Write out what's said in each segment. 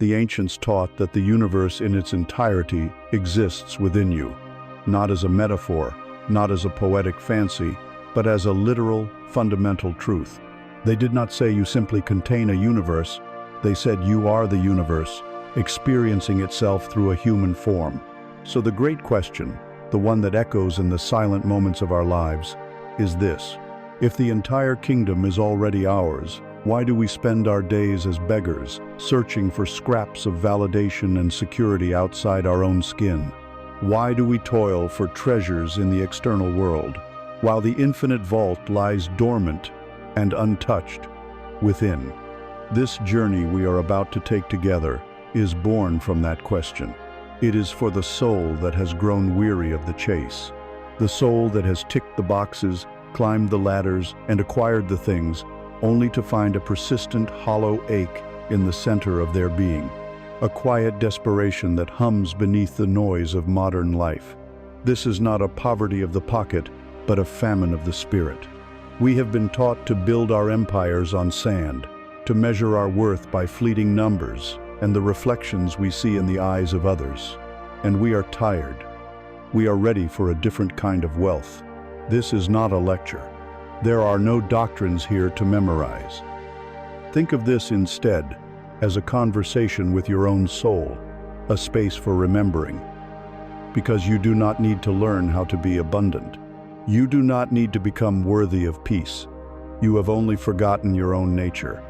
The ancients taught that the universe in its entirety exists within you, not as a metaphor, not as a poetic fancy, but as a literal, fundamental truth. They did not say you simply contain a universe, they said you are the universe, experiencing itself through a human form. So the great question, the one that echoes in the silent moments of our lives, is this: if the entire kingdom is already ours, why do we spend our days as beggars, searching for scraps of validation and security outside our own skin? Why do we toil for treasures in the external world, while the infinite vault lies dormant and untouched within? This journey we are about to take together is born from that question. It is for the soul that has grown weary of the chase, the soul that has ticked the boxes, climbed the ladders, and acquired the things, only to find a persistent, hollow ache in the center of their being, a quiet desperation that hums beneath the noise of modern life. This is not a poverty of the pocket, but a famine of the spirit. We have been taught to build our empires on sand, to measure our worth by fleeting numbers and the reflections we see in the eyes of others. And we are tired. We are ready for a different kind of wealth. This is not a lecture. There are no doctrines here to memorize. Think of this instead as a conversation with your own soul, a space for remembering. Because you do not need to learn how to be abundant. You do not need to become worthy of peace. You have only forgotten your own nature.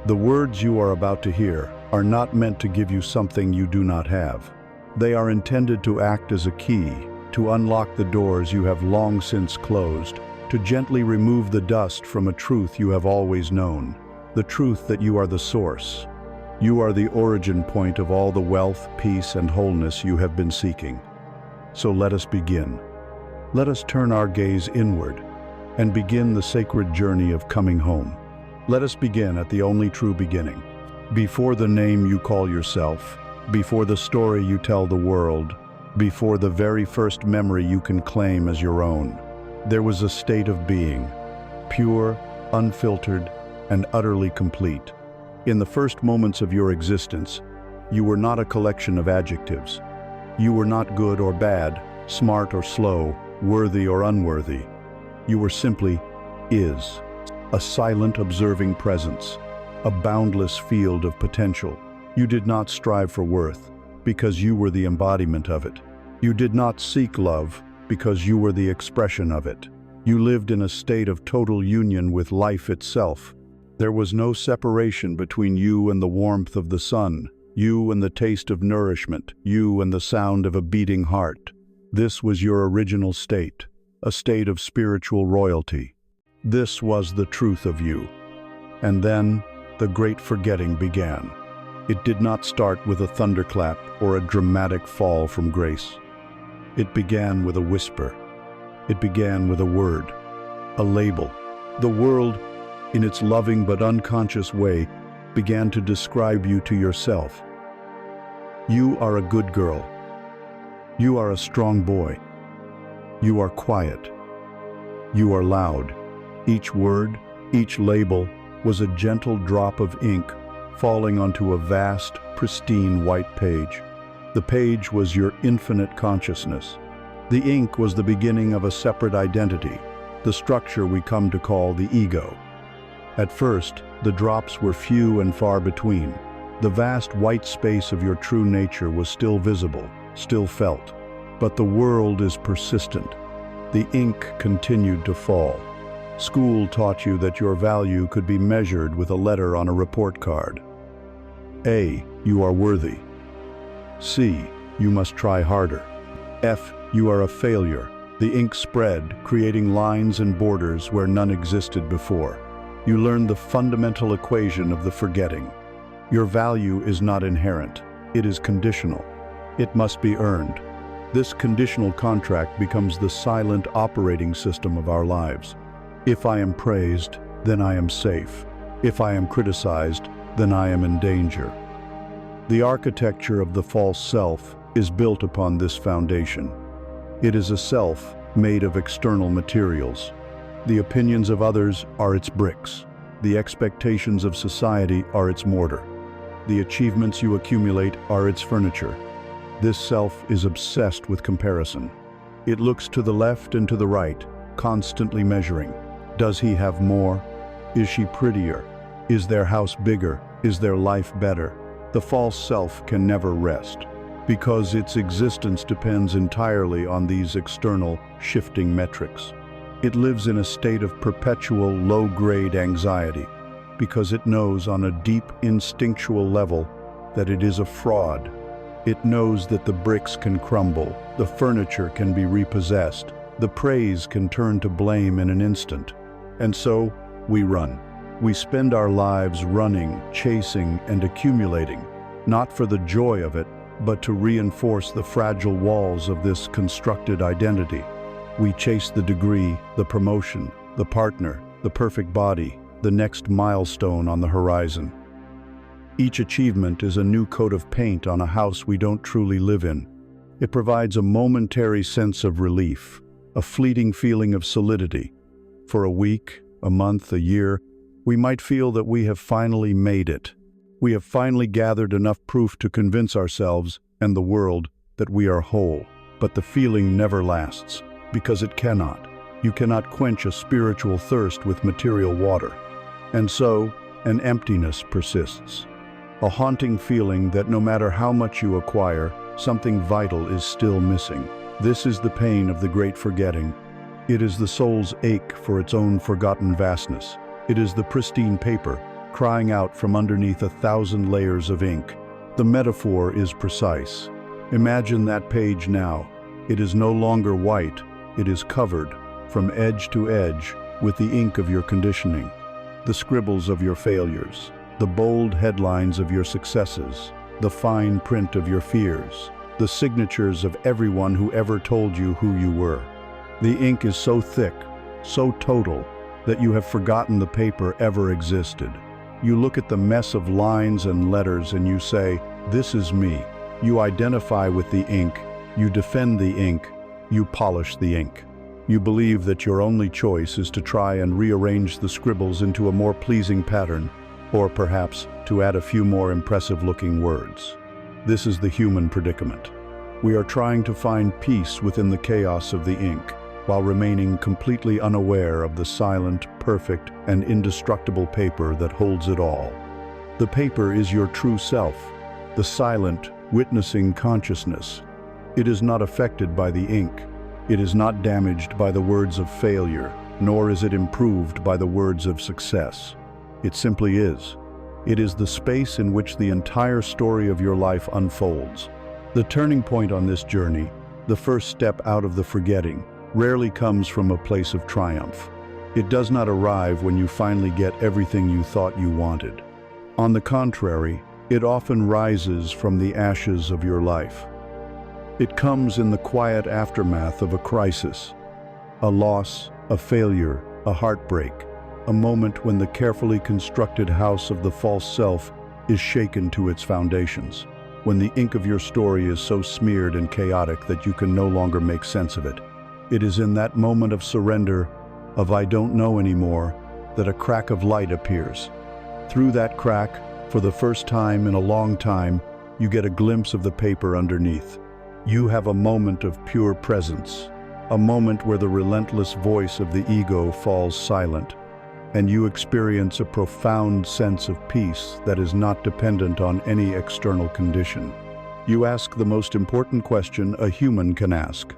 The words you are about to hear are not meant to give you something you do not have. They are intended to act as a key, to unlock the doors you have long since closed, to gently remove the dust from a truth you have always known, the truth that you are the source. You are the origin point of all the wealth, peace, and wholeness you have been seeking. So let us begin. Let us turn our gaze inward and begin the sacred journey of coming home. Let us begin at the only true beginning. Before the name you call yourself, before the story you tell the world, before the very first memory you can claim as your own, there was a state of being, pure, unfiltered, and utterly complete. In the first moments of your existence, you were not a collection of adjectives. You were not good or bad, smart or slow, worthy or unworthy. You were simply is, a silent, observing presence, a boundless field of potential. You did not strive for worth, because you were the embodiment of it. You did not seek love, because you were the expression of it. You lived in a state of total union with life itself. There was no separation between you and the warmth of the sun, you and the taste of nourishment, you and the sound of a beating heart. This was your original state, a state of spiritual royalty. This was the truth of you. And then, the great forgetting began. It did not start with a thunderclap or a dramatic fall from grace. It began with a whisper. It began with a word, a label. The world, in its loving but unconscious way, began to describe you to yourself. You are a good girl. You are a strong boy. You are quiet. You are loud. Each word, each label, was a gentle drop of ink falling onto a vast, pristine white page. The page was your infinite consciousness. The ink was the beginning of a separate identity, the structure we come to call the ego. At first, the drops were few and far between. The vast white space of your true nature was still visible, still felt. But the world is persistent. The ink continued to fall. School taught you that your value could be measured with a letter on a report card. A, you are worthy. C, you must try harder. F, you are a failure. The ink spread, creating lines and borders where none existed before. You learned the fundamental equation of the forgetting. Your value is not inherent. It is conditional. It must be earned. This conditional contract becomes the silent operating system of our lives. If I am praised, then I am safe. If I am criticized, then I am in danger. The architecture of the false self is built upon this foundation. It is a self made of external materials. The opinions of others are its bricks. The expectations of society are its mortar. The achievements you accumulate are its furniture. This self is obsessed with comparison. It looks to the left and to the right, constantly measuring. Does he have more? Is she prettier? Is their house bigger? Is their life better? The false self can never rest, because its existence depends entirely on these external, shifting metrics. It lives in a state of perpetual low-grade anxiety, because it knows on a deep instinctual level that it is a fraud. It knows that the bricks can crumble, the furniture can be repossessed, the praise can turn to blame in an instant. And so, we run. We spend our lives running, chasing, and accumulating, not for the joy of it, but to reinforce the fragile walls of this constructed identity. We chase the degree, the promotion, the partner, the perfect body, the next milestone on the horizon. Each achievement is a new coat of paint on a house we don't truly live in. It provides a momentary sense of relief, a fleeting feeling of solidity. For a week, a month, a year, we might feel that we have finally made it. We have finally gathered enough proof to convince ourselves and the world that we are whole. But the feeling never lasts, because it cannot. You cannot quench a spiritual thirst with material water. And so, an emptiness persists. A haunting feeling that no matter how much you acquire, something vital is still missing. This is the pain of the great forgetting. It is the soul's ache for its own forgotten vastness. It is the pristine paper, crying out from underneath 1,000 layers of ink. The metaphor is precise. Imagine that page now. It is no longer white. It is covered, from edge to edge, with the ink of your conditioning, the scribbles of your failures, the bold headlines of your successes, the fine print of your fears, the signatures of everyone who ever told you who you were. The ink is so thick, so total, that you have forgotten the paper ever existed. You look at the mess of lines and letters and you say, "This is me." You identify with the ink, you defend the ink, you polish the ink. You believe that your only choice is to try and rearrange the scribbles into a more pleasing pattern, or perhaps to add a few more impressive-looking words. This is the human predicament. We are trying to find peace within the chaos of the ink, while remaining completely unaware of the silent, perfect, and indestructible paper that holds it all. The paper is your true self, the silent, witnessing consciousness. It is not affected by the ink. It is not damaged by the words of failure, nor is it improved by the words of success. It simply is. It is the space in which the entire story of your life unfolds. The turning point on this journey, the first step out of the forgetting, rarely comes from a place of triumph. It does not arrive when you finally get everything you thought you wanted. On the contrary, it often rises from the ashes of your life. It comes in the quiet aftermath of a crisis, a loss, a failure, a heartbreak, a moment when the carefully constructed house of the false self is shaken to its foundations, when the ink of your story is so smeared and chaotic that you can no longer make sense of it. It is in that moment of surrender, of "I don't know anymore," that a crack of light appears. Through that crack, for the first time in a long time, you get a glimpse of the paper underneath. You have a moment of pure presence, a moment where the relentless voice of the ego falls silent, and you experience a profound sense of peace that is not dependent on any external condition. You ask the most important question a human can ask.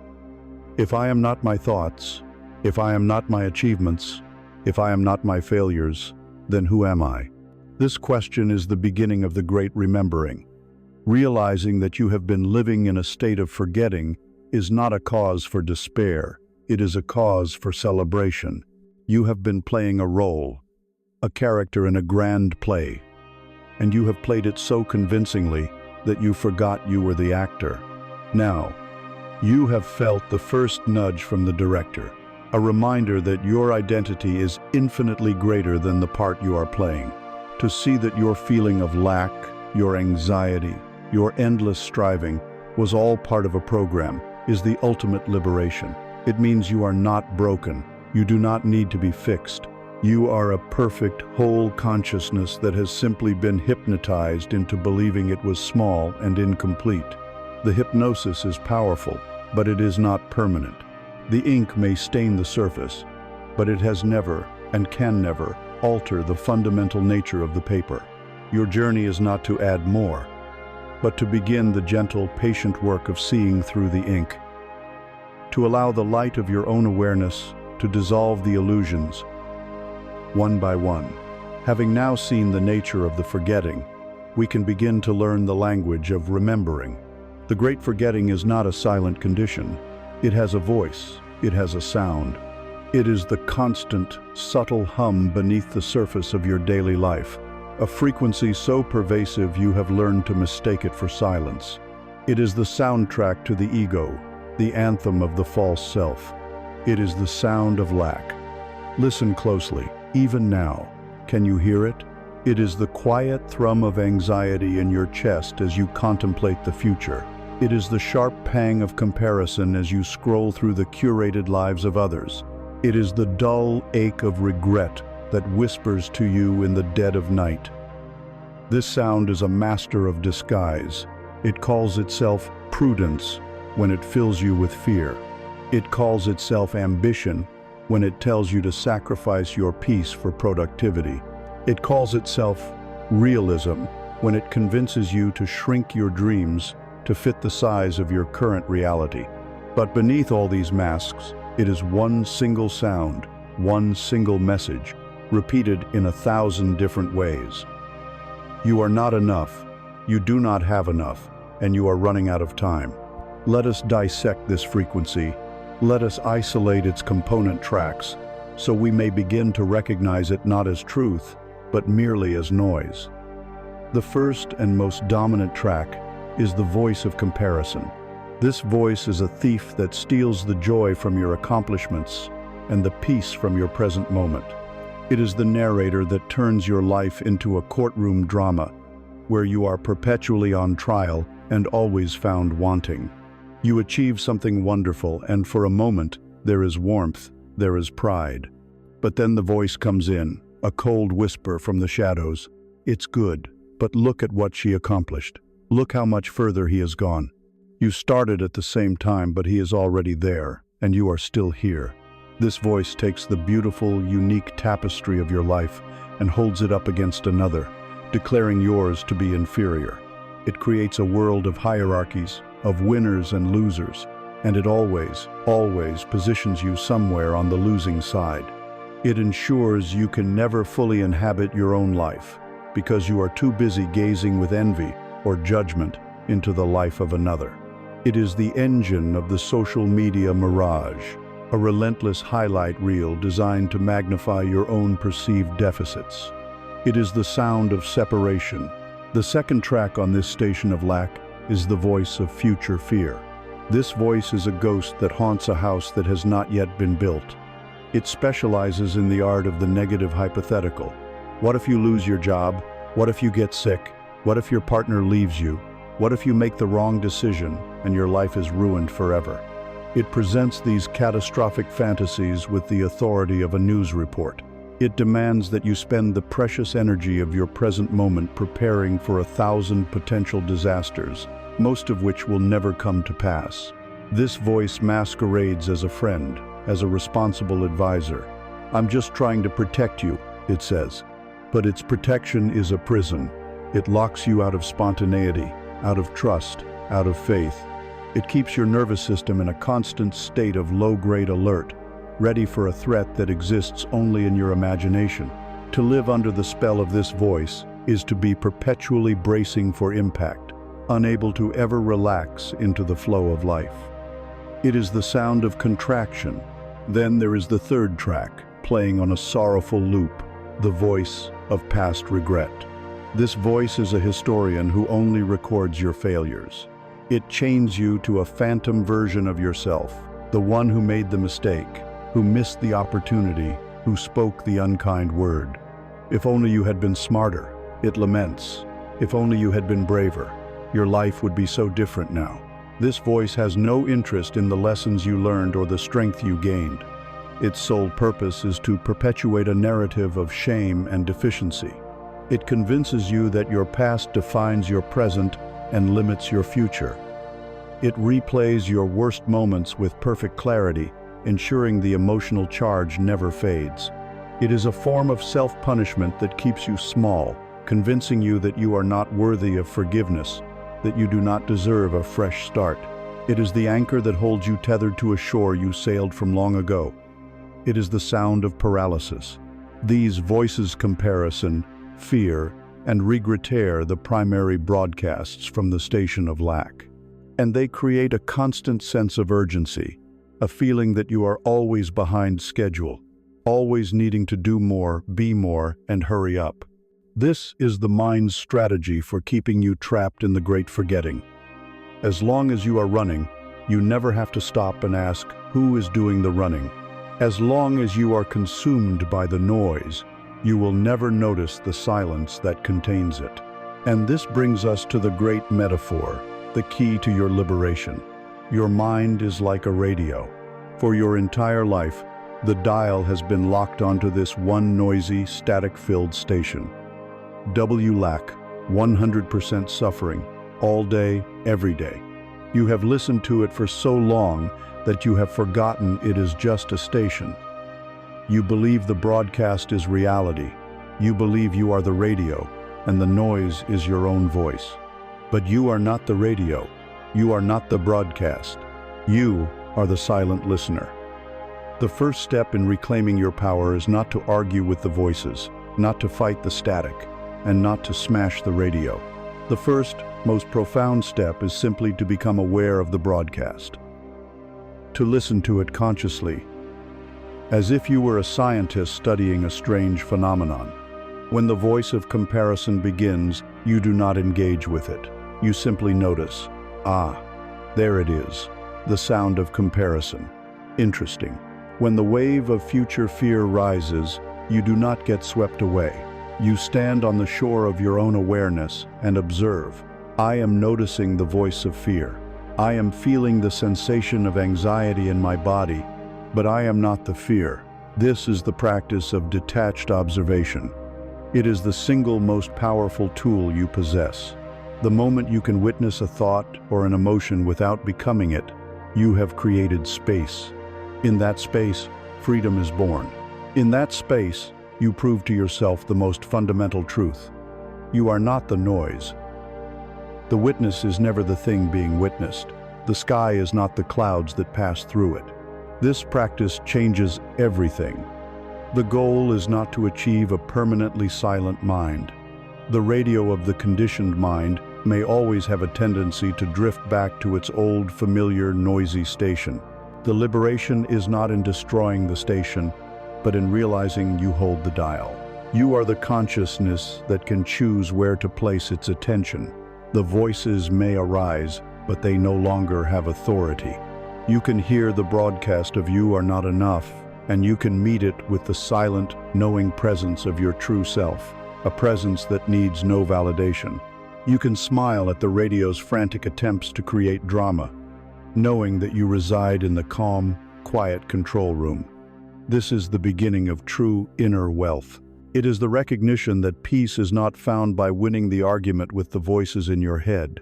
If I am not my thoughts, if I am not my achievements, if I am not my failures, then who am I? This question is the beginning of the great remembering. Realizing that you have been living in a state of forgetting is not a cause for despair, it is a cause for celebration. You have been playing a role, a character in a grand play, and you have played it so convincingly that you forgot you were the actor. Now, you have felt the first nudge from the director, a reminder that your identity is infinitely greater than the part you are playing. To see that your feeling of lack, your anxiety, your endless striving was all part of a program is the ultimate liberation. It means you are not broken. You do not need to be fixed. You are a perfect, whole consciousness that has simply been hypnotized into believing it was small and incomplete. The hypnosis is powerful, but it is not permanent. The ink may stain the surface, but it has never, and can never, alter the fundamental nature of the paper. Your journey is not to add more, but to begin the gentle, patient work of seeing through the ink. To allow the light of your own awareness to dissolve the illusions, one by one. Having now seen the nature of the forgetting, we can begin to learn the language of remembering. The great forgetting is not a silent condition. It has a voice, it has a sound. It is the constant, subtle hum beneath the surface of your daily life, a frequency so pervasive you have learned to mistake it for silence. It is the soundtrack to the ego, the anthem of the false self. It is the sound of lack. Listen closely. Even now, can you hear it? It is the quiet thrum of anxiety in your chest as you contemplate the future. It is the sharp pang of comparison as you scroll through the curated lives of others. It is the dull ache of regret that whispers to you in the dead of night. This sound is a master of disguise. It calls itself prudence when it fills you with fear. It calls itself ambition when it tells you to sacrifice your peace for productivity. It calls itself realism when it convinces you to shrink your dreams to fit the size of your current reality. But beneath all these masks, it is one single sound, one single message, repeated in 1,000 different ways. You are not enough, you do not have enough, and you are running out of time. Let us dissect this frequency. Let us isolate its component tracks, so we may begin to recognize it not as truth, but merely as noise. The first and most dominant track is the voice of comparison. This voice is a thief that steals the joy from your accomplishments and the peace from your present moment. It is the narrator that turns your life into a courtroom drama, where you are perpetually on trial and always found wanting. You achieve something wonderful, and for a moment, there is warmth, there is pride. But then the voice comes in, a cold whisper from the shadows. It's good, but look at what she accomplished. Look how much further he has gone. You started at the same time, but he is already there, and you are still here. This voice takes the beautiful, unique tapestry of your life and holds it up against another, declaring yours to be inferior. It creates a world of hierarchies, of winners and losers, and it always positions you somewhere on the losing side. It ensures you can never fully inhabit your own life, because you are too busy gazing with envy or judgment into the life of another. It is the engine of the social media mirage, a relentless highlight reel designed to magnify your own perceived deficits. It is the sound of separation. The second track on this station of lack is the voice of future fear. This voice is a ghost that haunts a house that has not yet been built. It specializes in the art of the negative hypothetical. What if you lose your job? What if you get sick? What if your partner leaves you? What if you make the wrong decision and your life is ruined forever? It presents these catastrophic fantasies with the authority of a news report. It demands that you spend the precious energy of your present moment preparing for 1,000 potential disasters, most of which will never come to pass. This voice masquerades as a friend, as a responsible advisor. I'm just trying to protect you, it says. But its protection is a prison. It locks you out of spontaneity, out of trust, out of faith. It keeps your nervous system in a constant state of low-grade alert, ready for a threat that exists only in your imagination. To live under the spell of this voice is to be perpetually bracing for impact, unable to ever relax into the flow of life. It is the sound of contraction. Then there is the third track, playing on a sorrowful loop, the voice of past regret. This voice is a historian who only records your failures. It chains you to a phantom version of yourself, the one who made the mistake, who missed the opportunity, who spoke the unkind word. If only you had been smarter, it laments. If only you had been braver, your life would be so different now. This voice has no interest in the lessons you learned or the strength you gained. Its sole purpose is to perpetuate a narrative of shame and deficiency. It convinces you that your past defines your present and limits your future. It replays your worst moments with perfect clarity, ensuring the emotional charge never fades. It is a form of self-punishment that keeps you small, convincing you that you are not worthy of forgiveness, that you do not deserve a fresh start. It is the anchor that holds you tethered to a shore you sailed from long ago. It is the sound of paralysis. These voices comparison, fear, and regret the primary broadcasts from the station of lack. And they create a constant sense of urgency, a feeling that you are always behind schedule, always needing to do more, be more, and hurry up. This is the mind's strategy for keeping you trapped in the great forgetting. As long as you are running, you never have to stop and ask, who is doing the running? As long as you are consumed by the noise, you will never notice the silence that contains it. And this brings us to the great metaphor, the key to your liberation. Your mind is like a radio. For your entire life, the dial has been locked onto this one noisy, static-filled station. Lack, 100% suffering, all day, every day. You have listened to it for so long that you have forgotten it is just a station. You believe the broadcast is reality. You believe you are the radio, and the noise is your own voice. But you are not the radio. You are not the broadcast. You are the silent listener. The first step in reclaiming your power is not to argue with the voices, not to fight the static, and not to smash the radio. The first, most profound step is simply to become aware of the broadcast. To listen to it consciously, as if you were a scientist studying a strange phenomenon. When the voice of comparison begins, you do not engage with it. You simply notice, there it is, the sound of comparison. Interesting. When the wave of future fear rises, you do not get swept away. You stand on the shore of your own awareness and observe. I am noticing the voice of fear. I am feeling the sensation of anxiety in my body, but I am not the fear. This is the practice of detached observation. It is the single most powerful tool you possess. The moment you can witness a thought or an emotion without becoming it, you have created space. In that space, freedom is born. In that space, you prove to yourself the most fundamental truth. You are not the noise. The witness is never the thing being witnessed. The sky is not the clouds that pass through it. This practice changes everything. The goal is not to achieve a permanently silent mind. The radio of the conditioned mind may always have a tendency to drift back to its old, familiar, noisy station. The liberation is not in destroying the station, but in realizing you hold the dial. You are the consciousness that can choose where to place its attention. The voices may arise, but they no longer have authority. You can hear the broadcast of you are not enough, and you can meet it with the silent, knowing presence of your true self, a presence that needs no validation. You can smile at the radio's frantic attempts to create drama, knowing that you reside in the calm, quiet control room. This is the beginning of true inner wealth. It is the recognition that peace is not found by winning the argument with the voices in your head.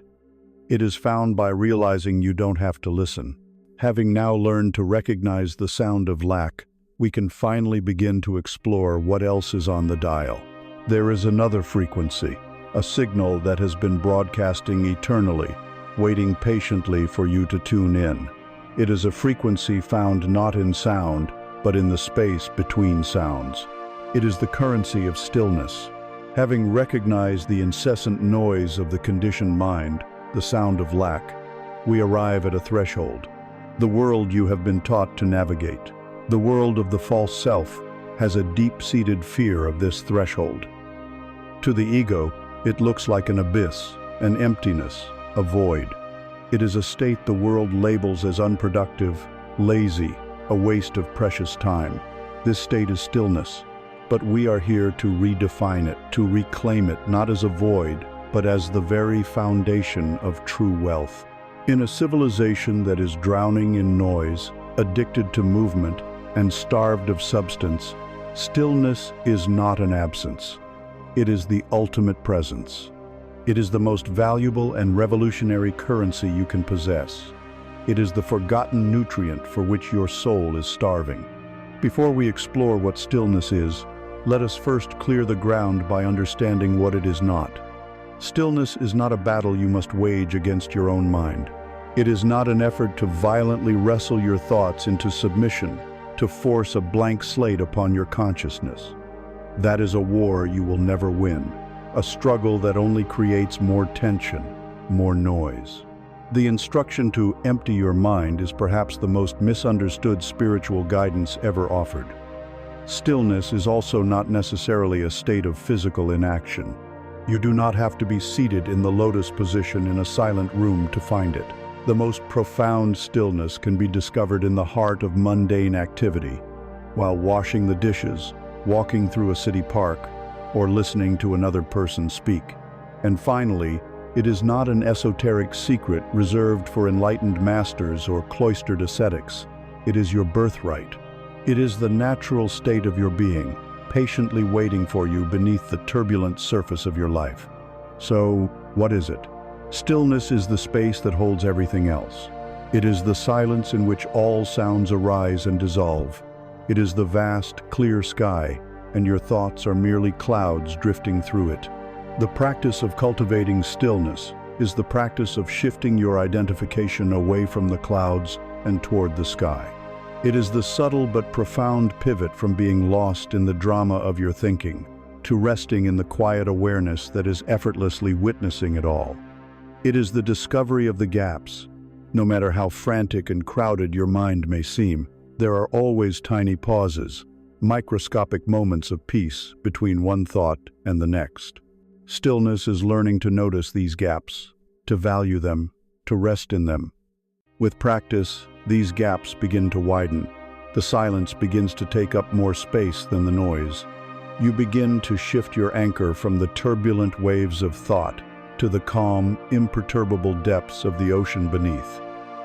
It is found by realizing you don't have to listen. Having now learned to recognize the sound of lack, we can finally begin to explore what else is on the dial. There is another frequency, a signal that has been broadcasting eternally, waiting patiently for you to tune in. It is a frequency found not in sound, but in the space between sounds. It is the currency of stillness. Having recognized the incessant noise of the conditioned mind, the sound of lack, we arrive at a threshold. The world you have been taught to navigate, the world of the false self, has a deep-seated fear of this threshold. To the ego, it looks like an abyss, an emptiness, a void. It is a state the world labels as unproductive, lazy, a waste of precious time. This state is stillness, but we are here to redefine it, to reclaim it not as a void, but as the very foundation of true wealth. In a civilization that is drowning in noise, addicted to movement, and starved of substance, stillness is not an absence. It is the ultimate presence. It is the most valuable and revolutionary currency you can possess. It is the forgotten nutrient for which your soul is starving. Before we explore what stillness is, let us first clear the ground by understanding what it is not. Stillness is not a battle you must wage against your own mind. It is not an effort to violently wrestle your thoughts into submission, to force a blank slate upon your consciousness. That is a war you will never win, a struggle that only creates more tension, more noise. The instruction to empty your mind is perhaps the most misunderstood spiritual guidance ever offered. Stillness is also not necessarily a state of physical inaction. You do not have to be seated in the lotus position in a silent room to find it. The most profound stillness can be discovered in the heart of mundane activity, while washing the dishes, walking through a city park, or listening to another person speak. And finally, it is not an esoteric secret reserved for enlightened masters or cloistered ascetics. It is your birthright. It is the natural state of your being, patiently waiting for you beneath the turbulent surface of your life. So, what is it? Stillness is the space that holds everything else. It is the silence in which all sounds arise and dissolve. It is the vast, clear sky, and your thoughts are merely clouds drifting through it. The practice of cultivating stillness is the practice of shifting your identification away from the clouds and toward the sky. It is the subtle but profound pivot from being lost in the drama of your thinking to resting in the quiet awareness that is effortlessly witnessing it all. It is the discovery of the gaps. No matter how frantic and crowded your mind may seem, there are always tiny pauses, microscopic moments of peace between one thought and the next. Stillness is learning to notice these gaps, to value them, to rest in them. With practice, these gaps begin to widen. The silence begins to take up more space than the noise. You begin to shift your anchor from the turbulent waves of thought to the calm, imperturbable depths of the ocean beneath.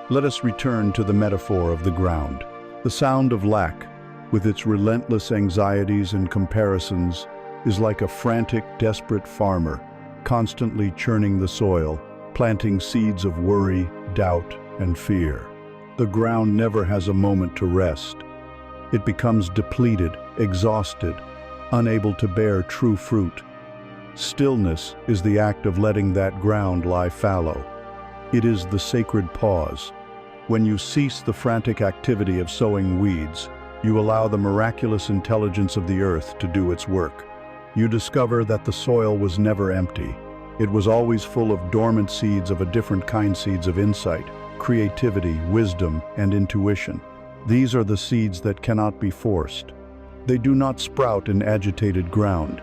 Let us return to the metaphor of the ground. The sound of lack, with its relentless anxieties and comparisons, is like a frantic, desperate farmer, constantly churning the soil, planting seeds of worry, doubt, and fear. The ground never has a moment to rest. It becomes depleted, exhausted, unable to bear true fruit. Stillness is the act of letting that ground lie fallow. It is the sacred pause. When you cease the frantic activity of sowing weeds, you allow the miraculous intelligence of the earth to do its work. You discover that the soil was never empty. It was always full of dormant seeds of a different kind, seeds of insight, creativity, wisdom, and intuition. These are the seeds that cannot be forced. They do not sprout in agitated ground.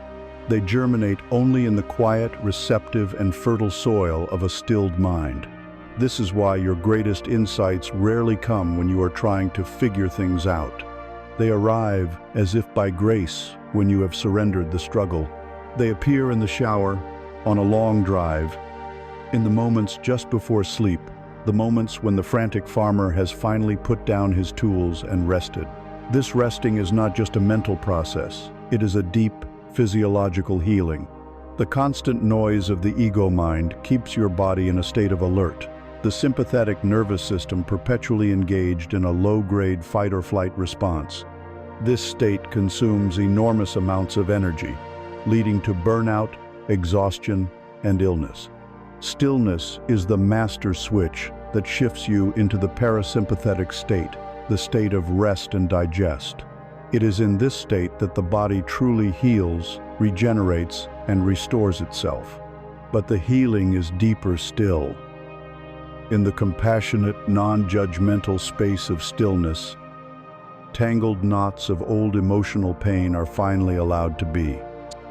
They germinate only in the quiet, receptive, and fertile soil of a stilled mind. This is why your greatest insights rarely come when you are trying to figure things out. They arrive as if by grace when you have surrendered the struggle. They appear in the shower, on a long drive, in the moments just before sleep, the moments when the frantic farmer has finally put down his tools and rested. This resting is not just a mental process, it is a deep, physiological healing. The constant noise of the ego mind keeps your body in a state of alert, the sympathetic nervous system perpetually engaged in a low-grade fight-or-flight response. This state consumes enormous amounts of energy, leading to burnout, exhaustion, and illness. Stillness is the master switch that shifts you into the parasympathetic state, the state of rest and digest. It is in this state that the body truly heals, regenerates, and restores itself. But the healing is deeper still. In the compassionate, non-judgmental space of stillness, tangled knots of old emotional pain are finally allowed to be.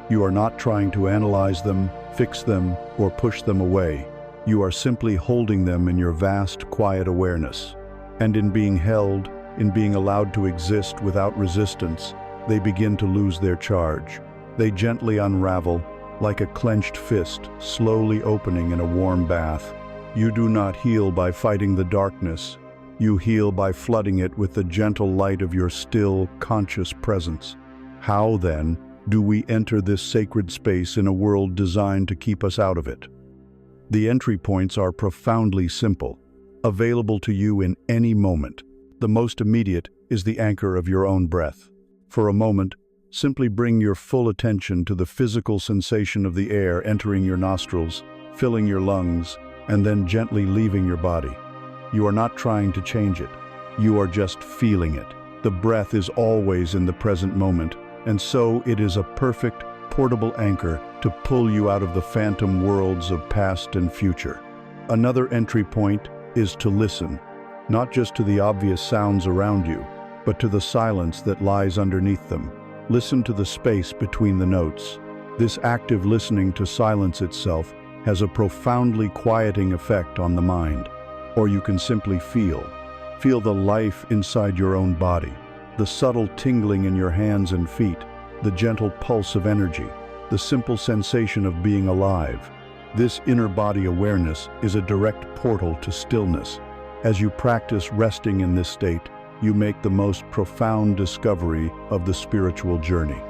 You are not trying to analyze them, fix them, or push them away. You are simply holding them in your vast, quiet awareness. And in being held, in being allowed to exist without resistance, they begin to lose their charge. They gently unravel, like a clenched fist slowly opening in a warm bath. You do not heal by fighting the darkness. You heal by flooding it with the gentle light of your still, conscious presence. How, then, do we enter this sacred space in a world designed to keep us out of it? The entry points are profoundly simple, available to you in any moment. The most immediate is the anchor of your own breath. For a moment, simply bring your full attention to the physical sensation of the air entering your nostrils, filling your lungs, and then gently leaving your body. You are not trying to change it. You are just feeling it. The breath is always in the present moment, and so it is a perfect, portable anchor to pull you out of the phantom worlds of past and future. Another entry point is to listen, not just to the obvious sounds around you, but to the silence that lies underneath them. Listen to the space between the notes. This active listening to silence itself has a profoundly quieting effect on the mind. Or you can simply feel the life inside your own body, the subtle tingling in your hands and feet, the gentle pulse of energy, the simple sensation of being alive. This inner body awareness is a direct portal to stillness. As you practice resting in this state, you make the most profound discovery of the spiritual journey.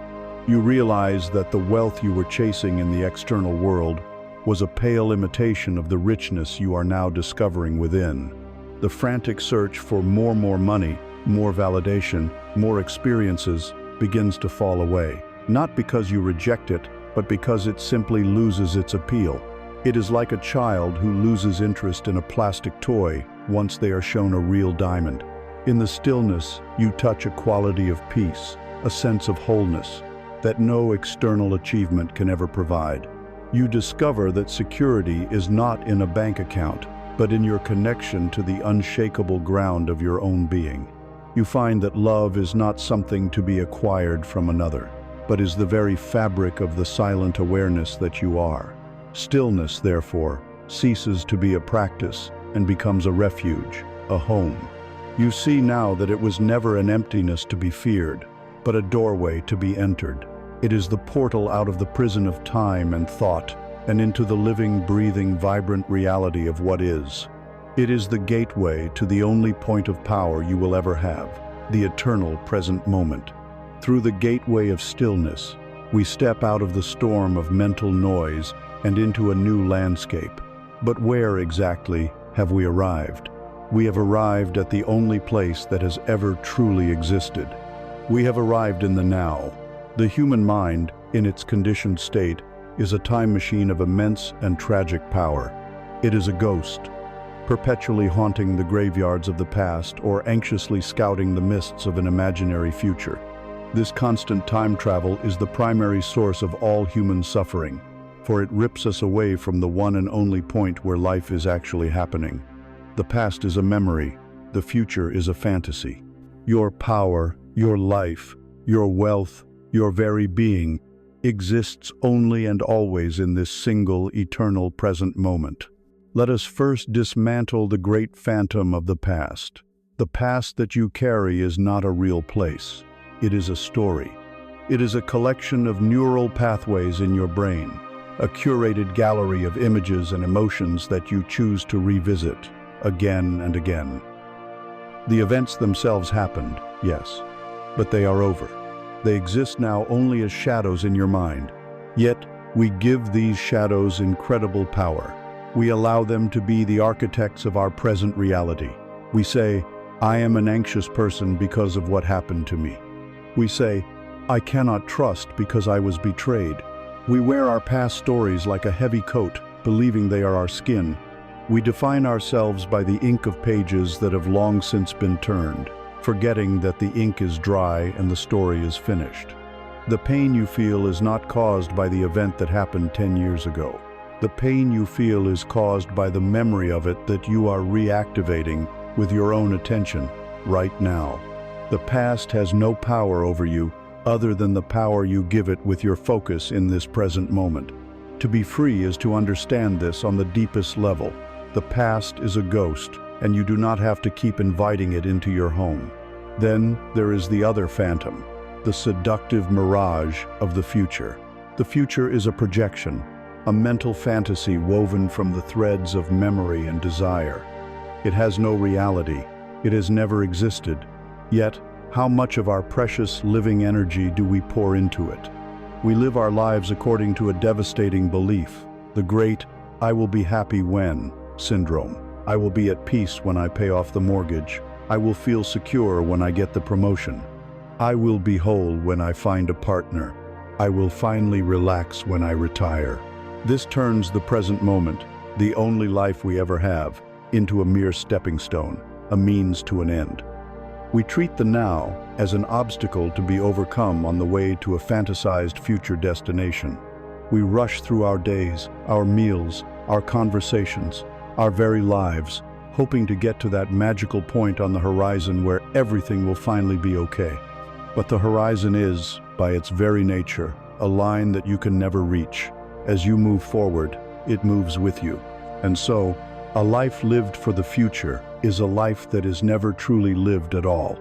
You realize that the wealth you were chasing in the external world was a pale imitation of the richness you are now discovering within. The frantic search for more money, more validation, more experiences begins to fall away, not because you reject it, but because it simply loses its appeal. It is like a child who loses interest in a plastic toy once they are shown a real diamond. In the stillness, you touch a quality of peace, a sense of wholeness that no external achievement can ever provide. You discover that security is not in a bank account, but in your connection to the unshakable ground of your own being. You find that love is not something to be acquired from another, but is the very fabric of the silent awareness that you are. Stillness, therefore, ceases to be a practice and becomes a refuge, a home. You see now that it was never an emptiness to be feared, but a doorway to be entered. It is the portal out of the prison of time and thought, and into the living, breathing, vibrant reality of what is. It is the gateway to the only point of power you will ever have, the eternal present moment. Through the gateway of stillness, we step out of the storm of mental noise and into a new landscape. But where exactly have we arrived? We have arrived at the only place that has ever truly existed. We have arrived in the now. The human mind, in its conditioned state, is a time machine of immense and tragic power. It is a ghost, perpetually haunting the graveyards of the past or anxiously scouting the mists of an imaginary future. This constant time travel is the primary source of all human suffering, for it rips us away from the one and only point where life is actually happening. The past is a memory, the future is a fantasy. Your power, your life, your wealth, your very being exists only and always in this single, eternal present moment. Let us first dismantle the great phantom of the past. The past that you carry is not a real place. It is a story. It is a collection of neural pathways in your brain, a curated gallery of images and emotions that you choose to revisit again and again. The events themselves happened, yes, but they are over. They exist now only as shadows in your mind. Yet, we give these shadows incredible power. We allow them to be the architects of our present reality. We say, I am an anxious person because of what happened to me. We say, I cannot trust because I was betrayed. We wear our past stories like a heavy coat, believing they are our skin. We define ourselves by the ink of pages that have long since been turned, forgetting that the ink is dry and the story is finished. The pain you feel is not caused by the event that happened 10 years ago. The pain you feel is caused by the memory of it that you are reactivating with your own attention right now. The past has no power over you other than the power you give it with your focus in this present moment. To be free is to understand this on the deepest level. The past is a ghost, and you do not have to keep inviting it into your home. Then there is the other phantom, the seductive mirage of the future. The future is a projection, a mental fantasy woven from the threads of memory and desire. It has no reality, It has never existed. Yet, how much of our precious living energy do we pour into it? We live our lives according to a devastating belief, the great "I will be happy when" syndrome. I will be at peace when I pay off the mortgage. I will feel secure when I get the promotion. I will be whole when I find a partner. I will finally relax when I retire. This turns the present moment, the only life we ever have, into a mere stepping stone, a means to an end. We treat the now as an obstacle to be overcome on the way to a fantasized future destination. We rush through our days, our meals, our conversations, our very lives, hoping to get to that magical point on the horizon where everything will finally be okay. But the horizon is, by its very nature, a line that you can never reach. As you move forward, it moves with you. And so, a life lived for the future is a life that is never truly lived at all.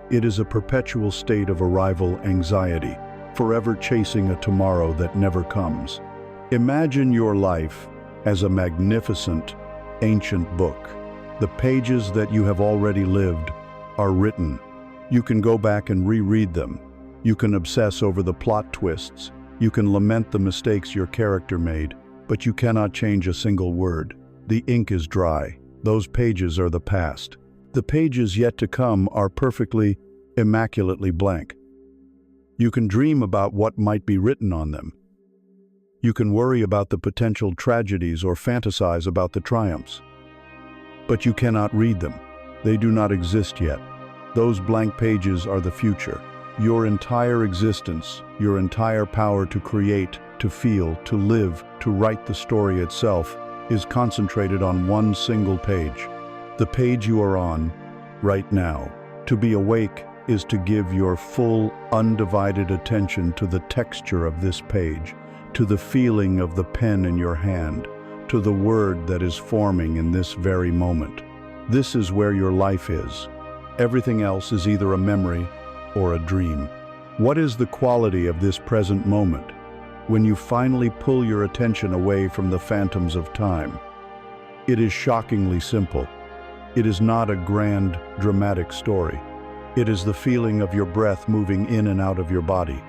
It is a perpetual state of arrival anxiety, forever chasing a tomorrow that never comes. Imagine your life as a magnificent, ancient book. The pages that you have already lived are written. You can go back and reread them. You can obsess over the plot twists. You can lament the mistakes your character made, but you cannot change a single word. The ink is dry. Those pages are the past. The pages yet to come are perfectly, immaculately blank. You can dream about what might be written on them. You can worry about the potential tragedies or fantasize about the triumphs. But you cannot read them. They do not exist yet. Those blank pages are the future. Your entire existence, your entire power to create, to feel, to live, to write the story itself, is concentrated on one single page. The page you are on right now. To be awake is to give your full, undivided attention to the texture of this page, to the feeling of the pen in your hand, to the word that is forming in this very moment. This is where your life is. Everything else is either a memory or a dream. What is the quality of this present moment when you finally pull your attention away from the phantoms of time? It is shockingly simple. It is not a grand, dramatic story. It is the feeling of your breath moving in and out of your body.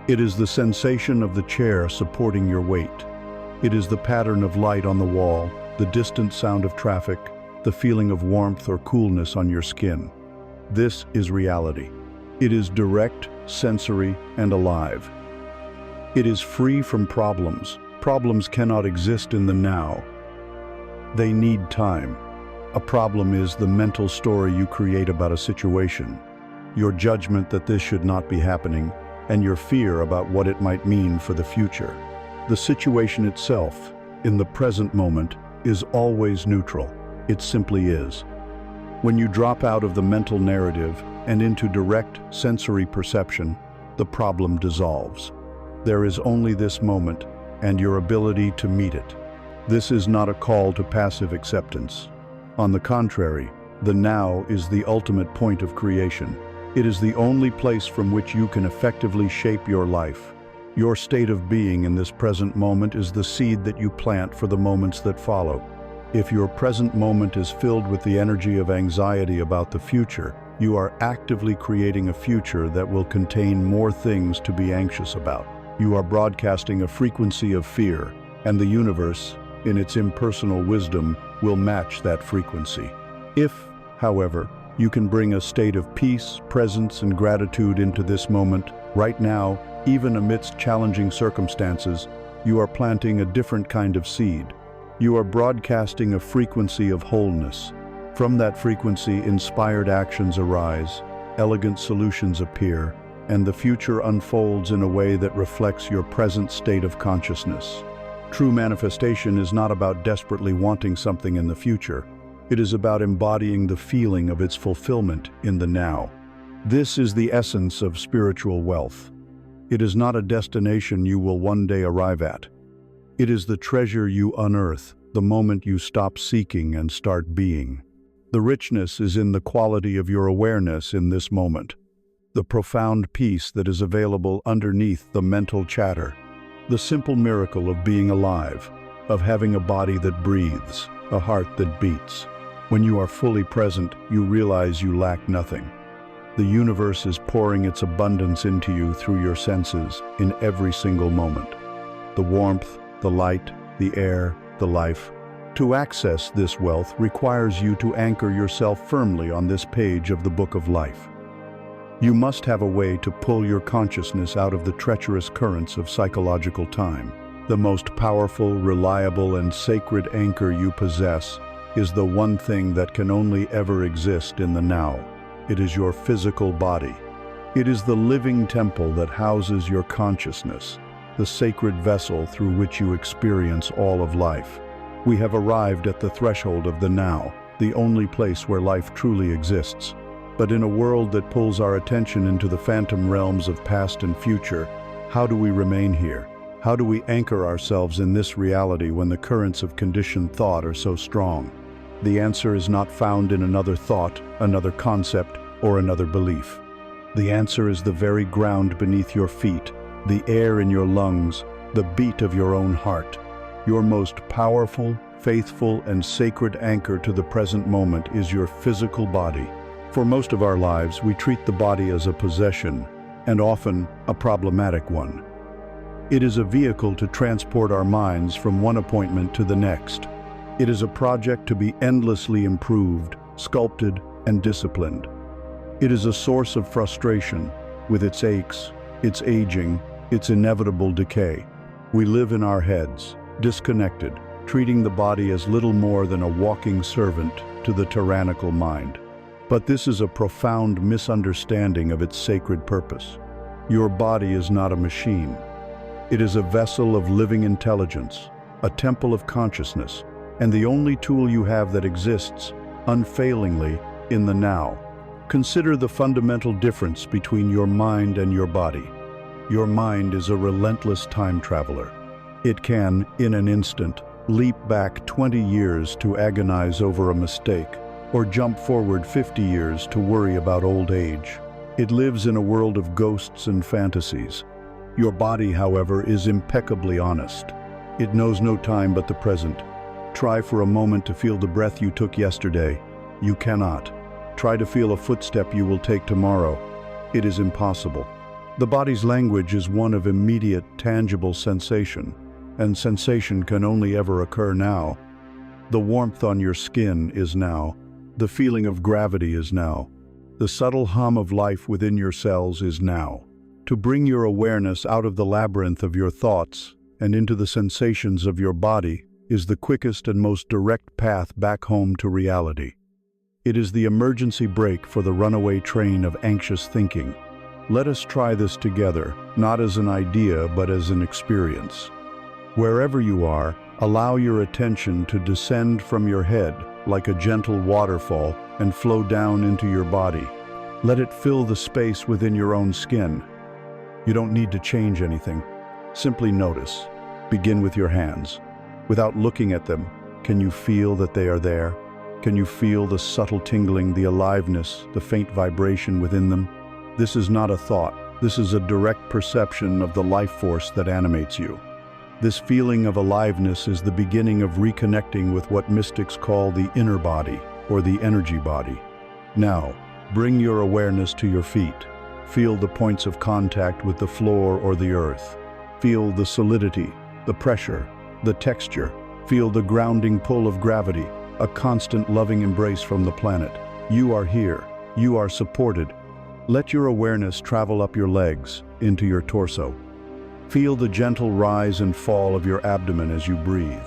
It is the sensation of the chair supporting your weight. It is the pattern of light on the wall, the distant sound of traffic, the feeling of warmth or coolness on your skin. This is reality. It is direct, sensory, and alive. It is free from problems. Problems cannot exist in the now. They need time. A problem is the mental story you create about a situation, your judgment that this should not be happening, and your fear about what it might mean for the future. The situation itself, in the present moment, is always neutral. It simply is. When you drop out of the mental narrative and into direct sensory perception, the problem dissolves. There is only this moment and your ability to meet it. This is not a call to passive acceptance. On the contrary, the now is the ultimate point of creation. It is the only place from which you can effectively shape your life. Your state of being in this present moment is the seed that you plant for the moments that follow. If your present moment is filled with the energy of anxiety about the future, you are actively creating a future that will contain more things to be anxious about. You are broadcasting a frequency of fear, and the universe, in its impersonal wisdom, will match that frequency. If, however, you can bring a state of peace, presence, and gratitude into this moment, right now, even amidst challenging circumstances, you are planting a different kind of seed. You are broadcasting a frequency of wholeness. From that frequency, inspired actions arise, elegant solutions appear, and the future unfolds in a way that reflects your present state of consciousness. True manifestation is not about desperately wanting something in the future. It is about embodying the feeling of its fulfillment in the now. This is the essence of spiritual wealth. It is not a destination you will one day arrive at. It is the treasure you unearth the moment you stop seeking and start being. The richness is in the quality of your awareness in this moment, the profound peace that is available underneath the mental chatter, the simple miracle of being alive, of having a body that breathes, a heart that beats, When you are fully present, you realize you lack nothing. The universe is pouring its abundance into you through your senses in every single moment. The warmth, the light, the air, the life. To access this wealth requires you to anchor yourself firmly on this page of the book of life. You must have a way to pull your consciousness out of the treacherous currents of psychological time. The most powerful, reliable, and sacred anchor you possess is the one thing that can only ever exist in the now. It is your physical body. It is the living temple that houses your consciousness, the sacred vessel through which you experience all of life. We have arrived at the threshold of the now, the only place where life truly exists. But in a world that pulls our attention into the phantom realms of past and future, how do we remain here? How do we anchor ourselves in this reality when the currents of conditioned thought are so strong? The answer is not found in another thought, another concept, or another belief. The answer is the very ground beneath your feet, the air in your lungs, the beat of your own heart. Your most powerful, faithful, and sacred anchor to the present moment is your physical body. For most of our lives, we treat the body as a possession, and often a problematic one. It is a vehicle to transport our minds from one appointment to the next. It is a project to be endlessly improved, sculpted, and disciplined. It is a source of frustration, with its aches, its aging, its inevitable decay. We live in our heads, disconnected, treating the body as little more than a walking servant to the tyrannical mind. But this is a profound misunderstanding of its sacred purpose. Your body is not a machine. It is a vessel of living intelligence, a temple of consciousness, and the only tool you have that exists, unfailingly, in the now. Consider the fundamental difference between your mind and your body. Your mind is a relentless time traveler. It can, in an instant, leap back 20 years to agonize over a mistake, or jump forward 50 years to worry about old age. It lives in a world of ghosts and fantasies. Your body, however, is impeccably honest. It knows no time but the present. Try for a moment to feel the breath you took yesterday. You cannot. Try to feel a footstep you will take tomorrow. It is impossible. The body's language is one of immediate, tangible sensation, and sensation can only ever occur now. The warmth on your skin is now. The feeling of gravity is now. The subtle hum of life within your cells is now. To bring your awareness out of the labyrinth of your thoughts and into the sensations of your body is the quickest and most direct path back home to reality. It is the emergency brake for the runaway train of anxious thinking. Let us try this together, not as an idea, but as an experience. Wherever you are, allow your attention to descend from your head like a gentle waterfall and flow down into your body. Let it fill the space within your own skin. You don't need to change anything. Simply notice. Begin with your hands. Without looking at them, can you feel that they are there? Can you feel the subtle tingling, the aliveness, the faint vibration within them? This is not a thought. This is a direct perception of the life force that animates you. This feeling of aliveness is the beginning of reconnecting with what mystics call the inner body, or the energy body. Now, bring your awareness to your feet. Feel the points of contact with the floor or the earth. Feel the solidity, the pressure, the texture. Feel the grounding pull of gravity, a constant loving embrace from the planet. You are here. You are supported. Let your awareness travel up your legs, into your torso. Feel the gentle rise and fall of your abdomen as you breathe.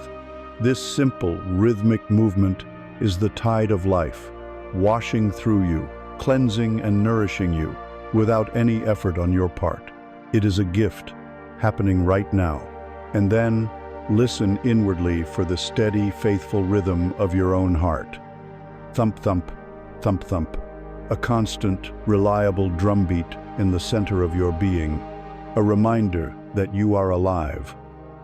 This simple, rhythmic movement is the tide of life, washing through you, cleansing and nourishing you, without any effort on your part. It is a gift, happening right now. And then, listen inwardly for the steady, faithful rhythm of your own heart. Thump, thump, thump, thump. A constant, reliable drumbeat in the center of your being. A reminder that you are alive,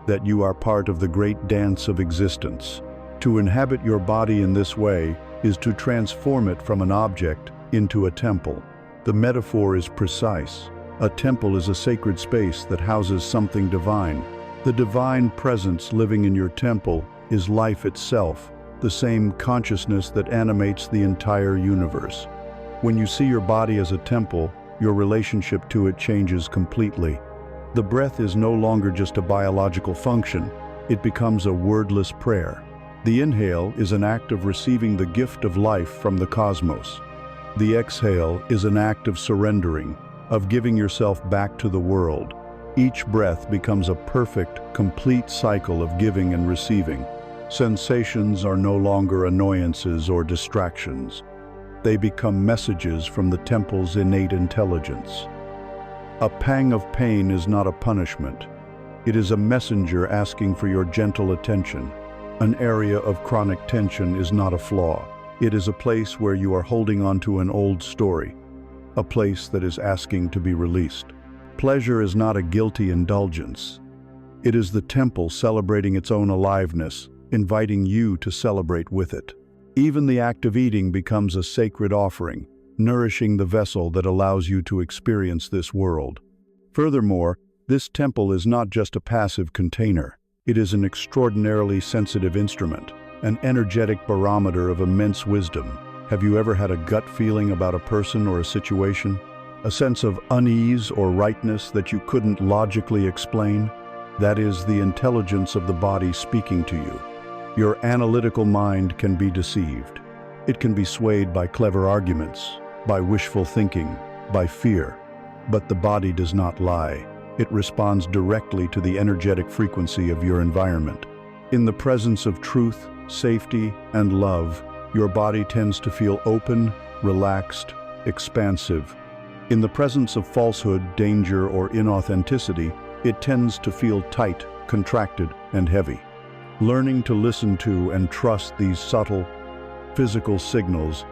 that you are part of the great dance of existence. To inhabit your body in this way is to transform it from an object into a temple. The metaphor is precise. A temple is a sacred space that houses something divine. The divine presence living in your temple is life itself, the same consciousness that animates the entire universe. When you see your body as a temple, your relationship to it changes completely. The breath is no longer just a biological function, it becomes a wordless prayer. The inhale is an act of receiving the gift of life from the cosmos. The exhale is an act of surrendering, of giving yourself back to the world. Each breath becomes a perfect, complete cycle of giving and receiving. Sensations are no longer annoyances or distractions. They become messages from the temple's innate intelligence. A pang of pain is not a punishment. It is a messenger asking for your gentle attention. An area of chronic tension is not a flaw. It is a place where you are holding on to an old story, a place that is asking to be released. Pleasure is not a guilty indulgence. It is the temple celebrating its own aliveness, inviting you to celebrate with it. Even the act of eating becomes a sacred offering, nourishing the vessel that allows you to experience this world. Furthermore, this temple is not just a passive container. It is an extraordinarily sensitive instrument, an energetic barometer of immense wisdom. Have you ever had a gut feeling about a person or a situation? A sense of unease or rightness that you couldn't logically explain? That is the intelligence of the body speaking to you. Your analytical mind can be deceived. It can be swayed by clever arguments, by wishful thinking, by fear. But the body does not lie. It responds directly to the energetic frequency of your environment. In the presence of truth, safety, and love, your body tends to feel open, relaxed, expansive. In the presence of falsehood, danger, or inauthenticity, it tends to feel tight, contracted, and heavy. Learning to listen to and trust these subtle, physical signals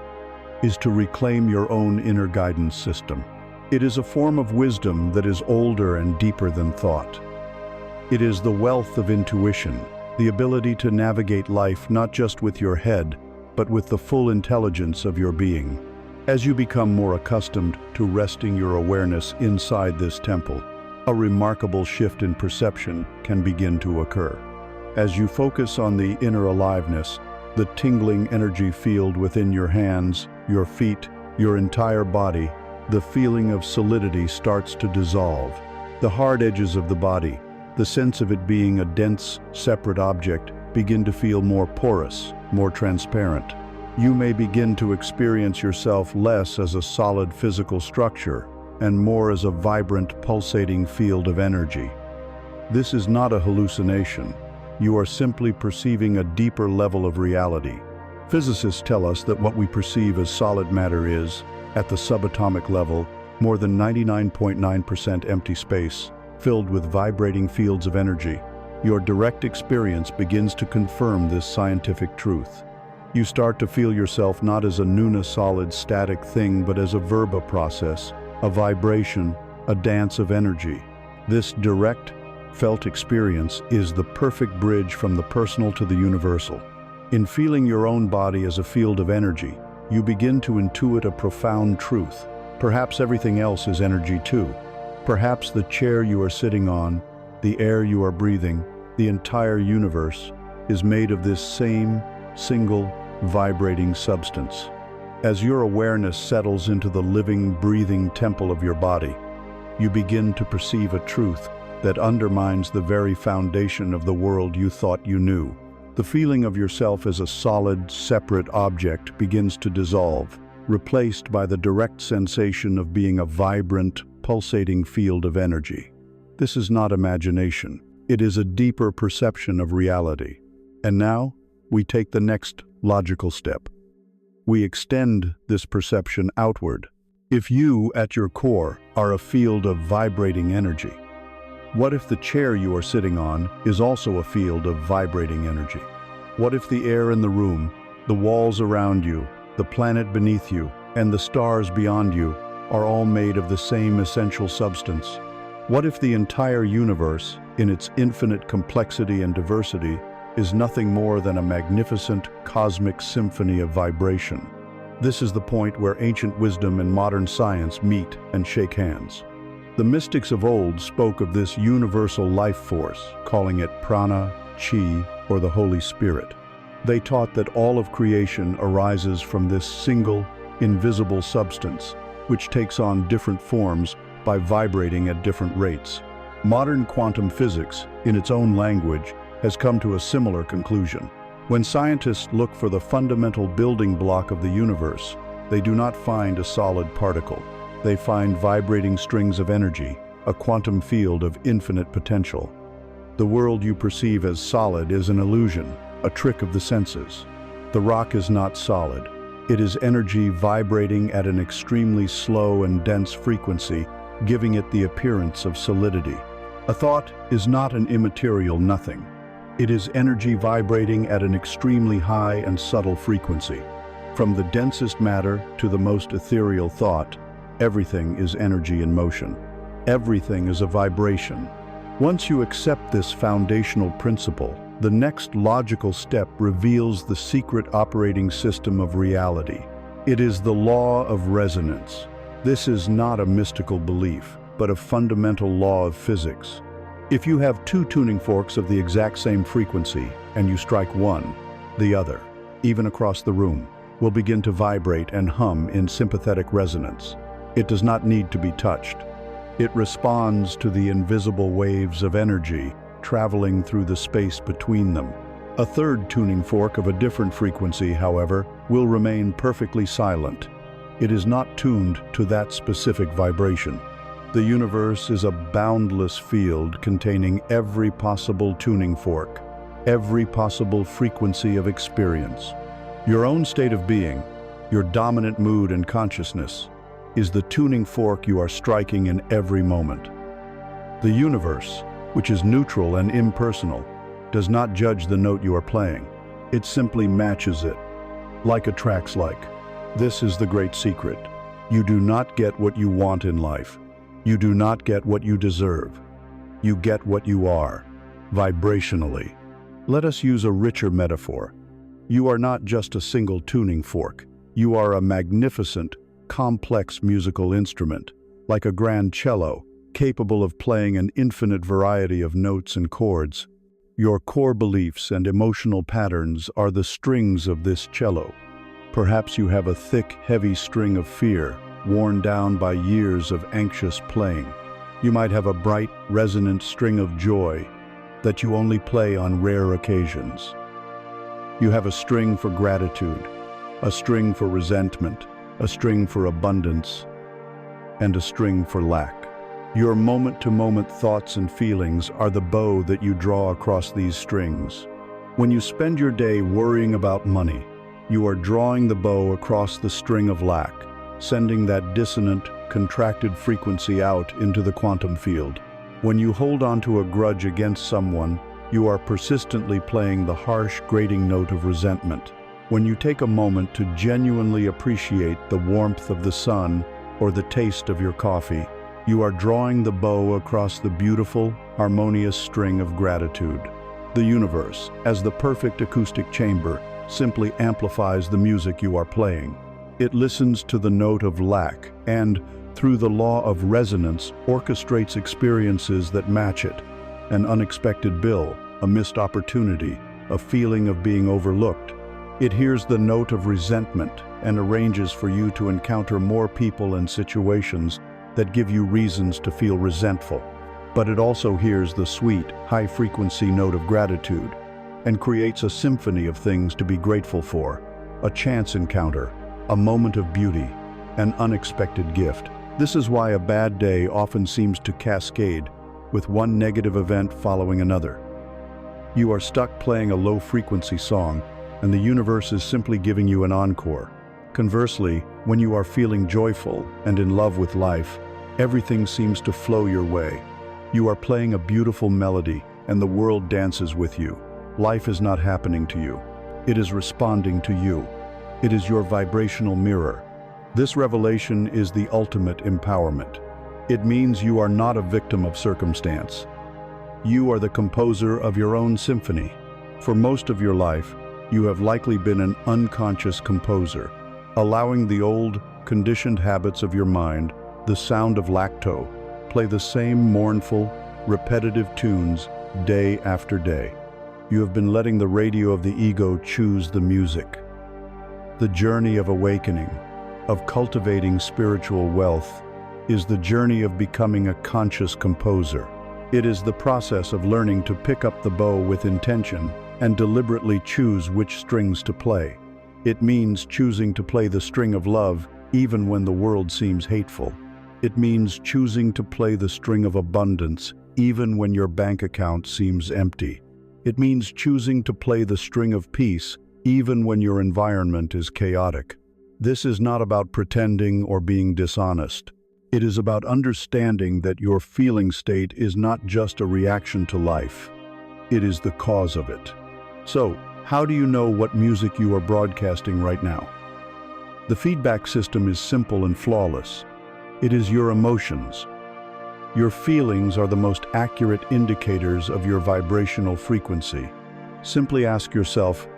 is to reclaim your own inner guidance system. It is a form of wisdom that is older and deeper than thought. It is the wealth of intuition, the ability to navigate life not just with your head, but with the full intelligence of your being. As you become more accustomed to resting your awareness inside this temple, a remarkable shift in perception can begin to occur. As you focus on the inner aliveness, the tingling energy field within your hands, your feet, your entire body, the feeling of solidity starts to dissolve. The hard edges of the body, the sense of it being a dense, separate object, begin to feel more porous, more transparent. You may begin to experience yourself less as a solid physical structure and more as a vibrant, pulsating field of energy. This is not a hallucination. You are simply perceiving a deeper level of reality. Physicists tell us that what we perceive as solid matter is, at the subatomic level, more than 99.9% empty space, filled with vibrating fields of energy. Your direct experience begins to confirm this scientific truth. You start to feel yourself not as a nuna solid static thing, but as a verba process, a vibration, a dance of energy. This direct, felt experience is the perfect bridge from the personal to the universal. In feeling your own body as a field of energy, you begin to intuit a profound truth. Perhaps everything else is energy too. Perhaps the chair you are sitting on, the air you are breathing, the entire universe is made of this same, single, vibrating substance. As your awareness settles into the living, breathing temple of your body, you begin to perceive a truth that undermines the very foundation of the world you thought you knew. The feeling of yourself as a solid, separate object begins to dissolve, replaced by the direct sensation of being a vibrant, pulsating field of energy. This is not imagination. It is a deeper perception of reality. And now, we take the next logical step. We extend this perception outward. If you, at your core, are a field of vibrating energy, what if the chair you are sitting on is also a field of vibrating energy? What if the air in the room, the walls around you, the planet beneath you, and the stars beyond you are all made of the same essential substance? What if the entire universe, in its infinite complexity and diversity, is nothing more than a magnificent cosmic symphony of vibration? This is the point where ancient wisdom and modern science meet and shake hands. The mystics of old spoke of this universal life force, calling it prana, chi, or the Holy Spirit. They taught that all of creation arises from this single, invisible substance, which takes on different forms by vibrating at different rates. Modern quantum physics, in its own language, has come to a similar conclusion. When scientists look for the fundamental building block of the universe, they do not find a solid particle. They find vibrating strings of energy, a quantum field of infinite potential. The world you perceive as solid is an illusion, a trick of the senses. The rock is not solid. It is energy vibrating at an extremely slow and dense frequency, giving it the appearance of solidity. A thought is not an immaterial nothing. It is energy vibrating at an extremely high and subtle frequency. From the densest matter to the most ethereal thought, everything is energy in motion. Everything is a vibration. Once you accept this foundational principle, the next logical step reveals the secret operating system of reality. It is the law of resonance. This is not a mystical belief, but a fundamental law of physics. If you have two tuning forks of the exact same frequency and you strike one, the other, even across the room, will begin to vibrate and hum in sympathetic resonance. It does not need to be touched. It responds to the invisible waves of energy traveling through the space between them. A third tuning fork of a different frequency, however, will remain perfectly silent. It is not tuned to that specific vibration. The universe is a boundless field containing every possible tuning fork, every possible frequency of experience. Your own state of being, your dominant mood and consciousness, is the tuning fork you are striking in every moment. The universe, which is neutral and impersonal, does not judge the note you are playing. It simply matches it, like attracts like. This is the great secret. You do not get what you want in life. You do not get what you deserve. You get what you are, vibrationally. Let us use a richer metaphor. You are not just a single tuning fork. You are a magnificent, complex musical instrument, like a grand cello, capable of playing an infinite variety of notes and chords. Your core beliefs and emotional patterns are the strings of this cello. Perhaps you have a thick, heavy string of fear, worn down by years of anxious playing. You might have a bright, resonant string of joy that you only play on rare occasions. You have a string for gratitude, a string for resentment, a string for abundance, and a string for lack. Your moment-to-moment thoughts and feelings are the bow that you draw across these strings. When you spend your day worrying about money, you are drawing the bow across the string of lack, sending that dissonant, contracted frequency out into the quantum field. When you hold on to a grudge against someone, you are persistently playing the harsh, grating note of resentment. When you take a moment to genuinely appreciate the warmth of the sun or the taste of your coffee, you are drawing the bow across the beautiful, harmonious string of gratitude. The universe, as the perfect acoustic chamber, simply amplifies the music you are playing. It listens to the note of lack and, through the law of resonance, orchestrates experiences that match it. An unexpected bill, a missed opportunity, a feeling of being overlooked. It hears the note of resentment and arranges for you to encounter more people and situations that give you reasons to feel resentful. But it also hears the sweet, high-frequency note of gratitude and creates a symphony of things to be grateful for, a chance encounter, a moment of beauty, an unexpected gift. This is why a bad day often seems to cascade, with one negative event following another. You are stuck playing a low-frequency song, and the universe is simply giving you an encore. Conversely, when you are feeling joyful and in love with life, everything seems to flow your way. You are playing a beautiful melody, and the world dances with you. Life is not happening to you. It is responding to you. It is your vibrational mirror. This revelation is the ultimate empowerment. It means you are not a victim of circumstance. You are the composer of your own symphony. For most of your life, you have likely been an unconscious composer, allowing the old, conditioned habits of your mind, the sound of lacto, play the same mournful, repetitive tunes day after day. You have been letting the radio of the ego choose the music. The journey of awakening, of cultivating spiritual wealth, is the journey of becoming a conscious composer. It is the process of learning to pick up the bow with intention and deliberately choose which strings to play. It means choosing to play the string of love even when the world seems hateful. It means choosing to play the string of abundance even when your bank account seems empty. It means choosing to play the string of peace even when your environment is chaotic. This is not about pretending or being dishonest. It is about understanding that your feeling state is not just a reaction to life. It is the cause of it. So, how do you know what music you are broadcasting right now? The feedback system is simple and flawless. It is your emotions. Your feelings are the most accurate indicators of your vibrational frequency. Simply ask yourself,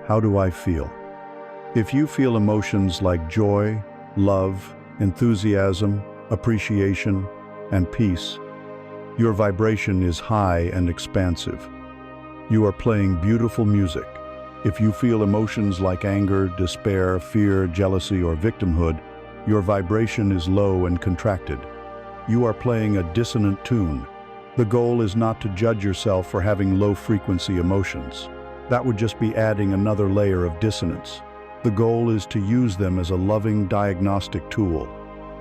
how do I feel? If you feel emotions like joy, love, enthusiasm, appreciation, and peace, your vibration is high and expansive. You are playing beautiful music. If you feel emotions like anger, despair, fear, jealousy, or victimhood, your vibration is low and contracted. You are playing a dissonant tune. The goal is not to judge yourself for having low-frequency emotions. That would just be adding another layer of dissonance. The goal is to use them as a loving diagnostic tool.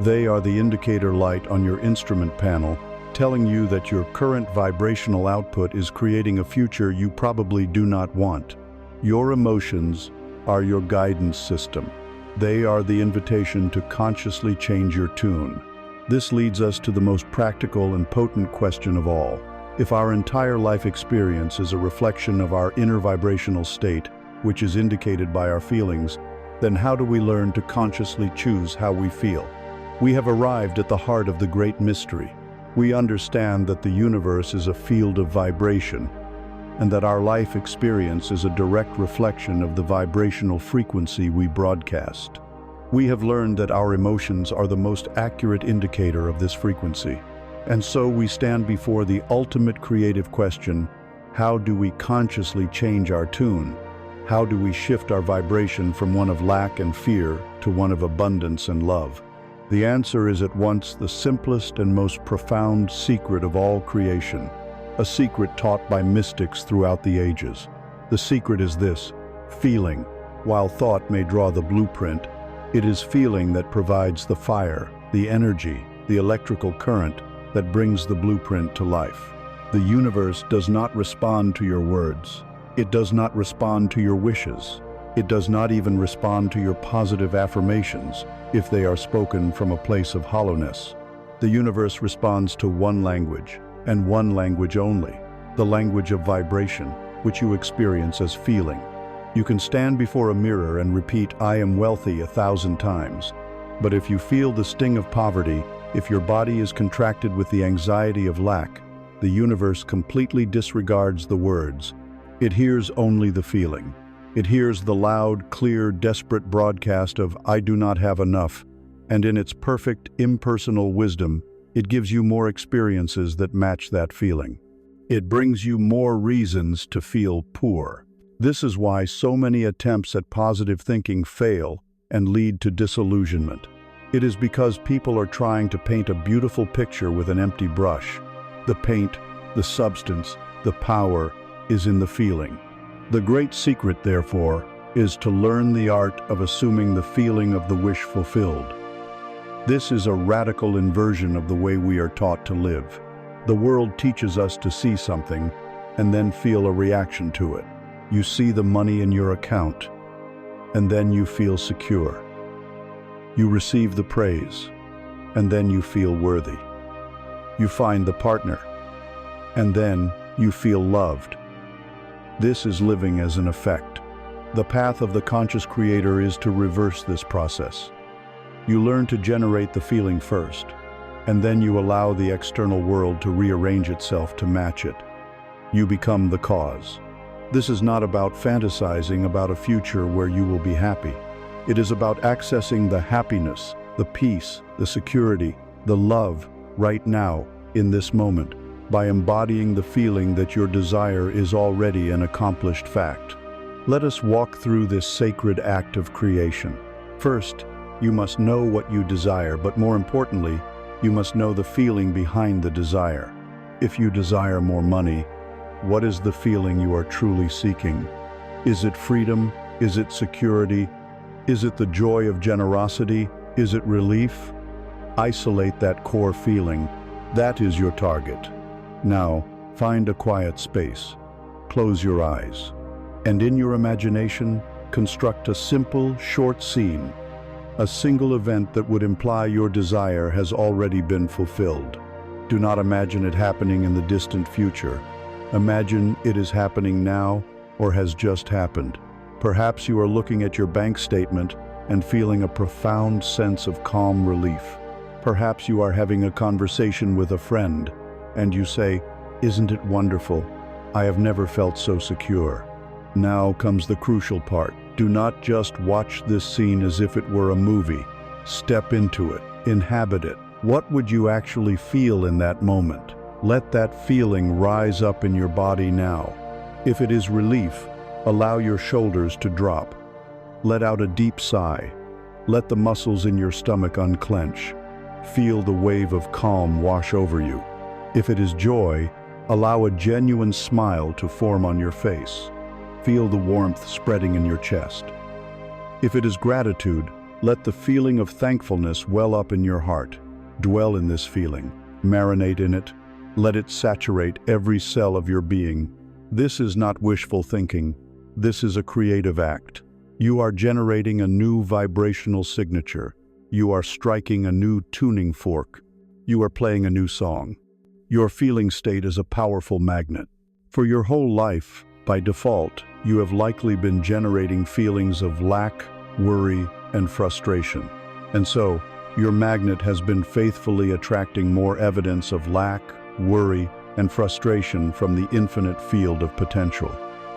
They are the indicator light on your instrument panel, telling you that your current vibrational output is creating a future you probably do not want. Your emotions are your guidance system. They are the invitation to consciously change your tune. This leads us to the most practical and potent question of all. If our entire life experience is a reflection of our inner vibrational state, which is indicated by our feelings, then how do we learn to consciously choose how we feel? We have arrived at the heart of the great mystery. We understand that the universe is a field of vibration, and that our life experience is a direct reflection of the vibrational frequency we broadcast. We have learned that our emotions are the most accurate indicator of this frequency. And so we stand before the ultimate creative question: how do we consciously change our tune? How do we shift our vibration from one of lack and fear to one of abundance and love? The answer is at once the simplest and most profound secret of all creation, a secret taught by mystics throughout the ages. The secret is this: feeling. While thought may draw the blueprint, it is feeling that provides the fire, the energy, the electrical current that brings the blueprint to life. The universe does not respond to your words. It does not respond to your wishes. It does not even respond to your positive affirmations if they are spoken from a place of hollowness. The universe responds to one language, and one language only, the language of vibration, which you experience as feeling. You can stand before a mirror and repeat, "I am wealthy," 1,000 times. But if you feel the sting of poverty, if your body is contracted with the anxiety of lack, the universe completely disregards the words. It hears only the feeling. It hears the loud, clear, desperate broadcast of "I do not have enough," and in its perfect, impersonal wisdom, it gives you more experiences that match that feeling. It brings you more reasons to feel poor. This is why so many attempts at positive thinking fail and lead to disillusionment. It is because people are trying to paint a beautiful picture with an empty brush. The paint, the substance, the power is in the feeling. The great secret, therefore, is to learn the art of assuming the feeling of the wish fulfilled. This is a radical inversion of the way we are taught to live. The world teaches us to see something and then feel a reaction to it. You see the money in your account, and then you feel secure. You receive the praise, and then you feel worthy. You find the partner, and then you feel loved. This is living as an effect. The path of the conscious creator is to reverse this process. You learn to generate the feeling first, and then you allow the external world to rearrange itself to match it. You become the cause. This is not about fantasizing about a future where you will be happy. It is about accessing the happiness, the peace, the security, the love, right now, in this moment, by embodying the feeling that your desire is already an accomplished fact. Let us walk through this sacred act of creation. First, you must know what you desire, but more importantly, you must know the feeling behind the desire. If you desire more money, what is the feeling you are truly seeking? Is it freedom? Is it security? Is it the joy of generosity? Is it relief? Isolate that core feeling. That is your target. Now, find a quiet space. Close your eyes. And in your imagination, construct a simple, short scene. A single event that would imply your desire has already been fulfilled. Do not imagine it happening in the distant future. Imagine it is happening now or has just happened. Perhaps you are looking at your bank statement and feeling a profound sense of calm relief. Perhaps you are having a conversation with a friend and you say, "Isn't it wonderful? I have never felt so secure." Now comes the crucial part. Do not just watch this scene as if it were a movie. Step into it, inhabit it. What would you actually feel in that moment? Let that feeling rise up in your body now. If it is relief, allow your shoulders to drop. Let out a deep sigh. Let the muscles in your stomach unclench. Feel the wave of calm wash over you. If it is joy, allow a genuine smile to form on your face. Feel the warmth spreading in your chest. If it is gratitude, let the feeling of thankfulness well up in your heart. Dwell in this feeling. Marinate in it. Let it saturate every cell of your being. This is not wishful thinking. This is a creative act. You are generating a new vibrational signature. You are striking a new tuning fork. You are playing a new song. Your feeling state is a powerful magnet. For your whole life, by default, you have likely been generating feelings of lack, worry, and frustration. And so, your magnet has been faithfully attracting more evidence of lack, worry, and frustration from the infinite field of potential.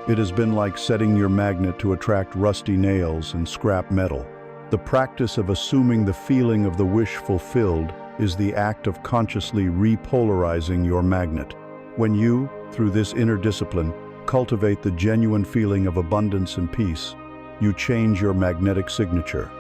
It has been like setting your magnet to attract rusty nails and scrap metal. The practice of assuming the feeling of the wish fulfilled is the act of consciously repolarizing your magnet. When you, through this inner discipline, cultivate the genuine feeling of abundance and peace, you change your magnetic signature.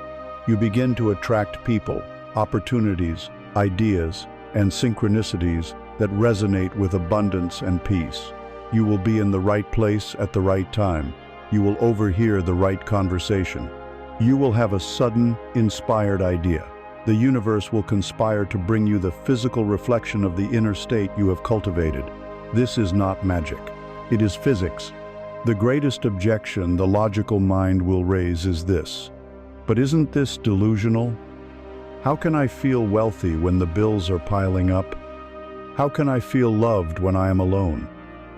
You begin to attract people, opportunities, ideas, and synchronicities that resonate with abundance and peace. You will be in the right place at the right time. You will overhear the right conversation. You will have a sudden, inspired idea. The universe will conspire to bring you the physical reflection of the inner state you have cultivated. This is not magic. It is physics. The greatest objection the logical mind will raise is this: but isn't this delusional? How can I feel wealthy when the bills are piling up? How can I feel loved when I am alone?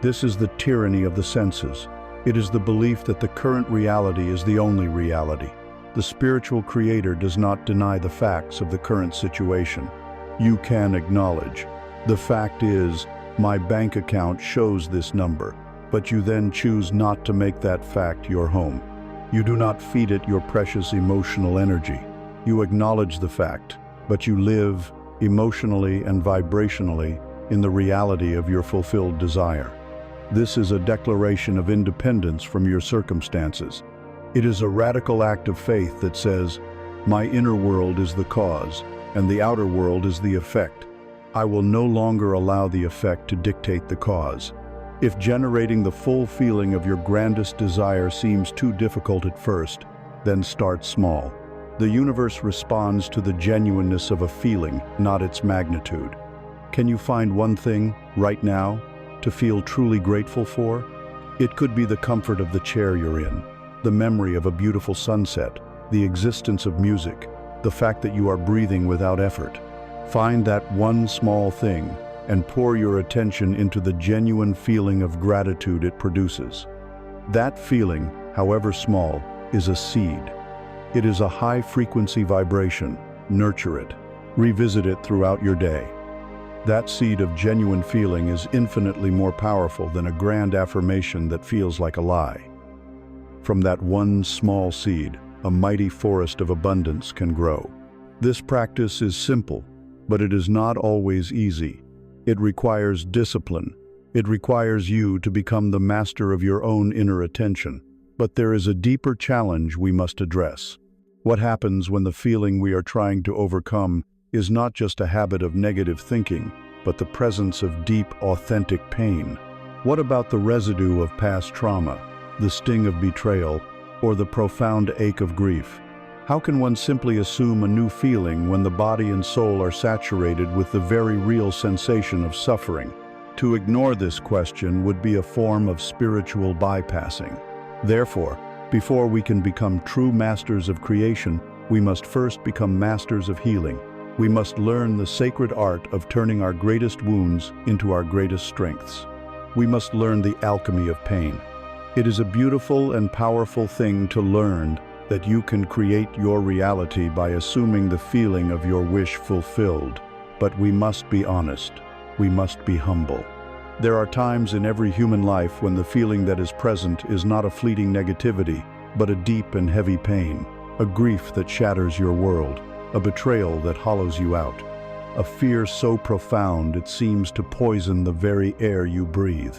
This is the tyranny of the senses. It is the belief that the current reality is the only reality. The spiritual creator does not deny the facts of the current situation. You can acknowledge, the fact is, my bank account shows this number, but you then choose not to make that fact your home. You do not feed it your precious emotional energy. You acknowledge the fact, but you live, emotionally and vibrationally, in the reality of your fulfilled desire. This is a declaration of independence from your circumstances. It is a radical act of faith that says, my inner world is the cause, and the outer world is the effect. I will no longer allow the effect to dictate the cause. If generating the full feeling of your grandest desire seems too difficult at first, then start small. The universe responds to the genuineness of a feeling, not its magnitude. Can you find one thing, right now, to feel truly grateful for? It could be the comfort of the chair you're in, the memory of a beautiful sunset, the existence of music, the fact that you are breathing without effort. Find that one small thing and pour your attention into the genuine feeling of gratitude it produces. That feeling, however small, is a seed. It is a high-frequency vibration. Nurture it. Revisit it throughout your day. That seed of genuine feeling is infinitely more powerful than a grand affirmation that feels like a lie. From that one small seed, a mighty forest of abundance can grow. This practice is simple, but it is not always easy. It requires discipline. It requires you to become the master of your own inner attention. But there is a deeper challenge we must address. What happens when the feeling we are trying to overcome is not just a habit of negative thinking, but the presence of deep, authentic pain? What about the residue of past trauma, the sting of betrayal, or the profound ache of grief? How can one simply assume a new feeling when the body and soul are saturated with the very real sensation of suffering? To ignore this question would be a form of spiritual bypassing. Therefore, before we can become true masters of creation, we must first become masters of healing. We must learn the sacred art of turning our greatest wounds into our greatest strengths. We must learn the alchemy of pain. It is a beautiful and powerful thing to learn that you can create your reality by assuming the feeling of your wish fulfilled. But we must be honest. We must be humble. There are times in every human life when the feeling that is present is not a fleeting negativity, but a deep and heavy pain, a grief that shatters your world, a betrayal that hollows you out, a fear so profound it seems to poison the very air you breathe.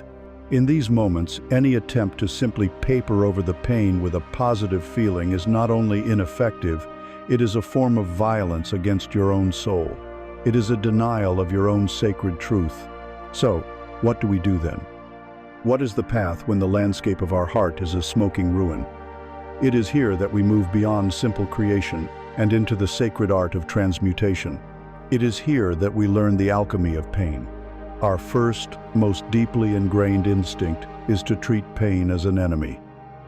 In these moments, any attempt to simply paper over the pain with a positive feeling is not only ineffective, it is a form of violence against your own soul. It is a denial of your own sacred truth. So, what do we do then? What is the path when the landscape of our heart is a smoking ruin? It is here that we move beyond simple creation and into the sacred art of transmutation. It is here that we learn the alchemy of pain. Our first, most deeply ingrained instinct is to treat pain as an enemy.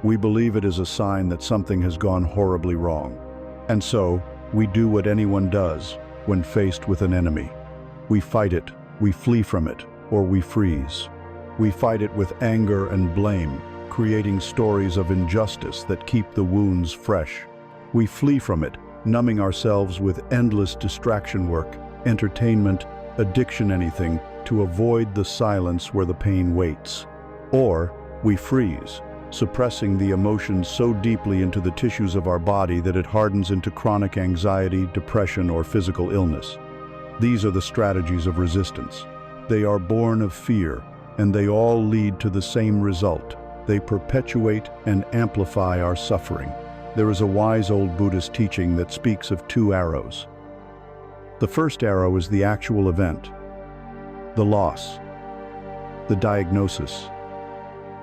We believe it is a sign that something has gone horribly wrong. And so, we do what anyone does when faced with an enemy. We fight it, we flee from it, or we freeze. We fight it with anger and blame, creating stories of injustice that keep the wounds fresh. We flee from it, numbing ourselves with endless distraction work, entertainment, addiction, anything, to avoid the silence where the pain waits. Or we freeze, suppressing the emotions so deeply into the tissues of our body that it hardens into chronic anxiety, depression, or physical illness. These are the strategies of resistance. They are born of fear, and they all lead to the same result. They perpetuate and amplify our suffering. There is a wise old Buddhist teaching that speaks of two arrows. The first arrow is the actual event, the loss, the diagnosis,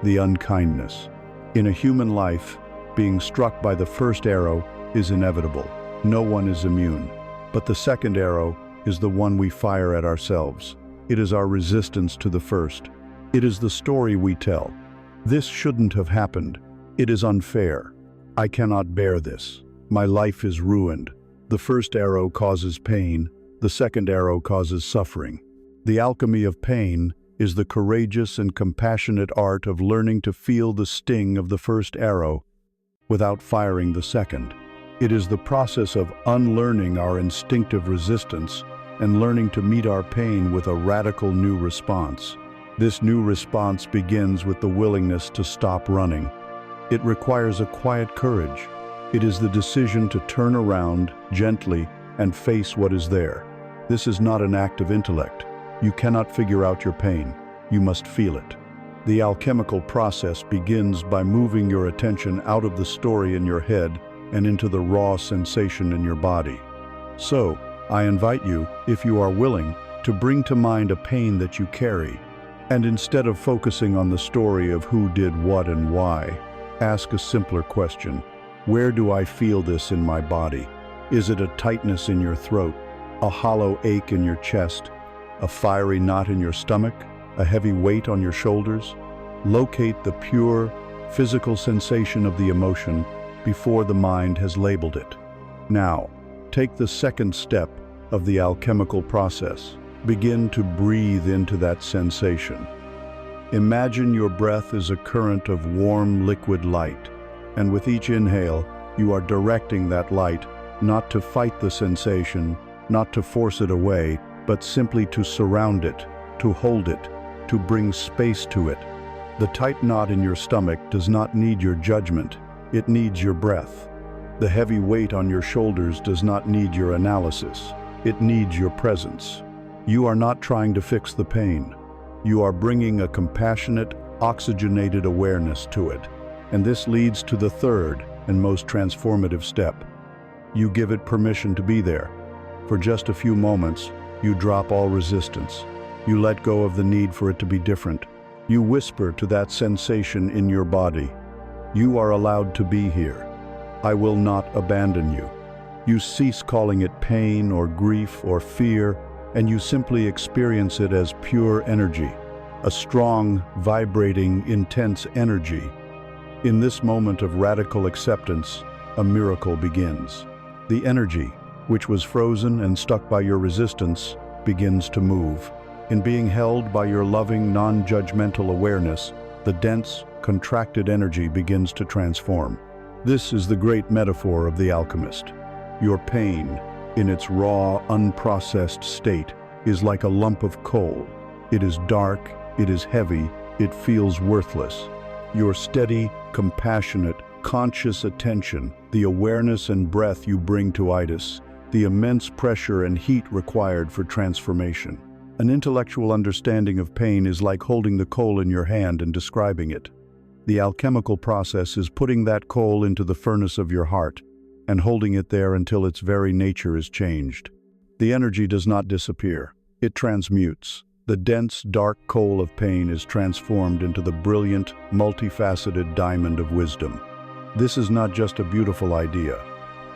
the unkindness. In a human life, being struck by the first arrow is inevitable. No one is immune. But the second arrow is the one we fire at ourselves. It is our resistance to the first. It is the story we tell. This shouldn't have happened. It is unfair. I cannot bear this. My life is ruined. The first arrow causes pain. The second arrow causes suffering. The alchemy of pain is the courageous and compassionate art of learning to feel the sting of the first arrow without firing the second. It is the process of unlearning our instinctive resistance and learning to meet our pain with a radical new response. This new response begins with the willingness to stop running. It requires a quiet courage. It is the decision to turn around gently and face what is there. This is not an act of intellect. You cannot figure out your pain. You must feel it. The alchemical process begins by moving your attention out of the story in your head and into the raw sensation in your body. So, I invite you, if you are willing, to bring to mind a pain that you carry, and instead of focusing on the story of who did what and why, ask a simpler question. Where do I feel this in my body? Is it a tightness in your throat, a hollow ache in your chest, a fiery knot in your stomach, a heavy weight on your shoulders? Locate the pure, physical sensation of the emotion before the mind has labeled it. Now, take the second step of the alchemical process. Begin to breathe into that sensation. Imagine your breath is a current of warm liquid light, and with each inhale, you are directing that light not to fight the sensation, not to force it away, but simply to surround it, to hold it, to bring space to it. The tight knot in your stomach does not need your judgment, it needs your breath. The heavy weight on your shoulders does not need your analysis, it needs your presence. You are not trying to fix the pain. You are bringing a compassionate, oxygenated awareness to it. And this leads to the third and most transformative step. You give it permission to be there. For just a few moments, you drop all resistance. You let go of the need for it to be different. You whisper to that sensation in your body, "You are allowed to be here. I will not abandon you." You cease calling it pain or grief or fear, and you simply experience it as pure energy, a strong, vibrating, intense energy. In this moment of radical acceptance, a miracle begins. The energy, which was frozen and stuck by your resistance, begins to move. In being held by your loving, non-judgmental awareness, the dense, contracted energy begins to transform. This is the great metaphor of the alchemist. Your pain, in its raw, unprocessed state, is like a lump of coal. It is dark, it is heavy, it feels worthless. Your steady, compassionate, conscious attention, the awareness and breath you bring to itis, the immense pressure and heat required for transformation. An intellectual understanding of pain is like holding the coal in your hand and describing it. The alchemical process is putting that coal into the furnace of your heart and holding it there until its very nature is changed. The energy does not disappear. It transmutes. The dense, dark coal of pain is transformed into the brilliant, multifaceted diamond of wisdom. This is not just a beautiful idea.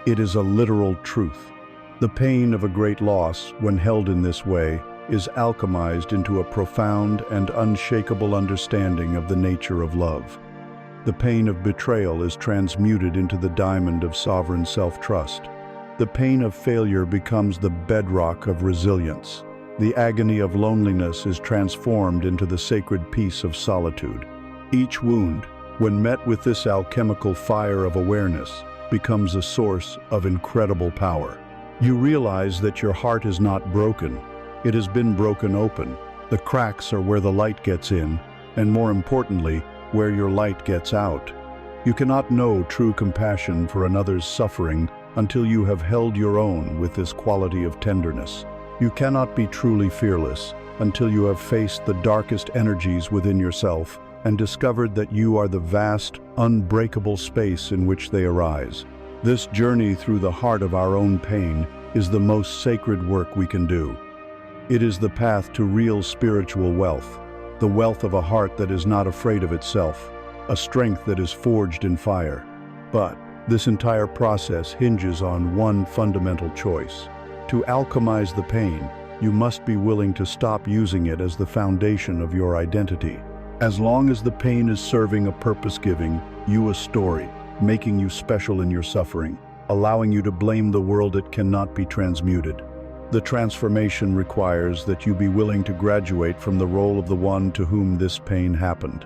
It is a literal truth. The pain of a great loss, when held in this way, is alchemized into a profound and unshakable understanding of the nature of love. The pain of betrayal is transmuted into the diamond of sovereign self-trust. The pain of failure becomes the bedrock of resilience. The agony of loneliness is transformed into the sacred peace of solitude. Each wound, when met with this alchemical fire of awareness, becomes a source of incredible power. You realize that your heart is not broken. It has been broken open. The cracks are where the light gets in, and more importantly, where your light gets out. You cannot know true compassion for another's suffering until you have held your own with this quality of tenderness. You cannot be truly fearless until you have faced the darkest energies within yourself and discovered that you are the vast, unbreakable space in which they arise. This journey through the heart of our own pain is the most sacred work we can do. It is the path to real spiritual wealth, the wealth of a heart that is not afraid of itself, a strength that is forged in fire. But this entire process hinges on one fundamental choice. To alchemize the pain, you must be willing to stop using it as the foundation of your identity. As long as the pain is serving a purpose, giving you a story, making you special in your suffering, allowing you to blame the world it cannot be transmuted. The transformation requires that you be willing to graduate from the role of the one to whom this pain happened.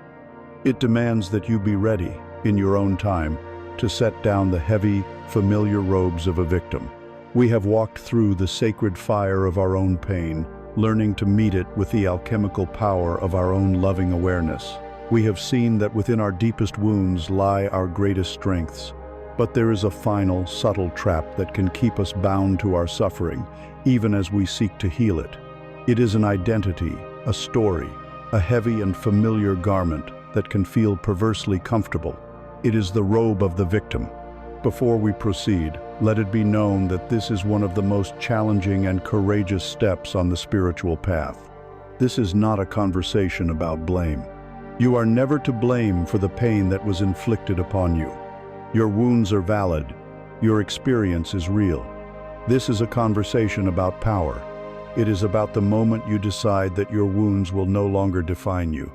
It demands that you be ready, in your own time, to set down the heavy, familiar robes of a victim. We have walked through the sacred fire of our own pain, learning to meet it with the alchemical power of our own loving awareness. We have seen that within our deepest wounds lie our greatest strengths. But there is a final, subtle trap that can keep us bound to our suffering, even as we seek to heal it. It is an identity, a story, a heavy and familiar garment that can feel perversely comfortable. It is the robe of the victim. Before we proceed, let it be known that this is one of the most challenging and courageous steps on the spiritual path. This is not a conversation about blame. You are never to blame for the pain that was inflicted upon you. Your wounds are valid. Your experience is real. This is a conversation about power. It is about the moment you decide that your wounds will no longer define you.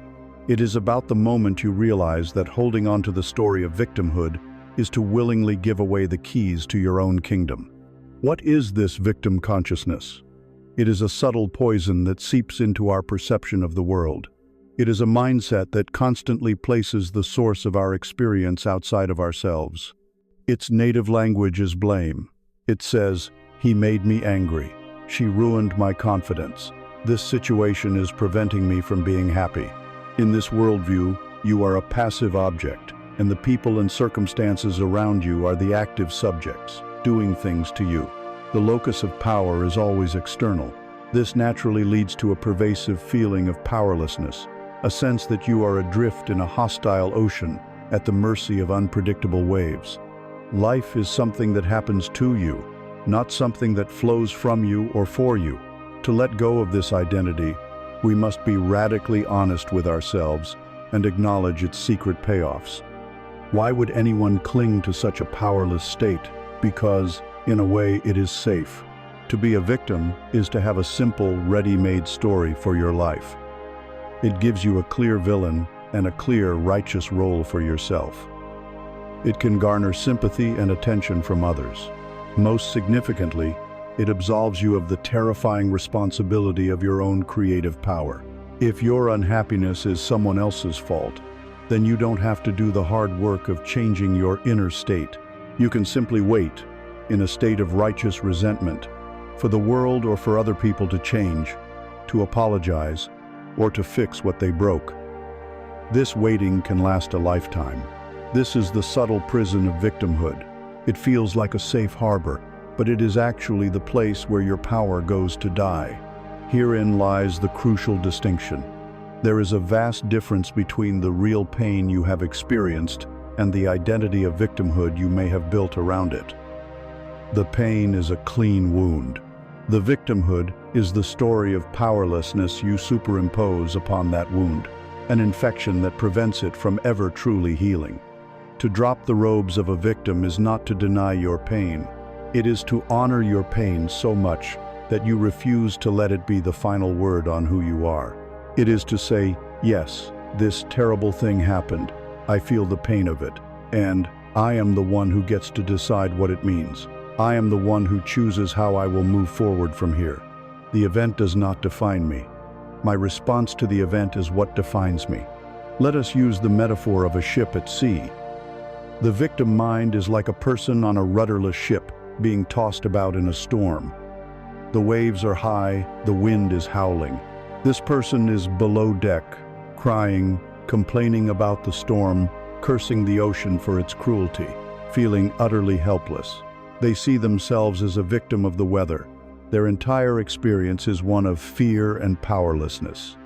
It is about the moment you realize that holding on to the story of victimhood is to willingly give away the keys to your own kingdom. What is this victim consciousness? It is a subtle poison that seeps into our perception of the world. It is a mindset that constantly places the source of our experience outside of ourselves. Its native language is blame. It says, "He made me angry. She ruined my confidence. This situation is preventing me from being happy." In this worldview, you are a passive object, and the people and circumstances around you are the active subjects, doing things to you. The locus of power is always external. This naturally leads to a pervasive feeling of powerlessness, a sense that you are adrift in a hostile ocean at the mercy of unpredictable waves. Life is something that happens to you, not something that flows from you or for you. To let go of this identity, we must be radically honest with ourselves and acknowledge its secret payoffs. Why would anyone cling to such a powerless state? Because, in a way, it is safe. To be a victim is to have a simple, ready-made story for your life. It gives you a clear villain and a clear, righteous role for yourself. It can garner sympathy and attention from others. Most significantly, it absolves you of the terrifying responsibility of your own creative power. If your unhappiness is someone else's fault, then you don't have to do the hard work of changing your inner state. You can simply wait, in a state of righteous resentment, for the world or for other people to change, to apologize, or to fix what they broke. This waiting can last a lifetime. This is the subtle prison of victimhood. It feels like a safe harbor, but it is actually the place where your power goes to die. Herein lies the crucial distinction. There is a vast difference between the real pain you have experienced and the identity of victimhood you may have built around it. The pain is a clean wound. The victimhood is the story of powerlessness you superimpose upon that wound, an infection that prevents it from ever truly healing. To drop the robes of a victim is not to deny your pain. It is to honor your pain so much that you refuse to let it be the final word on who you are. It is to say, yes, this terrible thing happened. I feel the pain of it, and I am the one who gets to decide what it means. I am the one who chooses how I will move forward from here. The event does not define me. My response to the event is what defines me. Let us use the metaphor of a ship at sea. The victim mind is like a person on a rudderless ship being tossed about in a storm. The waves are high, the wind is howling. This person is below deck, crying, complaining about the storm, cursing the ocean for its cruelty, feeling utterly helpless. They see themselves as a victim of the weather. Their entire experience is one of fear and powerlessness.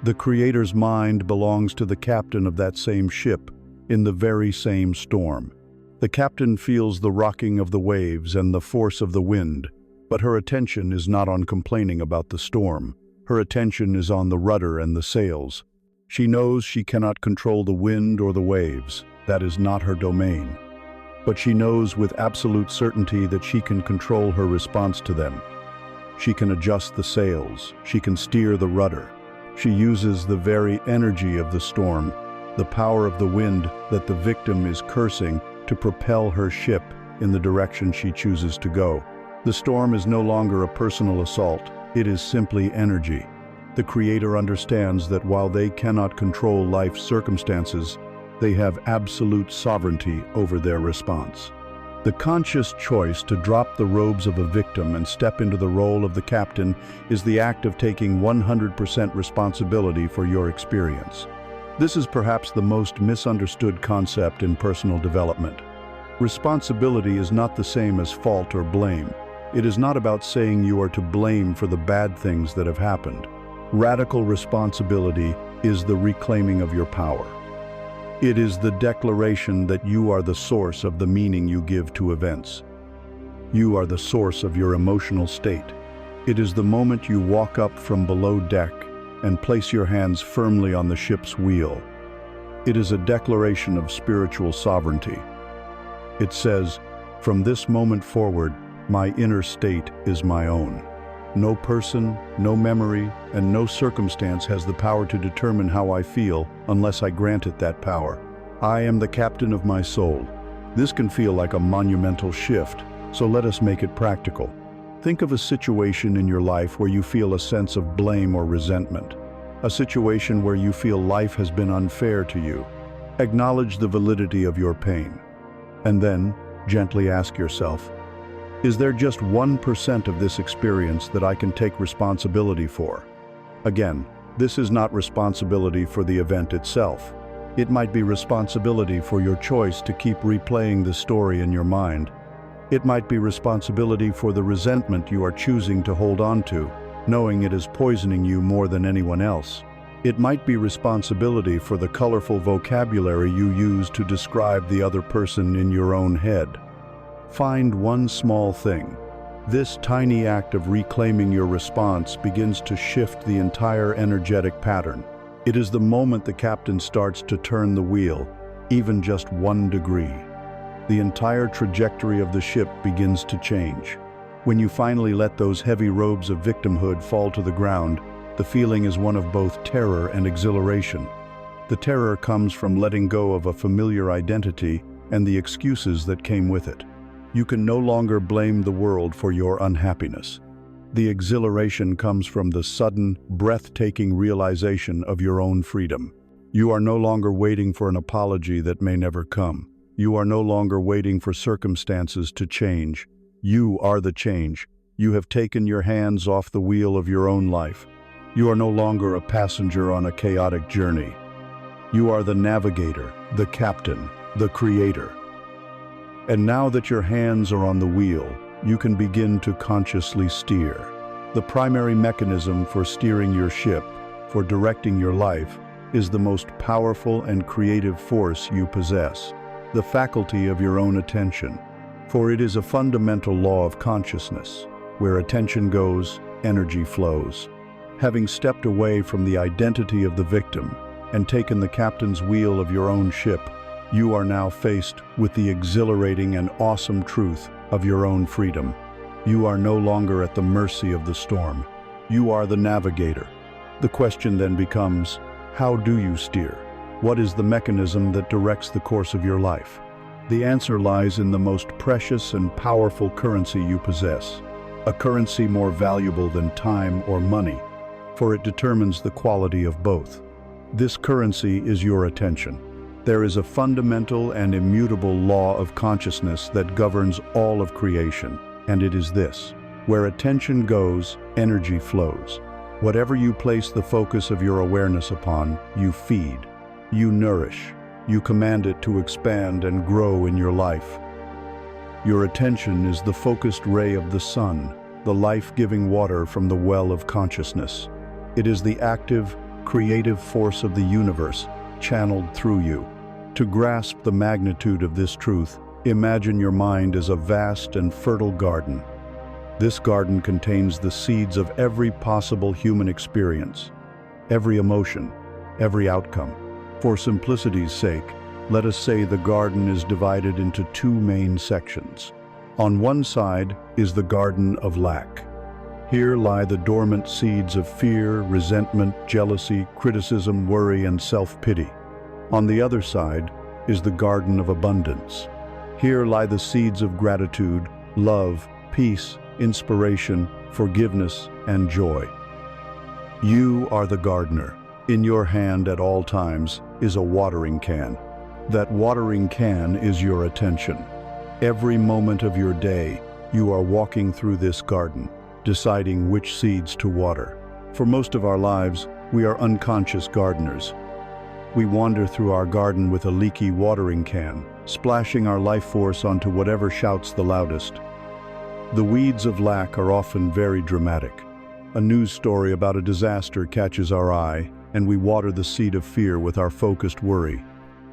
The Creator's mind belongs to the captain of that same ship, in the very same storm. The captain feels the rocking of the waves and the force of the wind, but her attention is not on complaining about the storm. Her attention is on the rudder and the sails. She knows she cannot control the wind or the waves. That is not her domain. But she knows with absolute certainty that she can control her response to them. She can adjust the sails. She can steer the rudder. She uses the very energy of the storm, the power of the wind that the victim is cursing, to propel her ship in the direction she chooses to go. The storm is no longer a personal assault. It is simply energy. The Creator understands that while they cannot control life's circumstances, they have absolute sovereignty over their response. The conscious choice to drop the robes of a victim and step into the role of the captain is the act of taking 100% responsibility for your experience. This is perhaps the most misunderstood concept in personal development. Responsibility is not the same as fault or blame. It is not about saying you are to blame for the bad things that have happened. Radical responsibility is the reclaiming of your power. It is the declaration that you are the source of the meaning you give to events. You are the source of your emotional state. It is the moment you walk up from below deck and place your hands firmly on the ship's wheel. It is a declaration of spiritual sovereignty. It says, "From this moment forward, my inner state is my own. No person, no memory, and no circumstance has the power to determine how I feel unless I grant it that power. I am the captain of my soul." This can feel like a monumental shift, so let us make it practical. Think of a situation in your life where you feel a sense of blame or resentment. A situation where you feel life has been unfair to you. Acknowledge the validity of your pain. And then, gently ask yourself, is there just 1% of this experience that I can take responsibility for? Again, this is not responsibility for the event itself. It might be responsibility for your choice to keep replaying the story in your mind. It might be responsibility for the resentment you are choosing to hold on to, knowing it is poisoning you more than anyone else. It might be responsibility for the colorful vocabulary you use to describe the other person in your own head. Find one small thing. This tiny act of reclaiming your response begins to shift the entire energetic pattern. It is the moment the captain starts to turn the wheel, even just 1 degree. The entire trajectory of the ship begins to change. When you finally let those heavy robes of victimhood fall to the ground, the feeling is one of both terror and exhilaration. The terror comes from letting go of a familiar identity and the excuses that came with it. You can no longer blame the world for your unhappiness. The exhilaration comes from the sudden, breathtaking realization of your own freedom. You are no longer waiting for an apology that may never come. You are no longer waiting for circumstances to change. You are the change. You have taken your hands off the wheel of your own life. You are no longer a passenger on a chaotic journey. You are the navigator, the captain, the creator. And now that your hands are on the wheel, you can begin to consciously steer. The primary mechanism for steering your ship, for directing your life, is the most powerful and creative force you possess, the faculty of your own attention. For it is a fundamental law of consciousness. Where attention goes, energy flows. Having stepped away from the identity of the victim and taken the captain's wheel of your own ship, you are now faced with the exhilarating and awesome truth of your own freedom. You are no longer at the mercy of the storm. You are the navigator. The question then becomes, how do you steer? What is the mechanism that directs the course of your life? The answer lies in the most precious and powerful currency you possess, a currency more valuable than time or money, for it determines the quality of both. This currency is your attention. There is a fundamental and immutable law of consciousness that governs all of creation, and it is this: where attention goes, energy flows. Whatever you place the focus of your awareness upon, you feed, you nourish, you command it to expand and grow in your life. Your attention is the focused ray of the sun, the life-giving water from the well of consciousness. It is the active, creative force of the universe channeled through you. To grasp the magnitude of this truth, imagine your mind as a vast and fertile garden. This garden contains the seeds of every possible human experience, every emotion, every outcome. For simplicity's sake, let us say the garden is divided into 2 main sections. On one side is the garden of lack. Here lie the dormant seeds of fear, resentment, jealousy, criticism, worry, and self-pity. On the other side is the garden of abundance. Here lie the seeds of gratitude, love, peace, inspiration, forgiveness, and joy. You are the gardener. In your hand at all times is a watering can. That watering can is your attention. Every moment of your day, you are walking through this garden, deciding which seeds to water. For most of our lives, we are unconscious gardeners. We wander through our garden with a leaky watering can, splashing our life force onto whatever shouts the loudest. The weeds of lack are often very dramatic. A news story about a disaster catches our eye, and we water the seed of fear with our focused worry.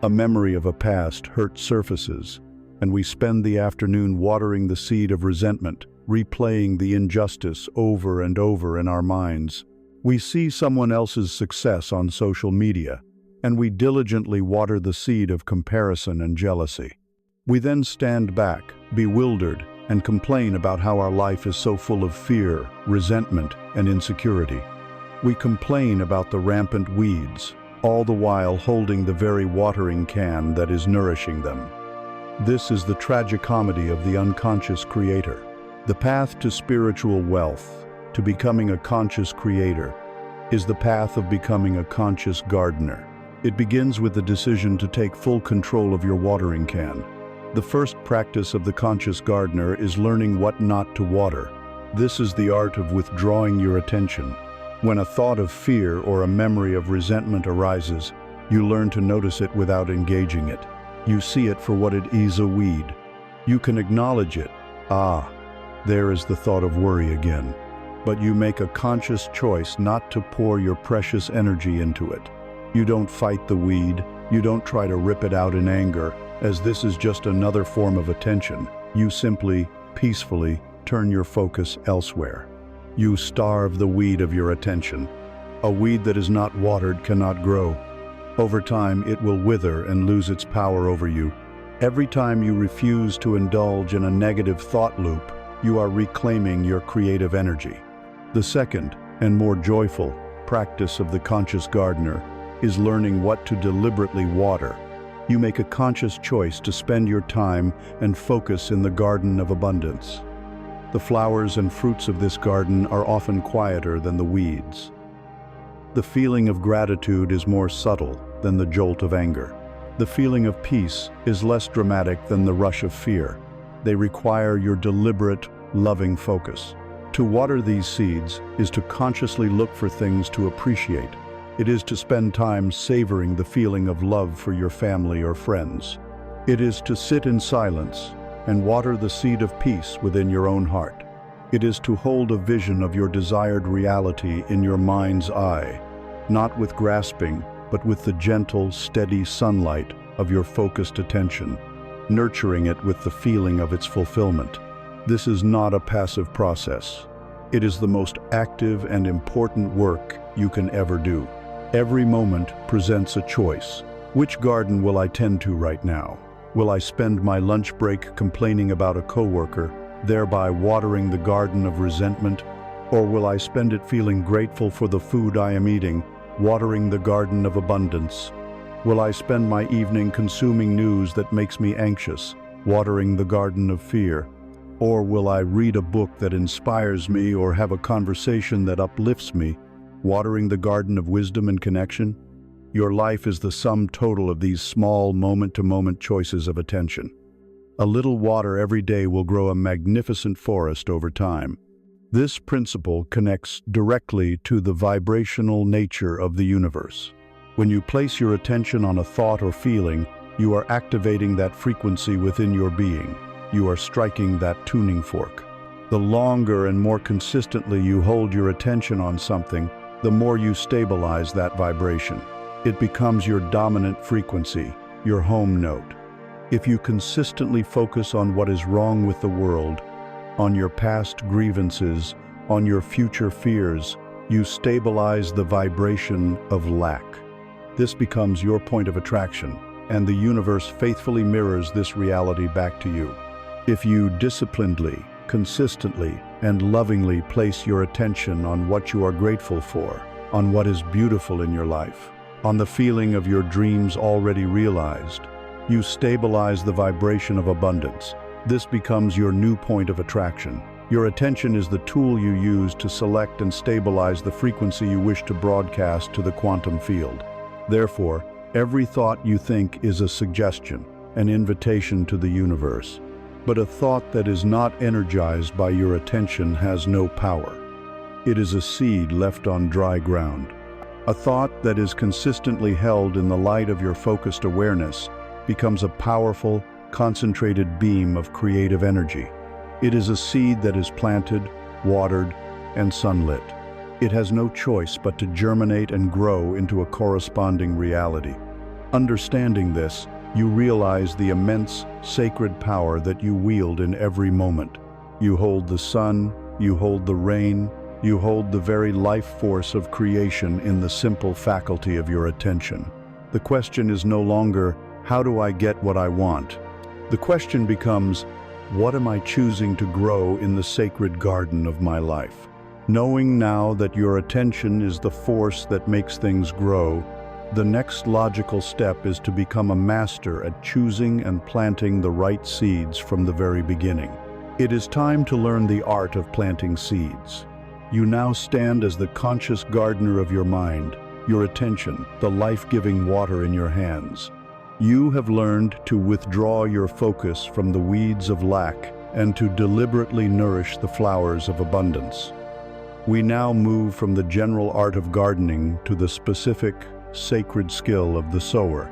A memory of a past hurt surfaces, and we spend the afternoon watering the seed of resentment, replaying the injustice over and over in our minds. We see someone else's success on social media, and we diligently water the seed of comparison and jealousy. We then stand back, bewildered, and complain about how our life is so full of fear, resentment, and insecurity. We complain about the rampant weeds, all the while holding the very watering can that is nourishing them. This is the tragicomedy of the unconscious creator. The path to spiritual wealth, to becoming a conscious creator, is the path of becoming a conscious gardener. It begins with the decision to take full control of your watering can. The first practice of the conscious gardener is learning what not to water. This is the art of withdrawing your attention. When a thought of fear or a memory of resentment arises, you learn to notice it without engaging it. You see it for what it is, a weed. You can acknowledge it. Ah, there is the thought of worry again. but you make a conscious choice not to pour your precious energy into it. You don't fight the weed, you don't try to rip it out in anger, as this is just another form of attention. You simply, peacefully, turn your focus elsewhere. You starve the weed of your attention. A weed that is not watered cannot grow. Over time, it will wither and lose its power over you. Every time you refuse to indulge in a negative thought loop, you are reclaiming your creative energy. The second, and more joyful, practice of the conscious gardener is learning what to deliberately water. You make a conscious choice to spend your time and focus in the garden of abundance. The flowers and fruits of this garden are often quieter than the weeds. The feeling of gratitude is more subtle than the jolt of anger. The feeling of peace is less dramatic than the rush of fear. They require your deliberate, loving focus. To water these seeds is to consciously look for things to appreciate. It is to spend time savoring the feeling of love for your family or friends. It is to sit in silence and water the seed of peace within your own heart. It is to hold a vision of your desired reality in your mind's eye, not with grasping, but with the gentle, steady sunlight of your focused attention, nurturing it with the feeling of its fulfillment. This is not a passive process. It is the most active and important work you can ever do. Every moment presents a choice. Which garden will I tend to right now? Will I spend my lunch break complaining about a coworker, thereby watering the garden of resentment? Or will I spend it feeling grateful for the food I am eating, watering the garden of abundance? Will I spend my evening consuming news that makes me anxious, watering the garden of fear? Or will I read a book that inspires me or have a conversation that uplifts me, watering the garden of wisdom and connection? Your life is the sum total of these small moment-to-moment choices of attention. A little water every day will grow a magnificent forest over time. This principle connects directly to the vibrational nature of the universe. When you place your attention on a thought or feeling, you are activating that frequency within your being. You are striking that tuning fork. The longer and more consistently you hold your attention on something, the more you stabilize that vibration. It becomes your dominant frequency, your home note. If you consistently focus on what is wrong with the world, on your past grievances, on your future fears, you stabilize the vibration of lack. This becomes your point of attraction, and the universe faithfully mirrors this reality back to you. If you disciplinedly, consistently, and lovingly place your attention on what you are grateful for, on what is beautiful in your life, on the feeling of your dreams already realized, you stabilize the vibration of abundance. This becomes your new point of attraction. Your attention is the tool you use to select and stabilize the frequency you wish to broadcast to the quantum field. Therefore, every thought you think is a suggestion, an invitation to the universe. But a thought that is not energized by your attention has no power. It is a seed left on dry ground. A thought that is consistently held in the light of your focused awareness becomes a powerful, concentrated beam of creative energy. It is a seed that is planted, watered, and sunlit. It has no choice but to germinate and grow into a corresponding reality. Understanding this, you realize the immense, sacred power that you wield in every moment. You hold the sun, you hold the rain, you hold the very life force of creation in the simple faculty of your attention. The question is no longer, how do I get what I want? The question becomes, what am I choosing to grow in the sacred garden of my life? Knowing now that your attention is the force that makes things grow, the next logical step is to become a master at choosing and planting the right seeds from the very beginning. It is time to learn the art of planting seeds. You now stand as the conscious gardener of your mind, your attention, the life-giving water in your hands. You have learned to withdraw your focus from the weeds of lack and to deliberately nourish the flowers of abundance. We now move from the general art of gardening to the specific, sacred skill of the sower.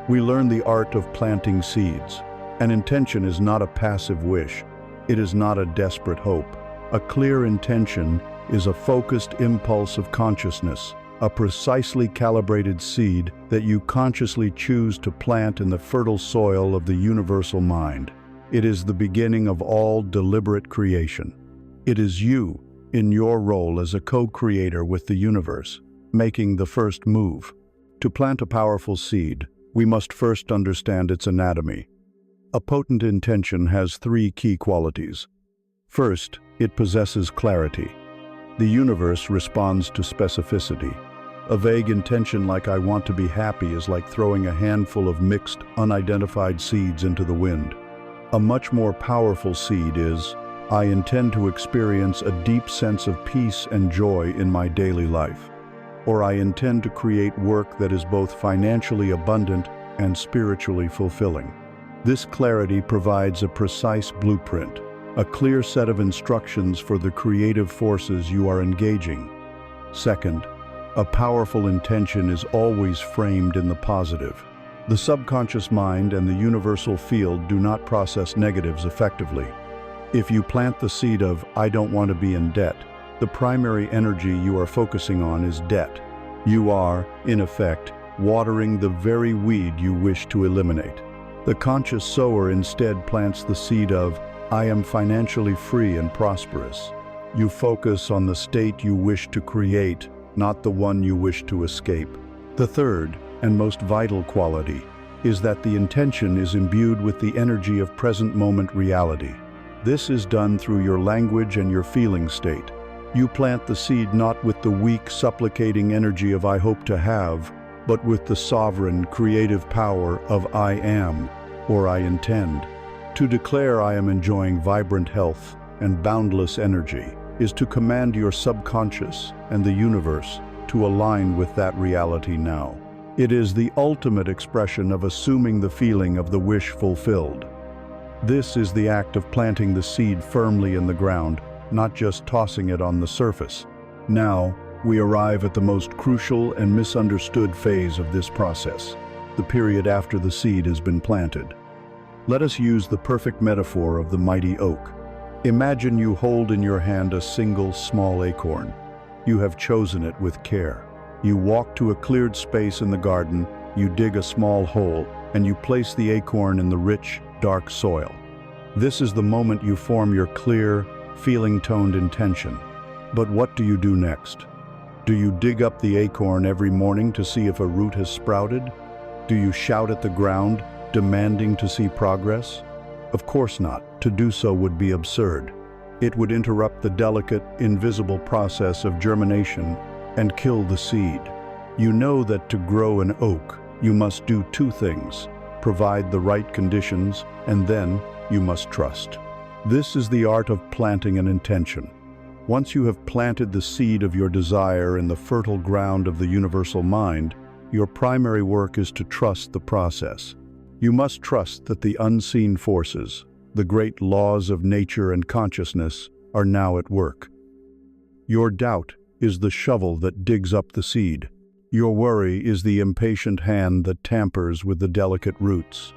We learn the art of planting seeds. An intention is not a passive wish. It is not a desperate hope. A clear intention is a focused impulse of consciousness, a precisely calibrated seed that you consciously choose to plant in the fertile soil of the universal mind. It is the beginning of all deliberate creation. It is you, in your role as a co-creator with the universe, making the first move. To plant a powerful seed, we must first understand its anatomy. A potent intention has three key qualities. First, it possesses clarity. The universe responds to specificity. A vague intention like "I want to be happy" is like throwing a handful of mixed, unidentified seeds into the wind. A much more powerful seed is, "I intend to experience a deep sense of peace and joy in my daily life," or "I intend to create work that is both financially abundant and spiritually fulfilling." This clarity provides a precise blueprint, a clear set of instructions for the creative forces you are engaging. Second, a powerful intention is always framed in the positive. The subconscious mind and the universal field do not process negatives effectively. If you plant the seed of "I don't want to be in debt," the primary energy you are focusing on is debt. You are, in effect, watering the very weed you wish to eliminate. The conscious sower instead plants the seed of "I am financially free and prosperous." You focus on the state you wish to create, not the one you wish to escape. The third, and most vital quality, is that the intention is imbued with the energy of present moment reality. This is done through your language and your feeling state. You plant the seed not with the weak, supplicating energy of "I hope to have," but with the sovereign, creative power of "I am," or "I intend." To declare "I am enjoying vibrant health and boundless energy" is to command your subconscious and the universe to align with that reality now. It is the ultimate expression of assuming the feeling of the wish fulfilled. This is the act of planting the seed firmly in the ground, not just tossing it on the surface. Now, we arrive at the most crucial and misunderstood phase of this process, the period after the seed has been planted. Let us use the perfect metaphor of the mighty oak. Imagine you hold in your hand a single small acorn. You have chosen it with care. You walk to a cleared space in the garden, you dig a small hole, and you place the acorn in the rich, dark soil. This is the moment you form your clear, feeling-toned intention. But what do you do next? Do you dig up the acorn every morning to see if a root has sprouted? Do you shout at the ground, demanding to see progress? Of course not. To do so would be absurd. It would interrupt the delicate, invisible process of germination and kill the seed. You know that to grow an oak, you must do two things: provide the right conditions, and then you must trust. This is the art of planting an intention. Once you have planted the seed of your desire in the fertile ground of the universal mind, your primary work is to trust the process. You must trust that the unseen forces, the great laws of nature and consciousness, are now at work. Your doubt is the shovel that digs up the seed. Your worry is the impatient hand that tampers with the delicate roots.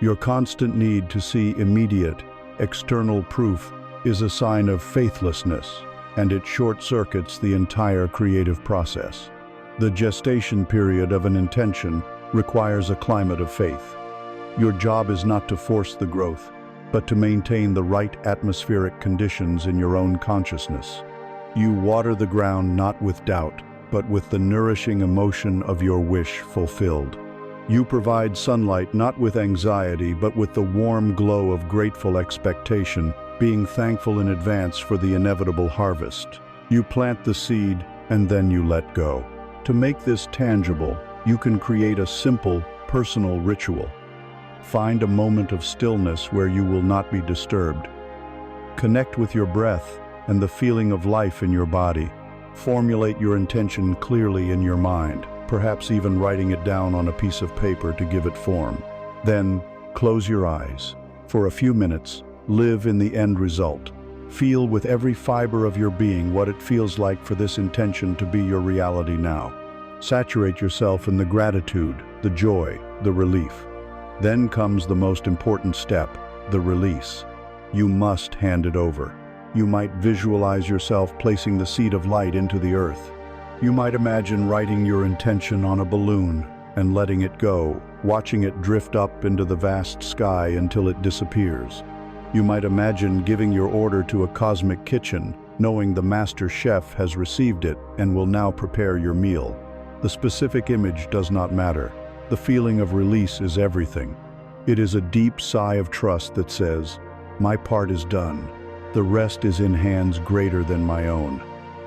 Your constant need to see immediate, external proof is a sign of faithlessness, and it short-circuits the entire creative process. The gestation period of an intention requires a climate of faith. Your job is not to force the growth, but to maintain the right atmospheric conditions in your own consciousness. You water the ground not with doubt, but with the nourishing emotion of your wish fulfilled. You provide sunlight not with anxiety, but with the warm glow of grateful expectation, being thankful in advance for the inevitable harvest. You plant the seed, and then you let go. To make this tangible, you can create a simple, personal ritual. Find a moment of stillness where you will not be disturbed. Connect with your breath and the feeling of life in your body. Formulate your intention clearly in your mind, perhaps even writing it down on a piece of paper to give it form. Then, close your eyes. For a few minutes, live in the end result. Feel with every fiber of your being what it feels like for this intention to be your reality now. Saturate yourself in the gratitude, the joy, the relief. Then comes the most important step, the release. You must hand it over. You might visualize yourself placing the seed of light into the earth. You might imagine writing your intention on a balloon and letting it go, watching it drift up into the vast sky until it disappears. You might imagine giving your order to a cosmic kitchen, knowing the master chef has received it and will now prepare your meal. The specific image does not matter. The feeling of release is everything. It is a deep sigh of trust that says, "My part is done. The rest is in hands greater than my own."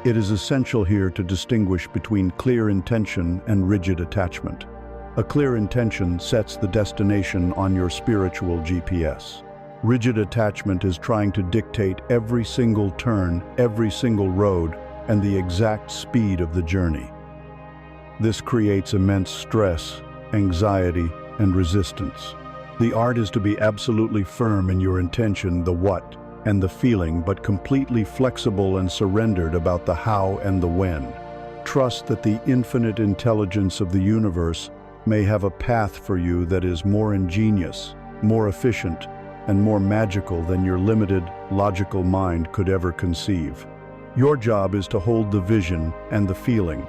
It is essential here to distinguish between clear intention and rigid attachment. A clear intention sets the destination on your spiritual GPS. Rigid attachment is trying to dictate every single turn, every single road, and the exact speed of the journey. This creates immense stress, anxiety, and resistance. The art is to be absolutely firm in your intention, the what, and the feeling, but completely flexible and surrendered about the how and the when. Trust that the infinite intelligence of the universe may have a path for you that is more ingenious, more efficient, and more magical than your limited, logical mind could ever conceive. Your job is to hold the vision and the feeling.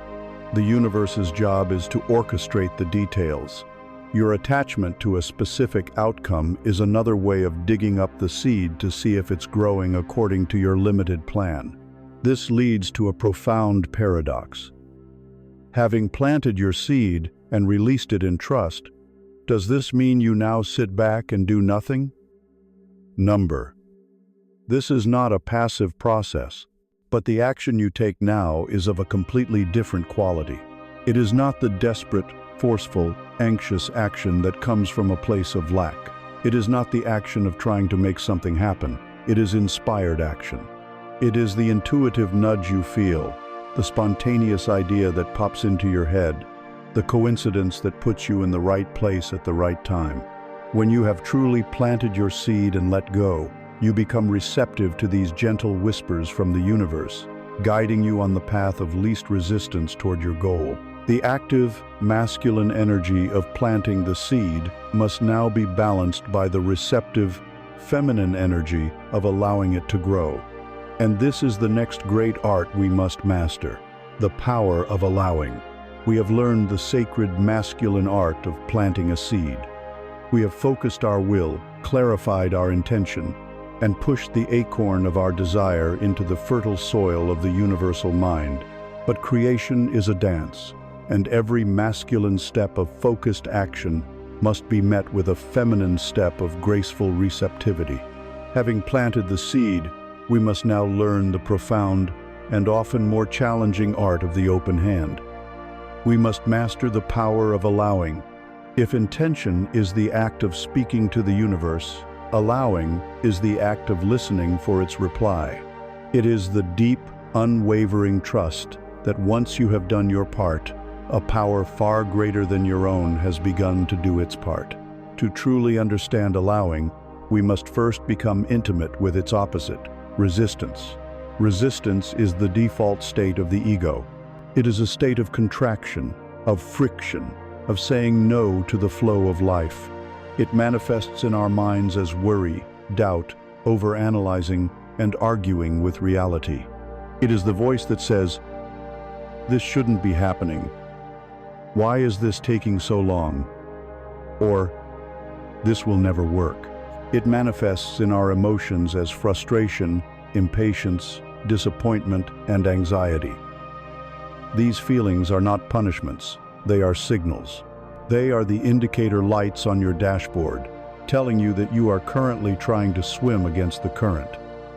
The universe's job is to orchestrate the details. Your attachment to a specific outcome is another way of digging up the seed to see if it's growing according to your limited plan. This leads to a profound paradox. Having planted your seed and released it in trust, does this mean you now sit back and do nothing? Number. This is not a passive process, but the action you take now is of a completely different quality. It is not the desperate, forceful, anxious action that comes from a place of lack. It is not the action of trying to make something happen. It is inspired action. It is the intuitive nudge you feel, the spontaneous idea that pops into your head, the coincidence that puts you in the right place at the right time. When you have truly planted your seed and let go, you become receptive to these gentle whispers from the universe, guiding you on the path of least resistance toward your goal. The active, masculine energy of planting the seed must now be balanced by the receptive, feminine energy of allowing it to grow. And this is the next great art we must master, the power of allowing. We have learned the sacred masculine art of planting a seed. We have focused our will, clarified our intention, and pushed the acorn of our desire into the fertile soil of the universal mind. But creation is a dance, and every masculine step of focused action must be met with a feminine step of graceful receptivity. Having planted the seed, we must now learn the profound and often more challenging art of the open hand. We must master the power of allowing. If intention is the act of speaking to the universe, allowing is the act of listening for its reply. It is the deep, unwavering trust that once you have done your part, a power far greater than your own has begun to do its part. To truly understand allowing, we must first become intimate with its opposite, resistance. Resistance is the default state of the ego. It is a state of contraction, of friction, of saying no to the flow of life. It manifests in our minds as worry, doubt, overanalyzing, and arguing with reality. It is the voice that says, "This shouldn't be happening. Why is this taking so long?" Or, "This will never work." It manifests in our emotions as frustration, impatience, disappointment, and anxiety. These feelings are not punishments, they are signals. They are the indicator lights on your dashboard, telling you that you are currently trying to swim against the current.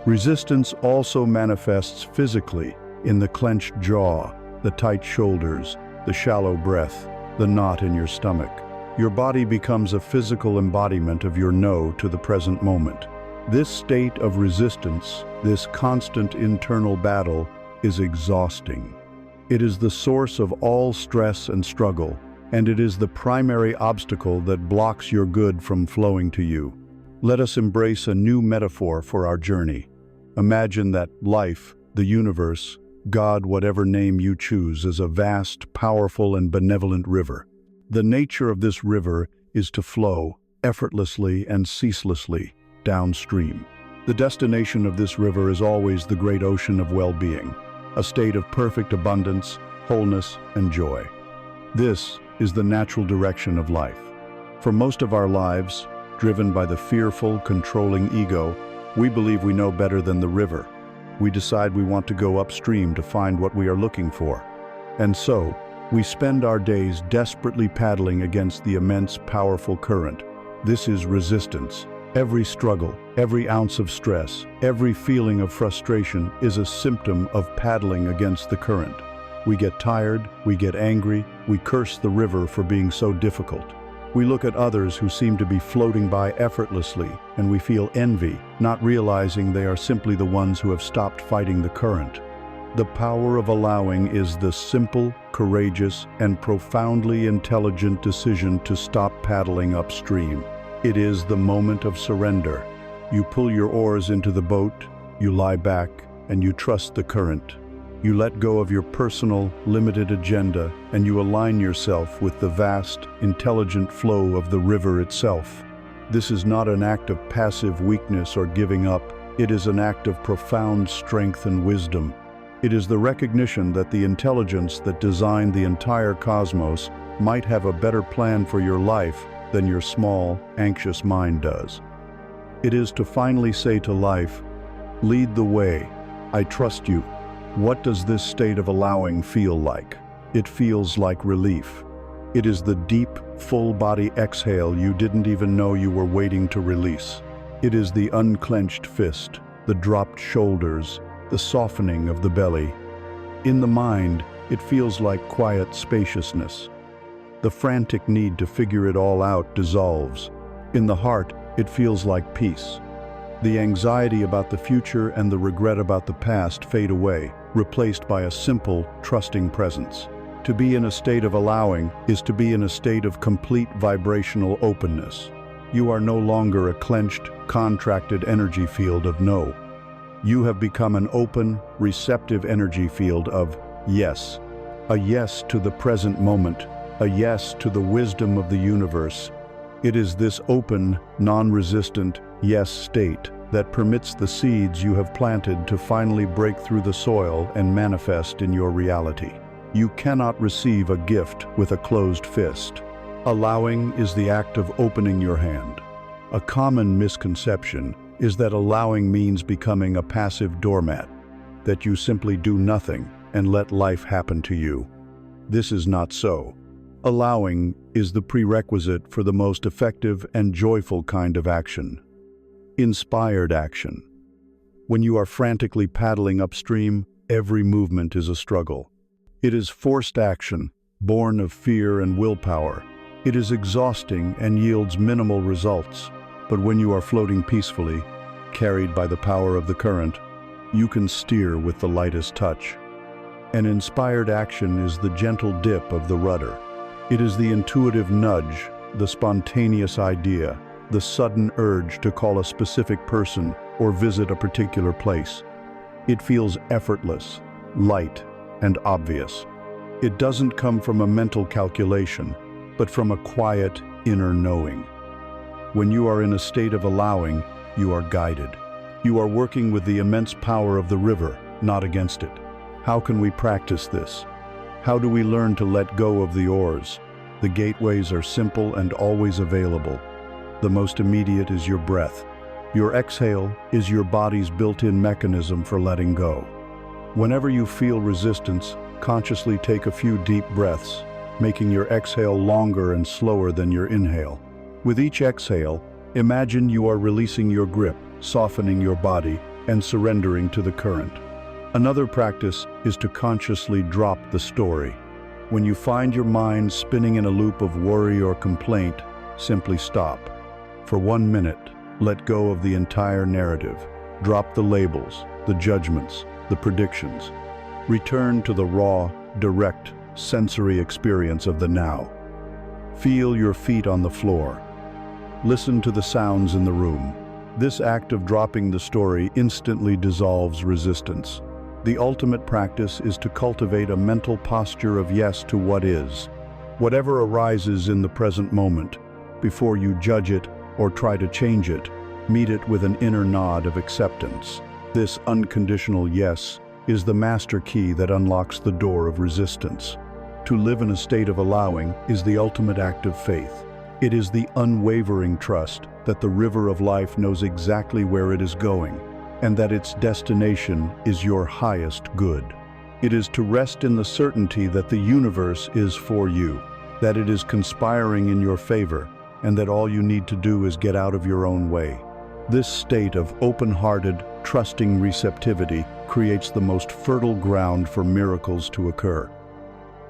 Resistance also manifests physically in the clenched jaw, the tight shoulders, the shallow breath, the knot in your stomach. Your body becomes a physical embodiment of your no to the present moment. This state of resistance, this constant internal battle, is exhausting. It is the source of all stress and struggle, and it is the primary obstacle that blocks your good from flowing to you. Let us embrace a new metaphor for our journey. Imagine that life, the universe, God, whatever name you choose, is a vast, powerful, and benevolent river. The nature of this river is to flow effortlessly and ceaselessly downstream. The destination of this river is always the great ocean of well-being, a state of perfect abundance, wholeness, and joy. This is the natural direction of life. For most of our lives, driven by the fearful, controlling ego, we believe we know better than the river. We decide we want to go upstream to find what we are looking for. And so, we spend our days desperately paddling against the immense, powerful current. This is resistance. Every struggle, every ounce of stress, every feeling of frustration is a symptom of paddling against the current. We get tired, we get angry, we curse the river for being so difficult. We look at others who seem to be floating by effortlessly, and we feel envy, not realizing they are simply the ones who have stopped fighting the current. The power of allowing is the simple, courageous, and profoundly intelligent decision to stop paddling upstream. It is the moment of surrender. You pull your oars into the boat, you lie back, and you trust the current. You let go of your personal, limited agenda, and you align yourself with the vast, intelligent flow of the river itself. This is not an act of passive weakness or giving up. It is an act of profound strength and wisdom. It is the recognition that the intelligence that designed the entire cosmos might have a better plan for your life than your small, anxious mind does. It is to finally say to life, "Lead the way. I trust you." What does this state of allowing feel like? It feels like relief. It is the deep, full-body exhale you didn't even know you were waiting to release. It is the unclenched fist, the dropped shoulders, the softening of the belly. In the mind, it feels like quiet spaciousness. The frantic need to figure it all out dissolves. In the heart, it feels like peace. The anxiety about the future and the regret about the past fade away, replaced by a simple, trusting presence. To be in a state of allowing is to be in a state of complete vibrational openness. You are no longer a clenched, contracted energy field of no. You have become an open, receptive energy field of yes. A yes to the present moment, a yes to the wisdom of the universe. It is this open, non-resistant yes state that permits the seeds you have planted to finally break through the soil and manifest in your reality. You cannot receive a gift with a closed fist. Allowing is the act of opening your hand. A common misconception is that allowing means becoming a passive doormat, that you simply do nothing and let life happen to you. This is not so. Allowing is the prerequisite for the most effective and joyful kind of action. Inspired action. When you are frantically paddling upstream, every movement is a struggle. It is forced action, born of fear and willpower. It is exhausting and yields minimal results. But when you are floating peacefully, carried by the power of the current, you can steer with the lightest touch. An inspired action is the gentle dip of the rudder. It is the intuitive nudge, the spontaneous idea, the sudden urge to call a specific person or visit a particular place. It feels effortless, light, and obvious. It doesn't come from a mental calculation, but from a quiet, inner knowing. When you are in a state of allowing, you are guided. You are working with the immense power of the river, not against it. How can we practice this? How do we learn to let go of the oars? The gateways are simple and always available. The most immediate is your breath. Your exhale is your body's built-in mechanism for letting go. Whenever you feel resistance, consciously take a few deep breaths, making your exhale longer and slower than your inhale. With each exhale, imagine you are releasing your grip, softening your body, and surrendering to the current. Another practice is to consciously drop the story. When you find your mind spinning in a loop of worry or complaint, simply stop. For 1 minute, let go of the entire narrative. Drop the labels, the judgments, the predictions. Return to the raw, direct, sensory experience of the now. Feel your feet on the floor. Listen to the sounds in the room. This act of dropping the story instantly dissolves resistance. The ultimate practice is to cultivate a mental posture of yes to what is. Whatever arises in the present moment, before you judge it or try to change it, Meet it with an inner nod of acceptance. This unconditional yes is the master key that unlocks the door of resistance. To live in a state of allowing is the ultimate act of faith. It is the unwavering trust that the river of life knows exactly where it is going, and that its destination is your highest good. It is to rest in the certainty that the universe is for you, that it is conspiring in your favor, and that all you need to do is get out of your own way. This state of open-hearted, trusting receptivity creates the most fertile ground for miracles to occur.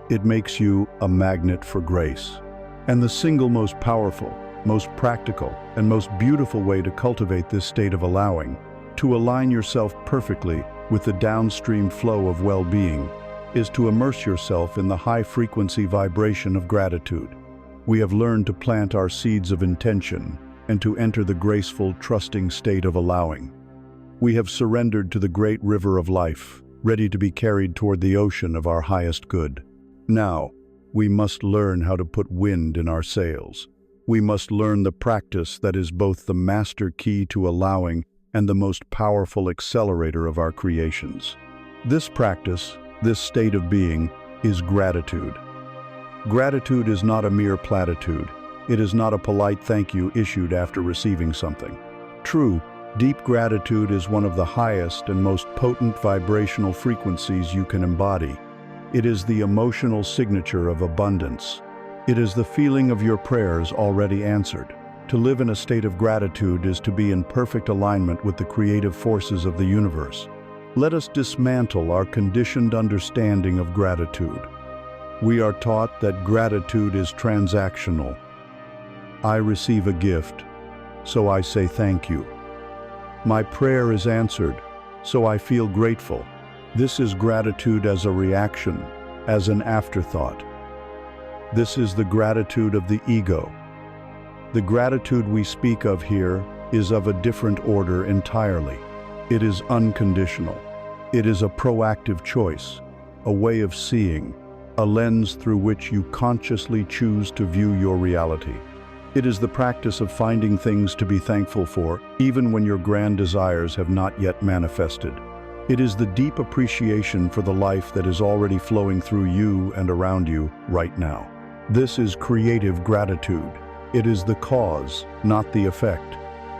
It makes you a magnet for grace. And the single most powerful, most practical, and most beautiful way to cultivate this state of allowing, to align yourself perfectly with the downstream flow of well-being, is to immerse yourself in the high-frequency vibration of gratitude. We have learned to plant our seeds of intention and to enter the graceful, trusting state of allowing. We have surrendered to the great river of life, ready to be carried toward the ocean of our highest good. Now, we must learn how to put wind in our sails. We must learn the practice that is both the master key to allowing and the most powerful accelerator of our creations. This practice, this state of being, is gratitude. Gratitude is not a mere platitude. It is not a polite thank you issued after receiving something. True, deep gratitude is one of the highest and most potent vibrational frequencies you can embody. It is the emotional signature of abundance. It is the feeling of your prayers already answered. To live in a state of gratitude is to be in perfect alignment with the creative forces of the universe. Let us dismantle our conditioned understanding of gratitude. We are taught that gratitude is transactional. I receive a gift, so I say thank you. My prayer is answered, so I feel grateful. This is gratitude as a reaction, as an afterthought. This is the gratitude of the ego. The gratitude we speak of here is of a different order entirely. It is unconditional. It is a proactive choice, a way of seeing, a lens through which you consciously choose to view your reality. It is the practice of finding things to be thankful for, even when your grand desires have not yet manifested. It is the deep appreciation for the life that is already flowing through you and around you right now. This is creative gratitude. It is the cause, not the effect.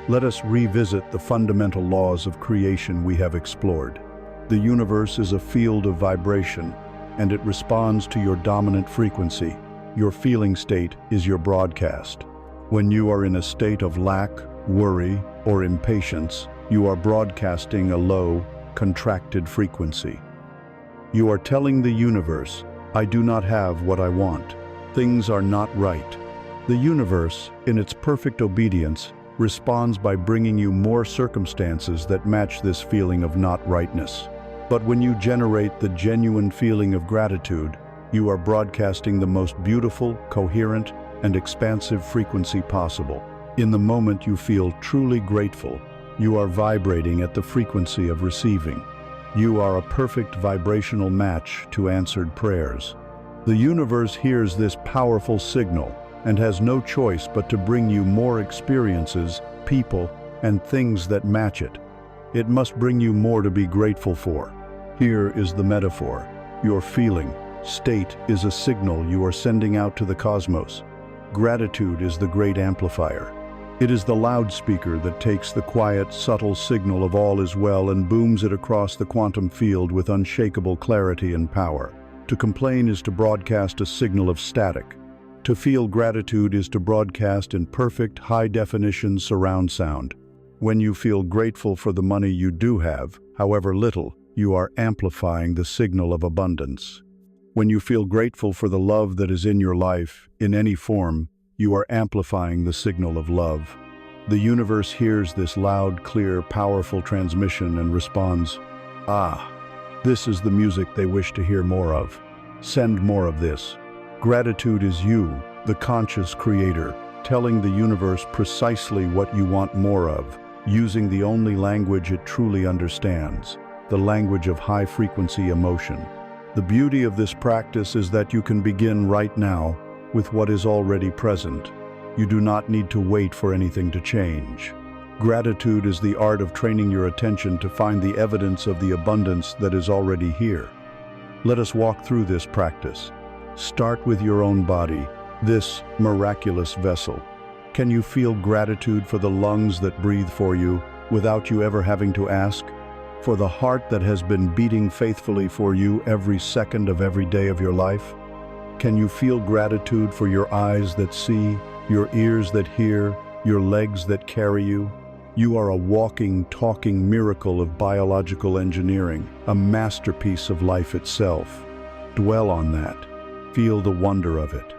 Let us revisit the fundamental laws of creation we have explored. The universe is a field of vibration, and it responds to your dominant frequency. Your feeling state is your broadcast. When you are in a state of lack, worry, or impatience, you are broadcasting a low, contracted frequency. You are telling the universe, I do not have what I want. Things are not right. The universe, in its perfect obedience, responds by bringing you more circumstances that match this feeling of not rightness. But when you generate the genuine feeling of gratitude, you are broadcasting the most beautiful, coherent, and expansive frequency possible. In the moment you feel truly grateful, you are vibrating at the frequency of receiving. You are a perfect vibrational match to answered prayers. The universe hears this powerful signal and has no choice but to bring you more experiences, people, and things that match it. It must bring you more to be grateful for. Here is the metaphor. Your feeling, state is a signal you are sending out to the cosmos. Gratitude is the great amplifier. It is the loudspeaker that takes the quiet, subtle signal of all is well and booms it across the quantum field with unshakable clarity and power. To complain is to broadcast a signal of static. To feel gratitude is to broadcast in perfect, high-definition surround sound. When you feel grateful for the money you do have, however little, you are amplifying the signal of abundance. When you feel grateful for the love that is in your life, in any form, you are amplifying the signal of love. The universe hears this loud, clear, powerful transmission and responds, "Ah, this is the music they wish to hear more of. Send more of this." Gratitude is you, the conscious creator, telling the universe precisely what you want more of, using the only language it truly understands, the language of high-frequency emotion. The beauty of this practice is that you can begin right now with what is already present. You do not need to wait for anything to change. Gratitude is the art of training your attention to find the evidence of the abundance that is already here. Let us walk through this practice. Start with your own body, this miraculous vessel. Can you feel gratitude for the lungs that breathe for you without you ever having to ask? For the heart that has been beating faithfully for you every second of every day of your life? Can you feel gratitude for your eyes that see, your ears that hear, your legs that carry you? You are a walking, talking miracle of biological engineering, a masterpiece of life itself. Dwell on that. Feel the wonder of it.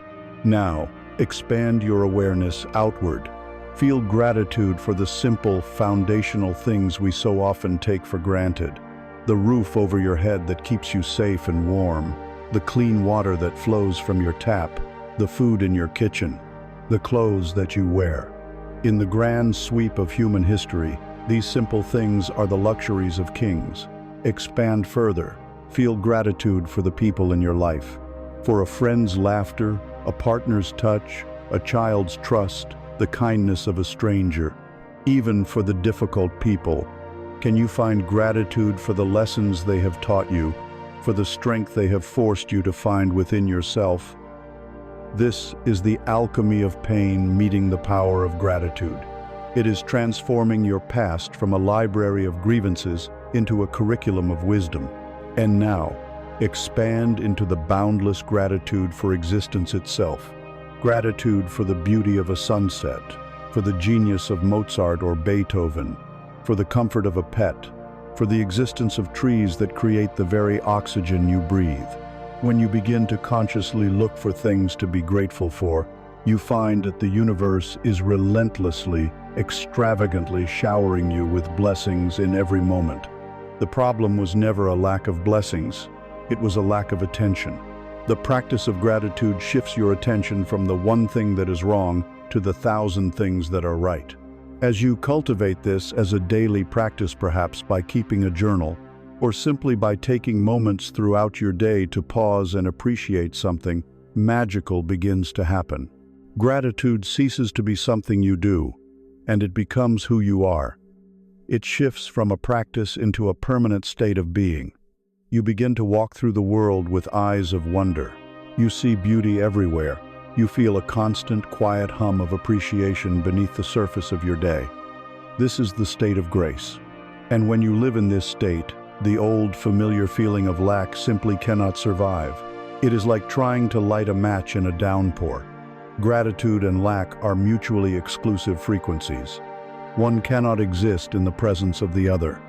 Now, expand your awareness outward. Feel gratitude for the simple, foundational things we so often take for granted. The roof over your head that keeps you safe and warm, the clean water that flows from your tap, the food in your kitchen, the clothes that you wear. In the grand sweep of human history, these simple things are the luxuries of kings. Expand further. Feel gratitude for the people in your life. For a friend's laughter, a partner's touch, a child's trust, the kindness of a stranger. Even for the difficult people, can you find gratitude for the lessons they have taught you, for the strength they have forced you to find within yourself? This is the alchemy of pain meeting the power of gratitude. It is transforming your past from a library of grievances into a curriculum of wisdom. And now, expand into the boundless gratitude for existence itself. Gratitude for the beauty of a sunset, for the genius of Mozart or Beethoven, for the comfort of a pet, for the existence of trees that create the very oxygen you breathe. When you begin to consciously look for things to be grateful for, you find that the universe is relentlessly, extravagantly showering you with blessings in every moment. The problem was never a lack of blessings, it was a lack of attention. The practice of gratitude shifts your attention from the one thing that is wrong to the 1,000 things that are right. As you cultivate this as a daily practice, perhaps by keeping a journal, or simply by taking moments throughout your day to pause and appreciate something, magical begins to happen. Gratitude ceases to be something you do, and it becomes who you are. It shifts from a practice into a permanent state of being. You begin to walk through the world with eyes of wonder. You see beauty everywhere. You feel a constant, quiet hum of appreciation beneath the surface of your day. This is the state of grace. And when you live in this state, the old, familiar feeling of lack simply cannot survive. It is like trying to light a match in a downpour. Gratitude and lack are mutually exclusive frequencies. One cannot exist in the presence of the other.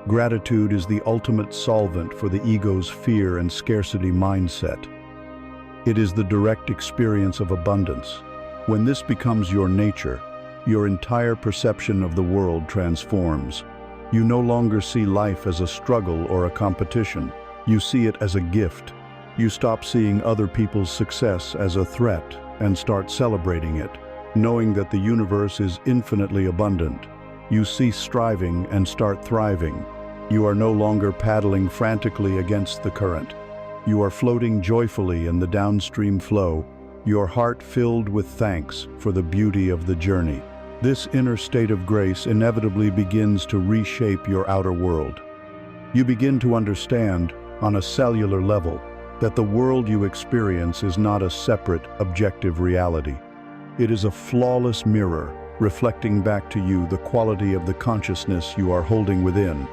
Gratitude is the ultimate solvent for the ego's fear and scarcity mindset. It is the direct experience of abundance. When this becomes your nature, your entire perception of the world transforms. You no longer see life as a struggle or a competition. You see it as a gift. You stop seeing other people's success as a threat and start celebrating it, knowing that the universe is infinitely abundant. You cease striving and start thriving. You are no longer paddling frantically against the current. You are floating joyfully in the downstream flow, your heart filled with thanks for the beauty of the journey. This inner state of grace inevitably begins to reshape your outer world. You begin to understand, on a cellular level, that the world you experience is not a separate, objective reality. It is a flawless mirror, reflecting back to you the quality of the consciousness you are holding within.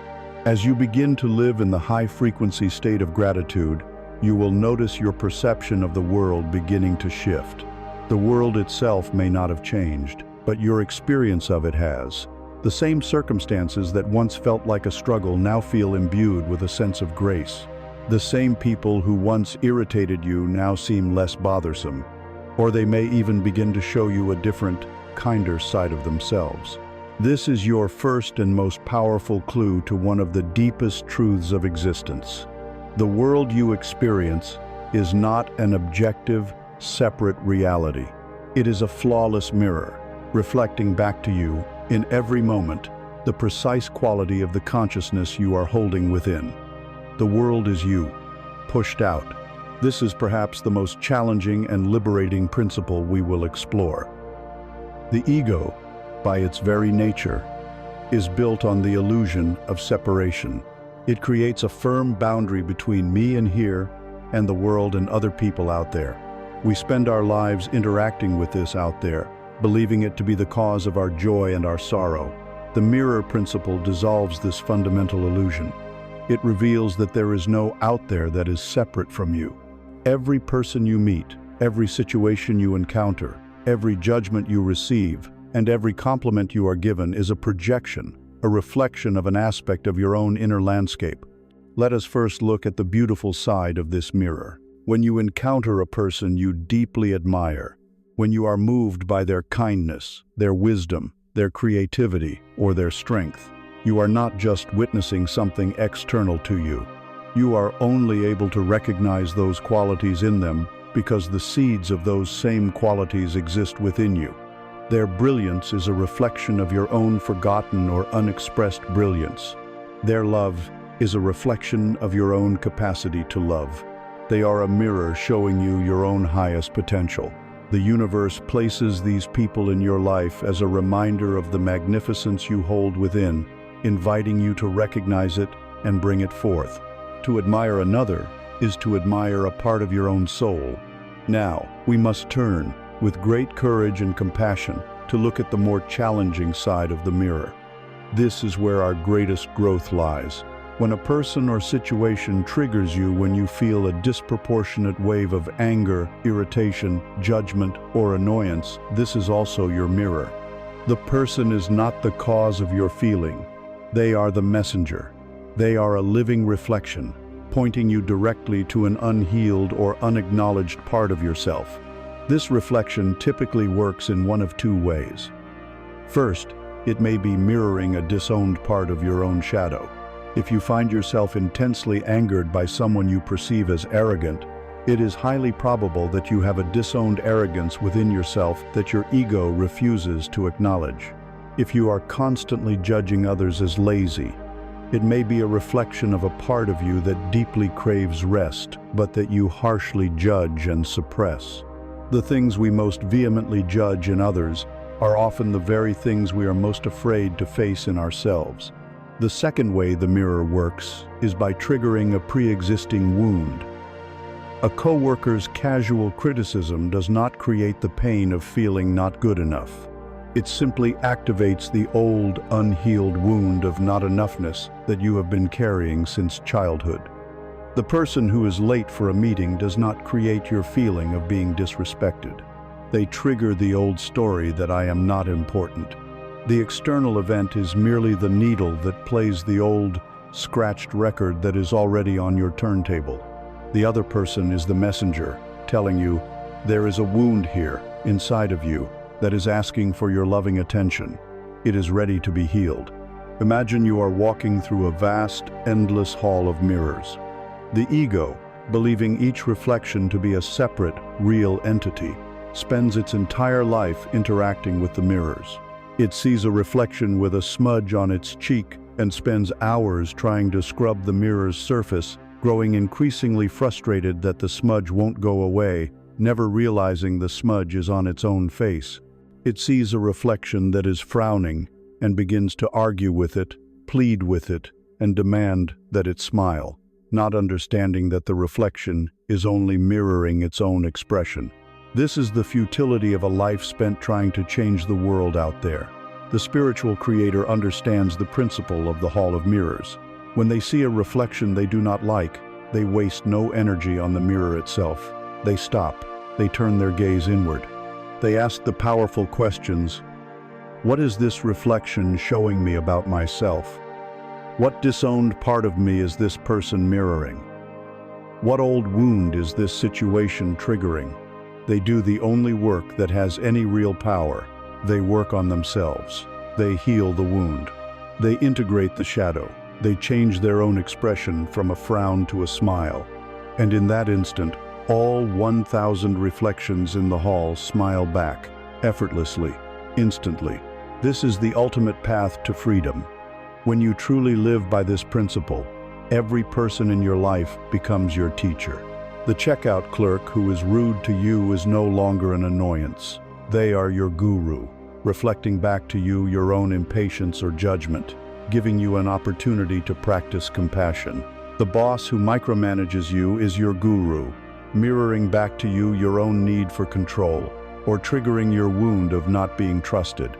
As you begin to live in the high-frequency state of gratitude, you will notice your perception of the world beginning to shift. The world itself may not have changed, but your experience of it has. The same circumstances that once felt like a struggle now feel imbued with a sense of grace. The same people who once irritated you now seem less bothersome, or they may even begin to show you a different, kinder side of themselves. This is your first and most powerful clue to one of the deepest truths of existence. The world you experience is not an objective, separate reality. It is a flawless mirror, reflecting back to you, in every moment, the precise quality of the consciousness you are holding within. The world is you, pushed out. This is perhaps the most challenging and liberating principle we will explore. The ego, by its very nature, is built on the illusion of separation. It creates a firm boundary between me and here and the world and other people out there. We spend our lives interacting with this out there, believing it to be the cause of our joy and our sorrow. The mirror principle dissolves this fundamental illusion. It reveals that there is no out there that is separate from you. Every person you meet, every situation you encounter, every judgment you receive, and every compliment you are given is a projection, a reflection of an aspect of your own inner landscape. Let us first look at the beautiful side of this mirror. When you encounter a person you deeply admire, when you are moved by their kindness, their wisdom, their creativity, or their strength, you are not just witnessing something external to you. You are only able to recognize those qualities in them because the seeds of those same qualities exist within you. Their brilliance is a reflection of your own forgotten or unexpressed brilliance. Their love is a reflection of your own capacity to love. They are a mirror showing you your own highest potential. The universe places these people in your life as a reminder of the magnificence you hold within, inviting you to recognize it and bring it forth. To admire another is to admire a part of your own soul. Now, we must turn, with great courage and compassion, to look at the more challenging side of the mirror. This is where our greatest growth lies. When a person or situation triggers you when you feel a disproportionate wave of anger, irritation, judgment, or annoyance, this is also your mirror. The person is not the cause of your feeling. They are the messenger. They are a living reflection, pointing you directly to an unhealed or unacknowledged part of yourself. This reflection typically works in one of two ways. First, it may be mirroring a disowned part of your own shadow. If you find yourself intensely angered by someone you perceive as arrogant, it is highly probable that you have a disowned arrogance within yourself that your ego refuses to acknowledge. If you are constantly judging others as lazy, it may be a reflection of a part of you that deeply craves rest, but that you harshly judge and suppress. The things we most vehemently judge in others are often the very things we are most afraid to face in ourselves. The second way the mirror works is by triggering a pre-existing wound. A coworker's casual criticism does not create the pain of feeling not good enough. It simply activates the old, unhealed wound of not enoughness that you have been carrying since childhood. The person who is late for a meeting does not create your feeling of being disrespected. They trigger the old story that I am not important. The external event is merely the needle that plays the old, scratched record that is already on your turntable. The other person is the messenger, telling you, there is a wound here, inside of you, that is asking for your loving attention. It is ready to be healed. Imagine you are walking through a vast, endless hall of mirrors. The ego, believing each reflection to be a separate, real entity, spends its entire life interacting with the mirrors. It sees a reflection with a smudge on its cheek and spends hours trying to scrub the mirror's surface, growing increasingly frustrated that the smudge won't go away, never realizing the smudge is on its own face. It sees a reflection that is frowning and begins to argue with it, plead with it, and demand that it smile, not understanding that the reflection is only mirroring its own expression. This is the futility of a life spent trying to change the world out there. The spiritual creator understands the principle of the Hall of Mirrors. When they see a reflection they do not like, they waste no energy on the mirror itself. They stop. They turn their gaze inward. They ask the powerful questions, what is this reflection showing me about myself? What disowned part of me is this person mirroring? What old wound is this situation triggering? They do the only work that has any real power. They work on themselves. They heal the wound. They integrate the shadow. They change their own expression from a frown to a smile. And in that instant, all 1,000 reflections in the hall smile back, effortlessly, instantly. This is the ultimate path to freedom. When you truly live by this principle, every person in your life becomes your teacher. The checkout clerk who is rude to you is no longer an annoyance. They are your guru. reflecting back to you your own impatience or judgment, giving you an opportunity to practice compassion. The boss who micromanages you is your guru, mirroring back to you your own need for control, or triggering your wound of not being trusted.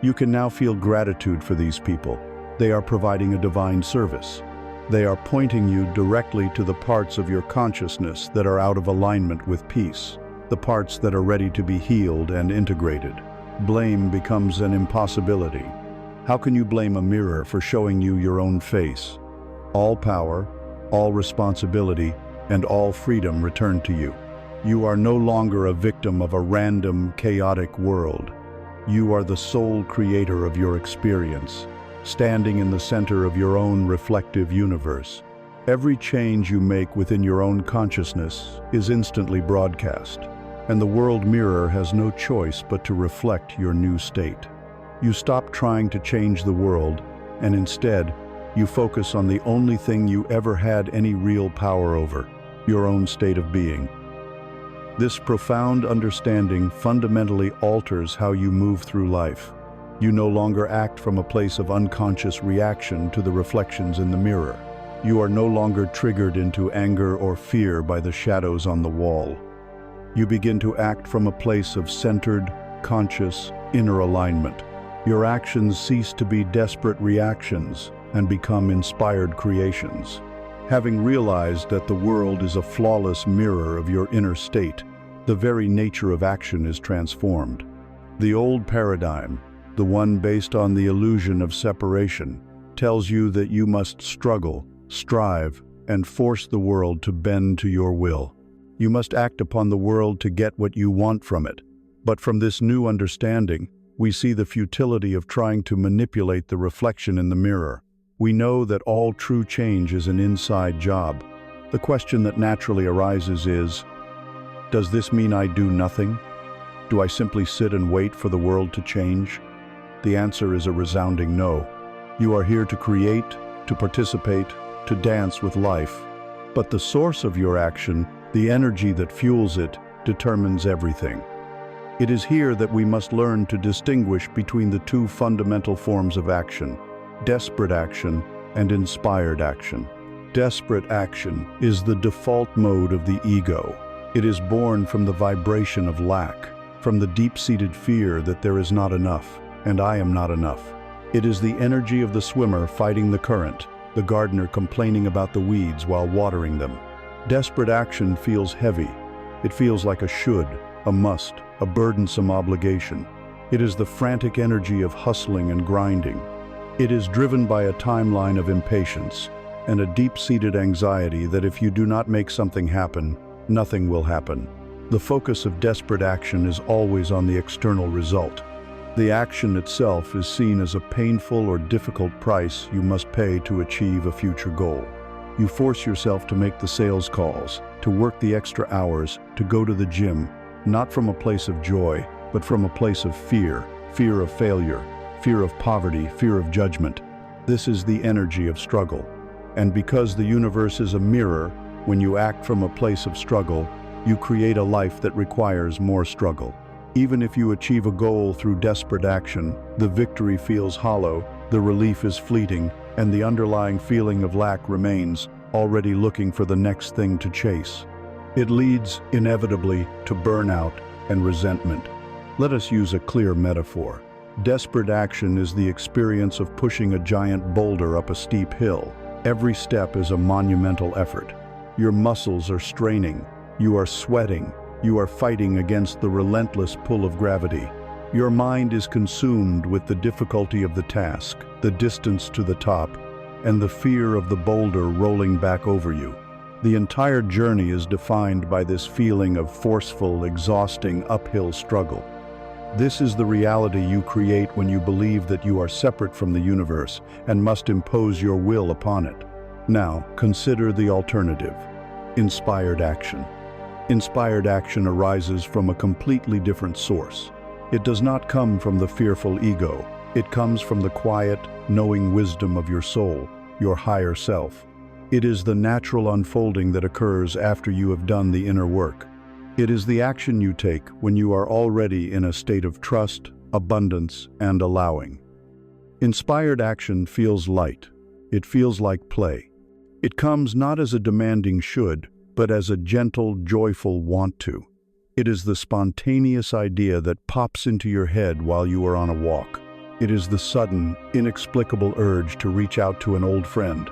You can now feel gratitude for these people. They are providing a divine service. They are pointing you directly to the parts of your consciousness that are out of alignment with peace, the parts that are ready to be healed and integrated. Blame becomes an impossibility. How can you blame a mirror for showing you your own face? All power, all responsibility, and all freedom return to you. You are no longer a victim of a random, chaotic world. You are the sole creator of your experience, standing in the center of your own reflective universe. Every change you make within your own consciousness is instantly broadcast, and the world mirror has no choice but to reflect your new state. You stop trying to change the world, and instead, you focus on the only thing you ever had any real power over, your own state of being. This profound understanding fundamentally alters how you move through life. You no longer act from a place of unconscious reaction to the reflections in the mirror. You are no longer triggered into anger or fear by the shadows on the wall. You begin to act from a place of centered, conscious, inner alignment. Your actions cease to be desperate reactions and become inspired creations. Having realized that the world is a flawless mirror of your inner state, the very nature of action is transformed. The old paradigm, the one based on the illusion of separation, tells you that you must struggle, strive, and force the world to bend to your will. You must act upon the world to get what you want from it. But from this new understanding, we see the futility of trying to manipulate the reflection in the mirror. We know that all true change is an inside job. The question that naturally arises is, does this mean I do nothing? Do I simply sit and wait for the world to change? The answer is a resounding no. You are here to create, to participate, to dance with life. But the source of your action, the energy that fuels it, determines everything. It is here that we must learn to distinguish between the two fundamental forms of action: desperate action and inspired action. Desperate action is the default mode of the ego. It is born from the vibration of lack, from the deep-seated fear that there is not enough, and I am not enough. It is the energy of the swimmer fighting the current, the gardener complaining about the weeds while watering them. Desperate action feels heavy. It feels like a should, a must, a burdensome obligation. It is the frantic energy of hustling and grinding. It is driven by a timeline of impatience and a deep-seated anxiety that if you do not make something happen, nothing will happen. The focus of desperate action is always on the external result. The action itself is seen as a painful or difficult price you must pay to achieve a future goal. You force yourself to make the sales calls, to work the extra hours, to go to the gym, not from a place of joy, but from a place of fear, fear of failure, fear of poverty, fear of judgment. This is the energy of struggle. And because the universe is a mirror, when you act from a place of struggle, you create a life that requires more struggle. Even if you achieve a goal through desperate action, the victory feels hollow, the relief is fleeting, and the underlying feeling of lack remains, already looking for the next thing to chase. It leads, inevitably, to burnout and resentment. Let us use a clear metaphor. Desperate action is the experience of pushing a giant boulder up a steep hill. Every step is a monumental effort. Your muscles are straining, you are sweating, you are fighting against the relentless pull of gravity. Your mind is consumed with the difficulty of the task, the distance to the top, and the fear of the boulder rolling back over you. The entire journey is defined by this feeling of forceful, exhausting, uphill struggle. This is the reality you create when you believe that you are separate from the universe and must impose your will upon it. Now, consider the alternative: inspired action. Inspired action arises from a completely different source. It does not come from the fearful ego. It comes from the quiet, knowing wisdom of your soul, your higher self. It is the natural unfolding that occurs after you have done the inner work. It is the action you take when you are already in a state of trust, abundance, and allowing. Inspired action feels light. It feels like play. It comes not as a demanding should, but as a gentle, joyful want to. It is the spontaneous idea that pops into your head while you are on a walk. It is the sudden, inexplicable urge to reach out to an old friend.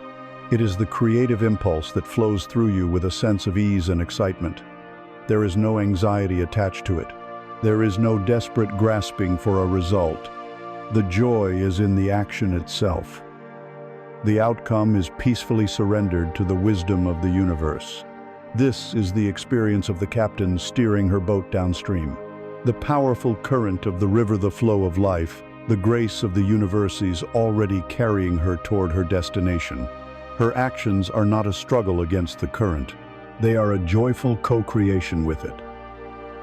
It is the creative impulse that flows through you with a sense of ease and excitement. There is no anxiety attached to it. There is no desperate grasping for a result. The joy is in the action itself. The outcome is peacefully surrendered to the wisdom of the universe. This is the experience of the captain steering her boat downstream. The powerful current of the river, the flow of life, the grace of the universe is already carrying her toward her destination. Her actions are not a struggle against the current. They are a joyful co-creation with it.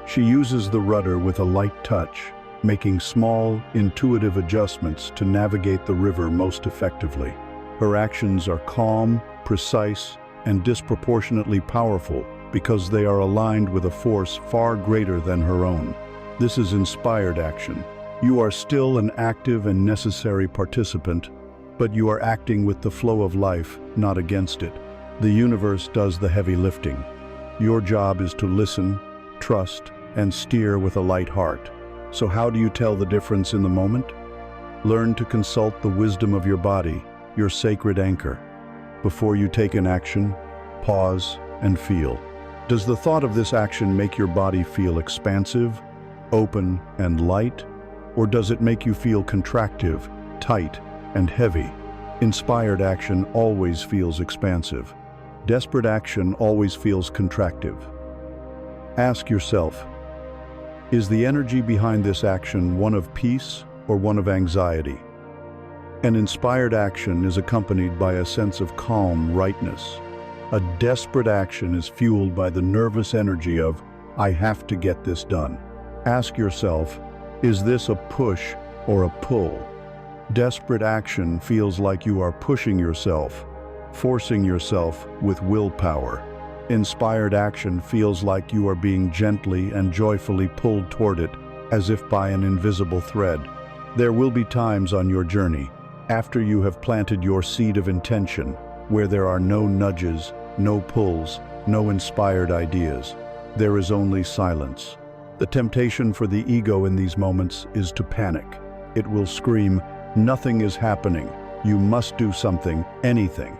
She uses the rudder with a light touch, making small, intuitive adjustments to navigate the river most effectively. Her actions are calm, precise, and disproportionately powerful because they are aligned with a force far greater than her own. This is inspired action. You are still an active and necessary participant, but you are acting with the flow of life, not against it. The universe does the heavy lifting. Your job is to listen, trust, and steer with a light heart. So how do you tell the difference in the moment? Learn to consult the wisdom of your body, your sacred anchor. Before you take an action, pause and feel. Does the thought of this action make your body feel expansive, open, and light? Or does it make you feel contractive, tight, and heavy? Inspired action always feels expansive. Desperate action always feels contractive. Ask yourself, is the energy behind this action one of peace or one of anxiety? An inspired action is accompanied by a sense of calm rightness. A desperate action is fueled by the nervous energy of, I have to get this done. Ask yourself, is this a push or a pull? Desperate action feels like you are pushing yourself, forcing yourself with willpower. Inspired action feels like you are being gently and joyfully pulled toward it, as if by an invisible thread. There will be times on your journey, after you have planted your seed of intention, where there are no nudges, no pulls, no inspired ideas. There is only silence. The temptation for the ego in these moments is to panic. It will scream, nothing is happening. You must do something, anything.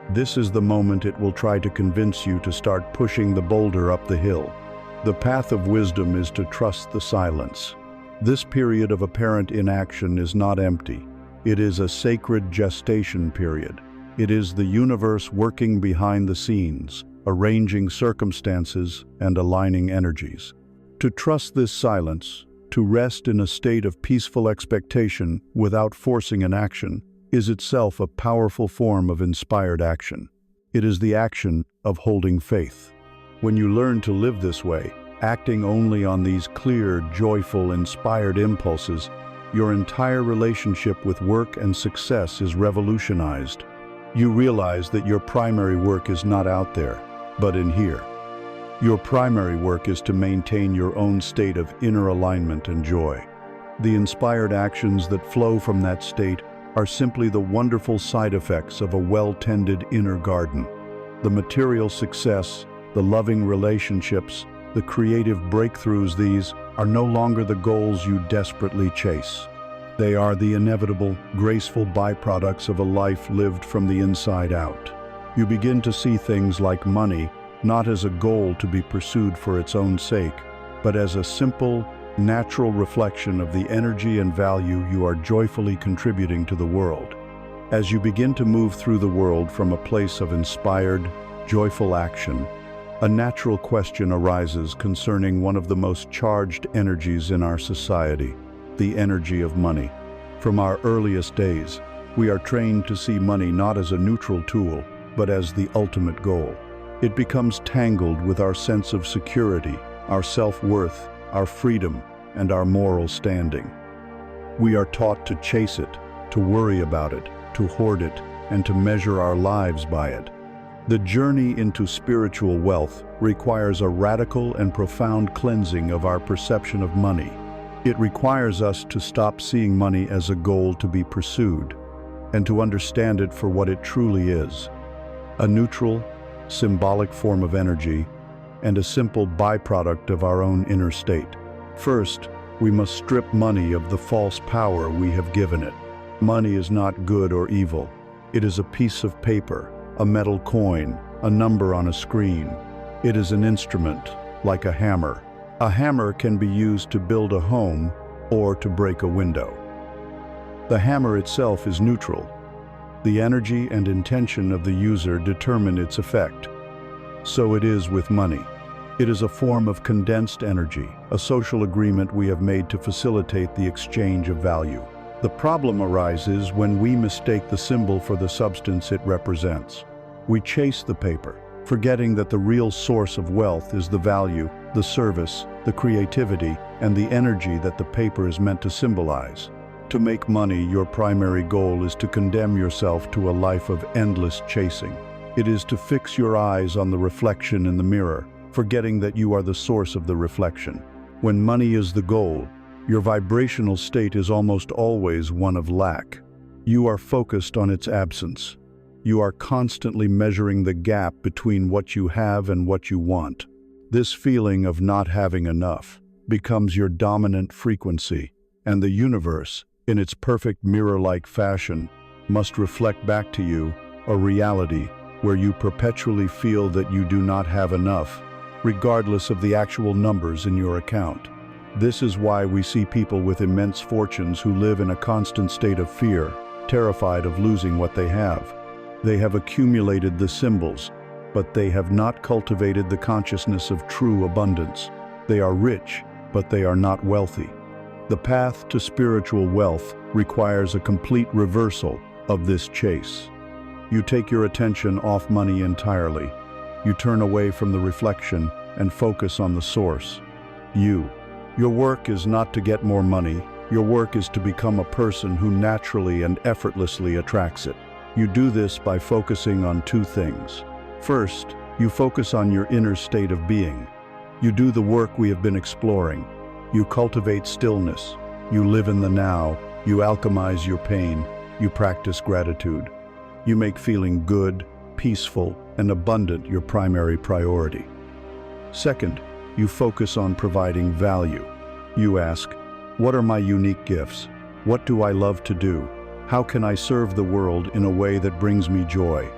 This is the moment it will try to convince you to start pushing the boulder up the hill. The path of wisdom is to trust the silence. This period of apparent inaction is not empty. It is a sacred gestation period. It is the universe working behind the scenes, arranging circumstances and aligning energies. To trust this silence, to rest in a state of peaceful expectation without forcing an action, is itself a powerful form of inspired action. It is the action of holding faith. When you learn to live this way, acting only on these clear, joyful, inspired impulses, your entire relationship with work and success is revolutionized. You realize that your primary work is not out there, but in here. Your primary work is to maintain your own state of inner alignment and joy. The inspired actions that flow from that state are simply the wonderful side effects of a well-tended inner garden. The material success, the loving relationships, the creative breakthroughs, these are no longer the goals you desperately chase. They are the inevitable, graceful byproducts of a life lived from the inside out. You begin to see things like money not as a goal to be pursued for its own sake, but as a simple, natural reflection of the energy and value you are joyfully contributing to the world. As you begin to move through the world from a place of inspired, joyful action, a natural question arises concerning one of the most charged energies in our society, the energy of money. From our earliest days, we are trained to see money not as a neutral tool, but as the ultimate goal. It becomes tangled with our sense of security, our self-worth, our freedom, and our moral standing. We are taught to chase it, to worry about it, to hoard it, and to measure our lives by it. The journey into spiritual wealth requires a radical and profound cleansing of our perception of money. It requires us to stop seeing money as a goal to be pursued and to understand it for what it truly is: a neutral, symbolic form of energy and a simple byproduct of our own inner state. First, we must strip money of the false power we have given it. Money is not good or evil. It is a piece of paper, a metal coin, a number on a screen. It is an instrument, like a hammer. A hammer can be used to build a home or to break a window. The hammer itself is neutral. The energy and intention of the user determine its effect. So it is with money. It is a form of condensed energy, a social agreement we have made to facilitate the exchange of value. The problem arises when we mistake the symbol for the substance it represents. We chase the paper, forgetting that the real source of wealth is the value, the service, the creativity, and the energy that the paper is meant to symbolize. To make money your primary goal is to condemn yourself to a life of endless chasing. It is to fix your eyes on the reflection in the mirror, forgetting that you are the source of the reflection. When money is the goal, your vibrational state is almost always one of lack. You are focused on its absence. You are constantly measuring the gap between what you have and what you want. This feeling of not having enough becomes your dominant frequency, and the universe, in its perfect mirror-like fashion, must reflect back to you a reality where you perpetually feel that you do not have enough, regardless of the actual numbers in your account. This is why we see people with immense fortunes who live in a constant state of fear, terrified of losing what they have. They have accumulated the symbols, but they have not cultivated the consciousness of true abundance. They are rich, but they are not wealthy. The path to spiritual wealth requires a complete reversal of this chase. You take your attention off money entirely. You turn away from the reflection and focus on the source. Your work is not to get more money. Your work is to become a person who naturally and effortlessly attracts it. You do this by focusing on two things. First, you focus on your inner state of being. You do the work we have been exploring. You cultivate stillness. You live in the now. You alchemize your pain. You practice gratitude. You make feeling good, peaceful, and abundant your primary priority. Second, you focus on providing value. You ask, what are my unique gifts? What do I love to do? How can I serve the world in a way that brings me joy?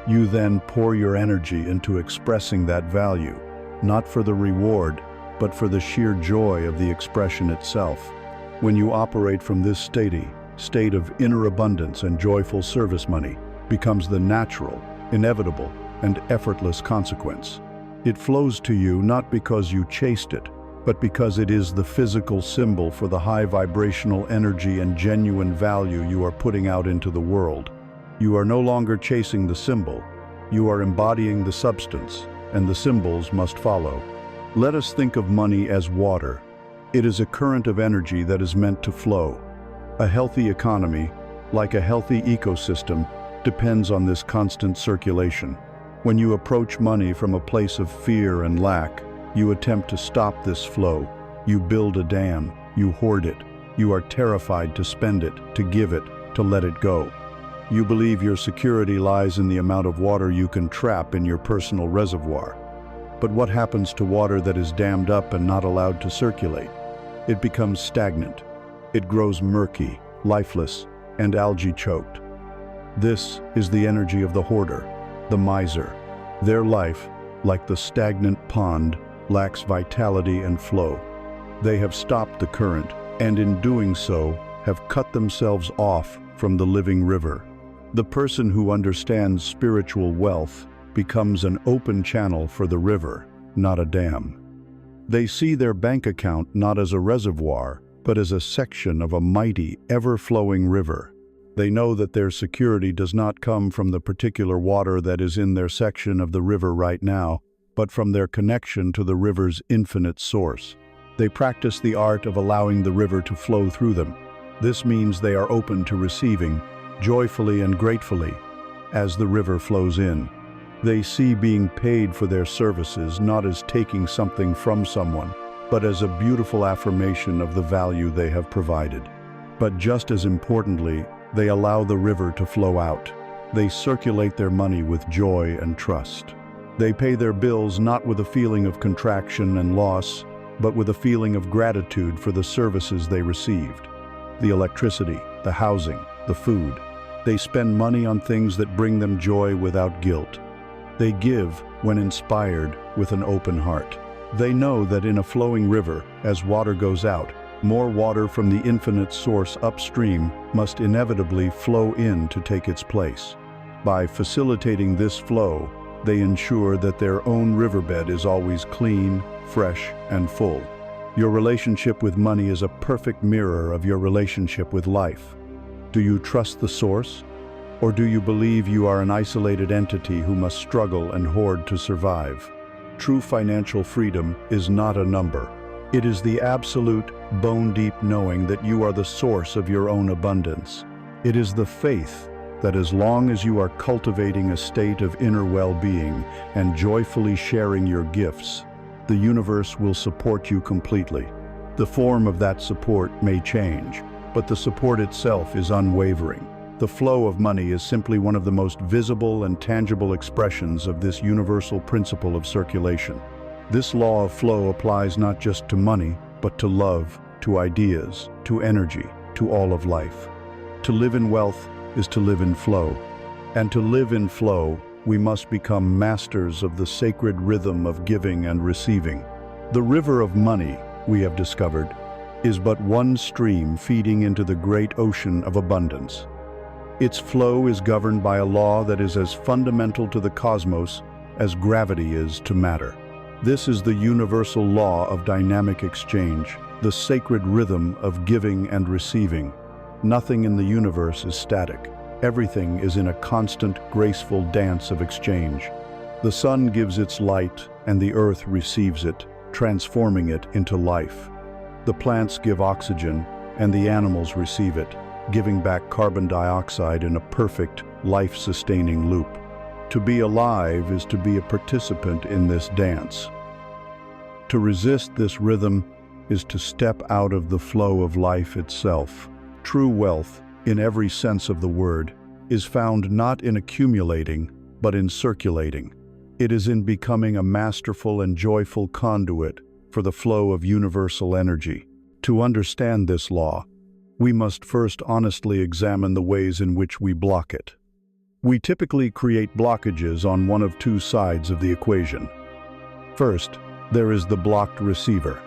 You then pour your energy into expressing that value, not for the reward, but for the sheer joy of the expression itself. When you operate from this state of inner abundance and joyful service, money becomes the natural, inevitable, and effortless consequence. It flows to you not because you chased it, but because it is the physical symbol for the high vibrational energy and genuine value you are putting out into the world. You are no longer chasing the symbol. You are embodying the substance, and the symbols must follow. Let us think of money as water. It is a current of energy that is meant to flow. A healthy economy, like a healthy ecosystem, depends on this constant circulation. When you approach money from a place of fear and lack, you attempt to stop this flow. You build a dam, you hoard it. You are terrified to spend it, to give it, to let it go. You believe your security lies in the amount of water you can trap in your personal reservoir. But what happens to water that is dammed up and not allowed to circulate? It becomes stagnant. It grows murky, lifeless, and algae-choked. This is the energy of the hoarder, the miser. Their life, like the stagnant pond, lacks vitality and flow. They have stopped the current, and in doing so, have cut themselves off from the living river. The person who understands spiritual wealth becomes an open channel for the river, not a dam. They see their bank account not as a reservoir, but as a section of a mighty, ever-flowing river. They know that their security does not come from the particular water that is in their section of the river right now, but from their connection to the river's infinite source. They practice the art of allowing the river to flow through them. This means they are open to receiving, joyfully and gratefully, as the river flows in. They see being paid for their services not as taking something from someone, but as a beautiful affirmation of the value they have provided. But just as importantly, they allow the river to flow out. They circulate their money with joy and trust. They pay their bills not with a feeling of contraction and loss, but with a feeling of gratitude for the services they received. The electricity, the housing, the food. They spend money on things that bring them joy without guilt. They give when inspired with an open heart. They know that in a flowing river, as water goes out, more water from the infinite source upstream must inevitably flow in to take its place. By facilitating this flow, they ensure that their own riverbed is always clean, fresh, and full. Your relationship with money is a perfect mirror of your relationship with life. Do you trust the source? Or do you believe you are an isolated entity who must struggle and hoard to survive? True financial freedom is not a number. It is the absolute, bone-deep knowing that you are the source of your own abundance. It is the faith that as long as you are cultivating a state of inner well-being and joyfully sharing your gifts, the universe will support you completely. The form of that support may change, but the support itself is unwavering. The flow of money is simply one of the most visible and tangible expressions of this universal principle of circulation. This law of flow applies not just to money, but to love, to ideas, to energy, to all of life. To live in wealth is to live in flow. And to live in flow, we must become masters of the sacred rhythm of giving and receiving. The river of money, we have discovered, is but one stream feeding into the great ocean of abundance. Its flow is governed by a law that is as fundamental to the cosmos as gravity is to matter. This is the universal law of dynamic exchange, the sacred rhythm of giving and receiving. Nothing in the universe is static. Everything is in a constant, graceful dance of exchange. The sun gives its light, and the earth receives it, transforming it into life. The plants give oxygen, and the animals receive it, giving back carbon dioxide in a perfect, life-sustaining loop. To be alive is to be a participant in this dance. To resist this rhythm is to step out of the flow of life itself. True wealth, in every sense of the word, is found not in accumulating, but in circulating. It is in becoming a masterful and joyful conduit for the flow of universal energy. To understand this law, we must first honestly examine the ways in which we block it. We typically create blockages on one of two sides of the equation. First, there is the blocked receiver.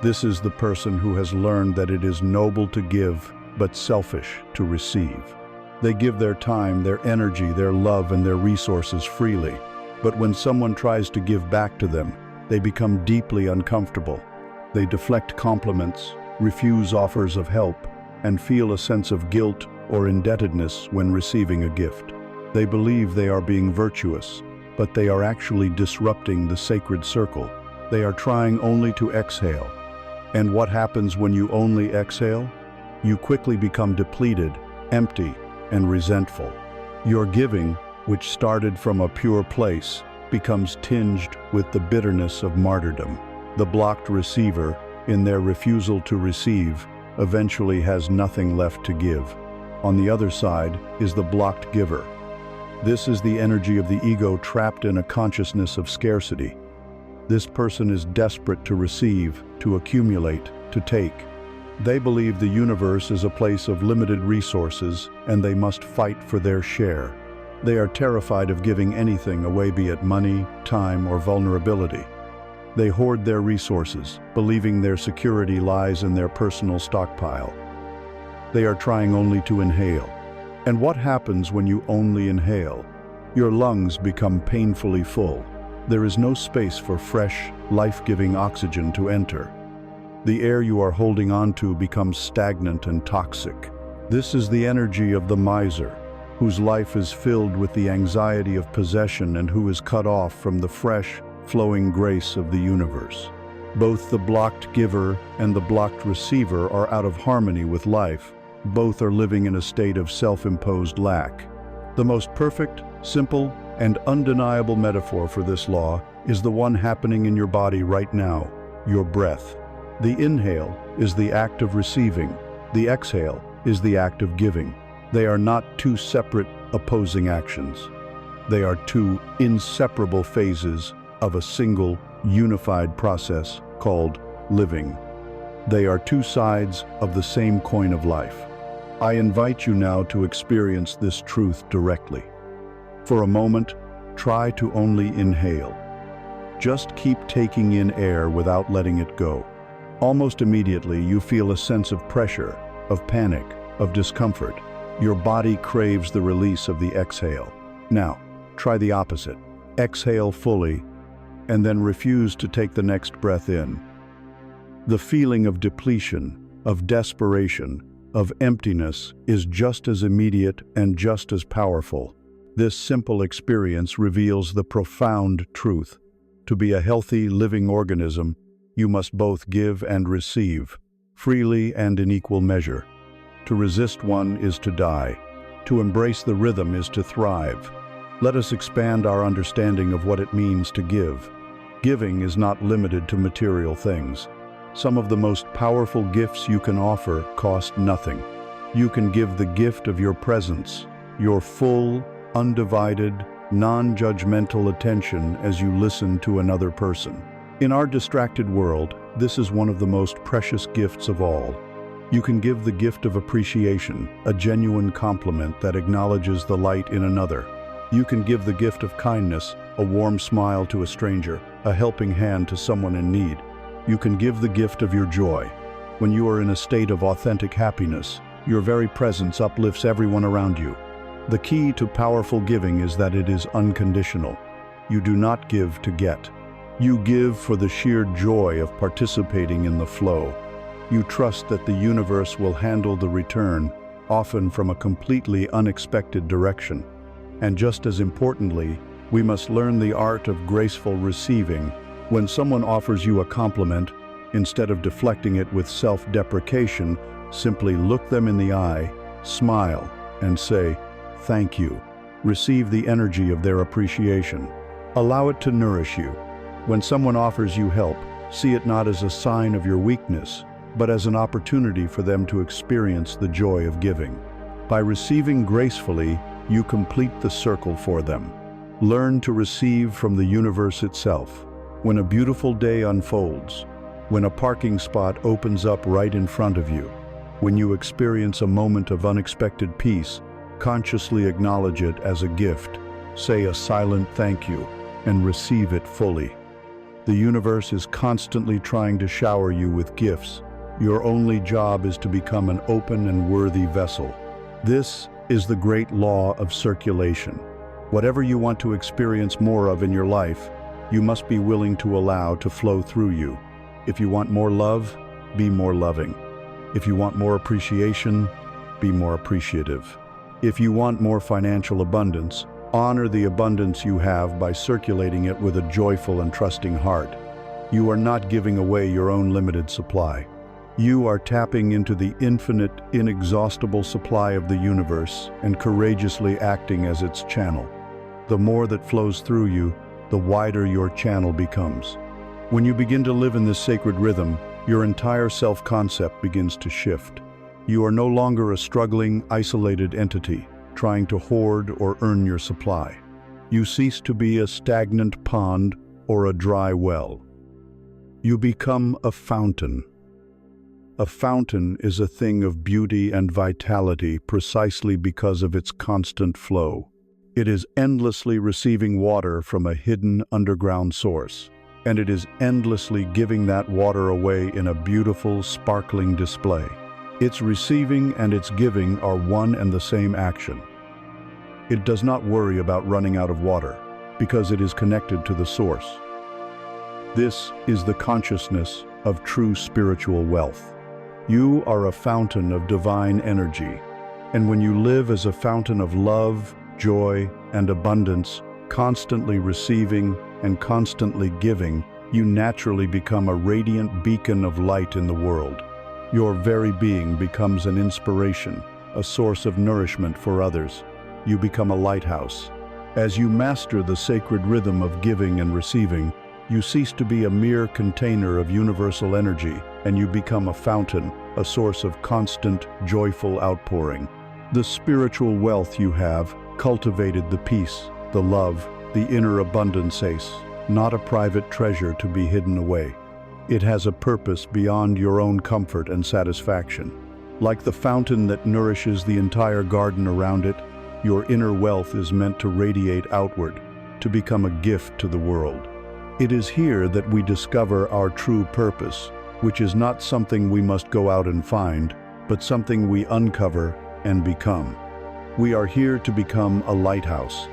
This is the person who has learned that it is noble to give, but selfish to receive. They give their time, their energy, their love, and their resources freely. But when someone tries to give back to them, they become deeply uncomfortable. They deflect compliments, refuse offers of help, and feel a sense of guilt or indebtedness when receiving a gift. They believe they are being virtuous, but they are actually disrupting the sacred circle. They are trying only to exhale. And what happens when you only exhale? You quickly become depleted, empty, and resentful. Your giving, which started from a pure place, becomes tinged with the bitterness of martyrdom. The blocked receiver, in their refusal to receive, eventually has nothing left to give. On the other side is the blocked giver. This is the energy of the ego trapped in a consciousness of scarcity. This person is desperate to receive, to accumulate, to take. They believe the universe is a place of limited resources, and they must fight for their share. They are terrified of giving anything away, be it money, time, or vulnerability. They hoard their resources, believing their security lies in their personal stockpile. They are trying only to inhale. And what happens when you only inhale? Your lungs become painfully full. There is no space for fresh, life-giving oxygen to enter. The air you are holding onto becomes stagnant and toxic. This is the energy of the miser, whose life is filled with the anxiety of possession and who is cut off from the fresh, flowing grace of the universe. Both the blocked giver and the blocked receiver are out of harmony with life. Both are living in a state of self-imposed lack. The most perfect, simple, and undeniable metaphor for this law is the one happening in your body right now, your breath. The inhale is the act of receiving. The exhale is the act of giving. They are not two separate, opposing actions. They are two inseparable phases of a single, unified process called living. They are two sides of the same coin of life. I invite you now to experience this truth directly. For a moment, try to only inhale. Just keep taking in air without letting it go. Almost immediately, you feel a sense of pressure, of panic, of discomfort. Your body craves the release of the exhale. Now, try the opposite. Exhale fully, and then refuse to take the next breath in. The feeling of depletion, of desperation, of emptiness is just as immediate and just as powerful. This simple experience reveals the profound truth. To be a healthy, living organism, you must both give and receive, freely and in equal measure. To resist one is to die. To embrace the rhythm is to thrive. Let us expand our understanding of what it means to give. Giving is not limited to material things. Some of the most powerful gifts you can offer cost nothing. You can give the gift of your presence, your full, undivided, non-judgmental attention as you listen to another person. In our distracted world, this is one of the most precious gifts of all. You can give the gift of appreciation, a genuine compliment that acknowledges the light in another. You can give the gift of kindness, a warm smile to a stranger, a helping hand to someone in need. You can give the gift of your joy. When you are in a state of authentic happiness, your very presence uplifts everyone around you. The key to powerful giving is that it is unconditional. You do not give to get. You give for the sheer joy of participating in the flow. You trust that the universe will handle the return, often from a completely unexpected direction. And just as importantly, we must learn the art of graceful receiving. When someone offers you a compliment, instead of deflecting it with self-deprecation, simply look them in the eye, smile, and say, "Thank you." Receive the energy of their appreciation. Allow it to nourish you. When someone offers you help, see it not as a sign of your weakness, but as an opportunity for them to experience the joy of giving. By receiving gracefully, you complete the circle for them. Learn to receive from the universe itself. When a beautiful day unfolds, when a parking spot opens up right in front of you, when you experience a moment of unexpected peace, consciously acknowledge it as a gift. Say a silent thank you and receive it fully. The universe is constantly trying to shower you with gifts. Your only job is to become an open and worthy vessel. This is the great law of circulation. Whatever you want to experience more of in your life, you must be willing to allow to flow through you. If you want more love, be more loving. If you want more appreciation, be more appreciative. If you want more financial abundance, honor the abundance you have by circulating it with a joyful and trusting heart. You are not giving away your own limited supply. You are tapping into the infinite, inexhaustible supply of the universe and courageously acting as its channel. The more that flows through you, the wider your channel becomes. When you begin to live in this sacred rhythm, your entire self-concept begins to shift. You are no longer a struggling, isolated entity, trying to hoard or earn your supply. You cease to be a stagnant pond or a dry well. You become a fountain. A fountain is a thing of beauty and vitality precisely because of its constant flow. It is endlessly receiving water from a hidden underground source, and it is endlessly giving that water away in a beautiful, sparkling display. Its receiving and its giving are one and the same action. It does not worry about running out of water, because it is connected to the source. This is the consciousness of true spiritual wealth. You are a fountain of divine energy, and when you live as a fountain of love, joy, and abundance, constantly receiving and constantly giving, you naturally become a radiant beacon of light in the world. Your very being becomes an inspiration, a source of nourishment for others. You become a lighthouse. As you master the sacred rhythm of giving and receiving, you cease to be a mere container of universal energy and you become a fountain, a source of constant, joyful outpouring. The spiritual wealth you have cultivated the peace, the love, the inner abundance, not a private treasure to be hidden away. It has a purpose beyond your own comfort and satisfaction. Like the fountain that nourishes the entire garden around it, your inner wealth is meant to radiate outward, to become a gift to the world. It is here that we discover our true purpose, which is not something we must go out and find, but something we uncover and become. We are here to become a lighthouse.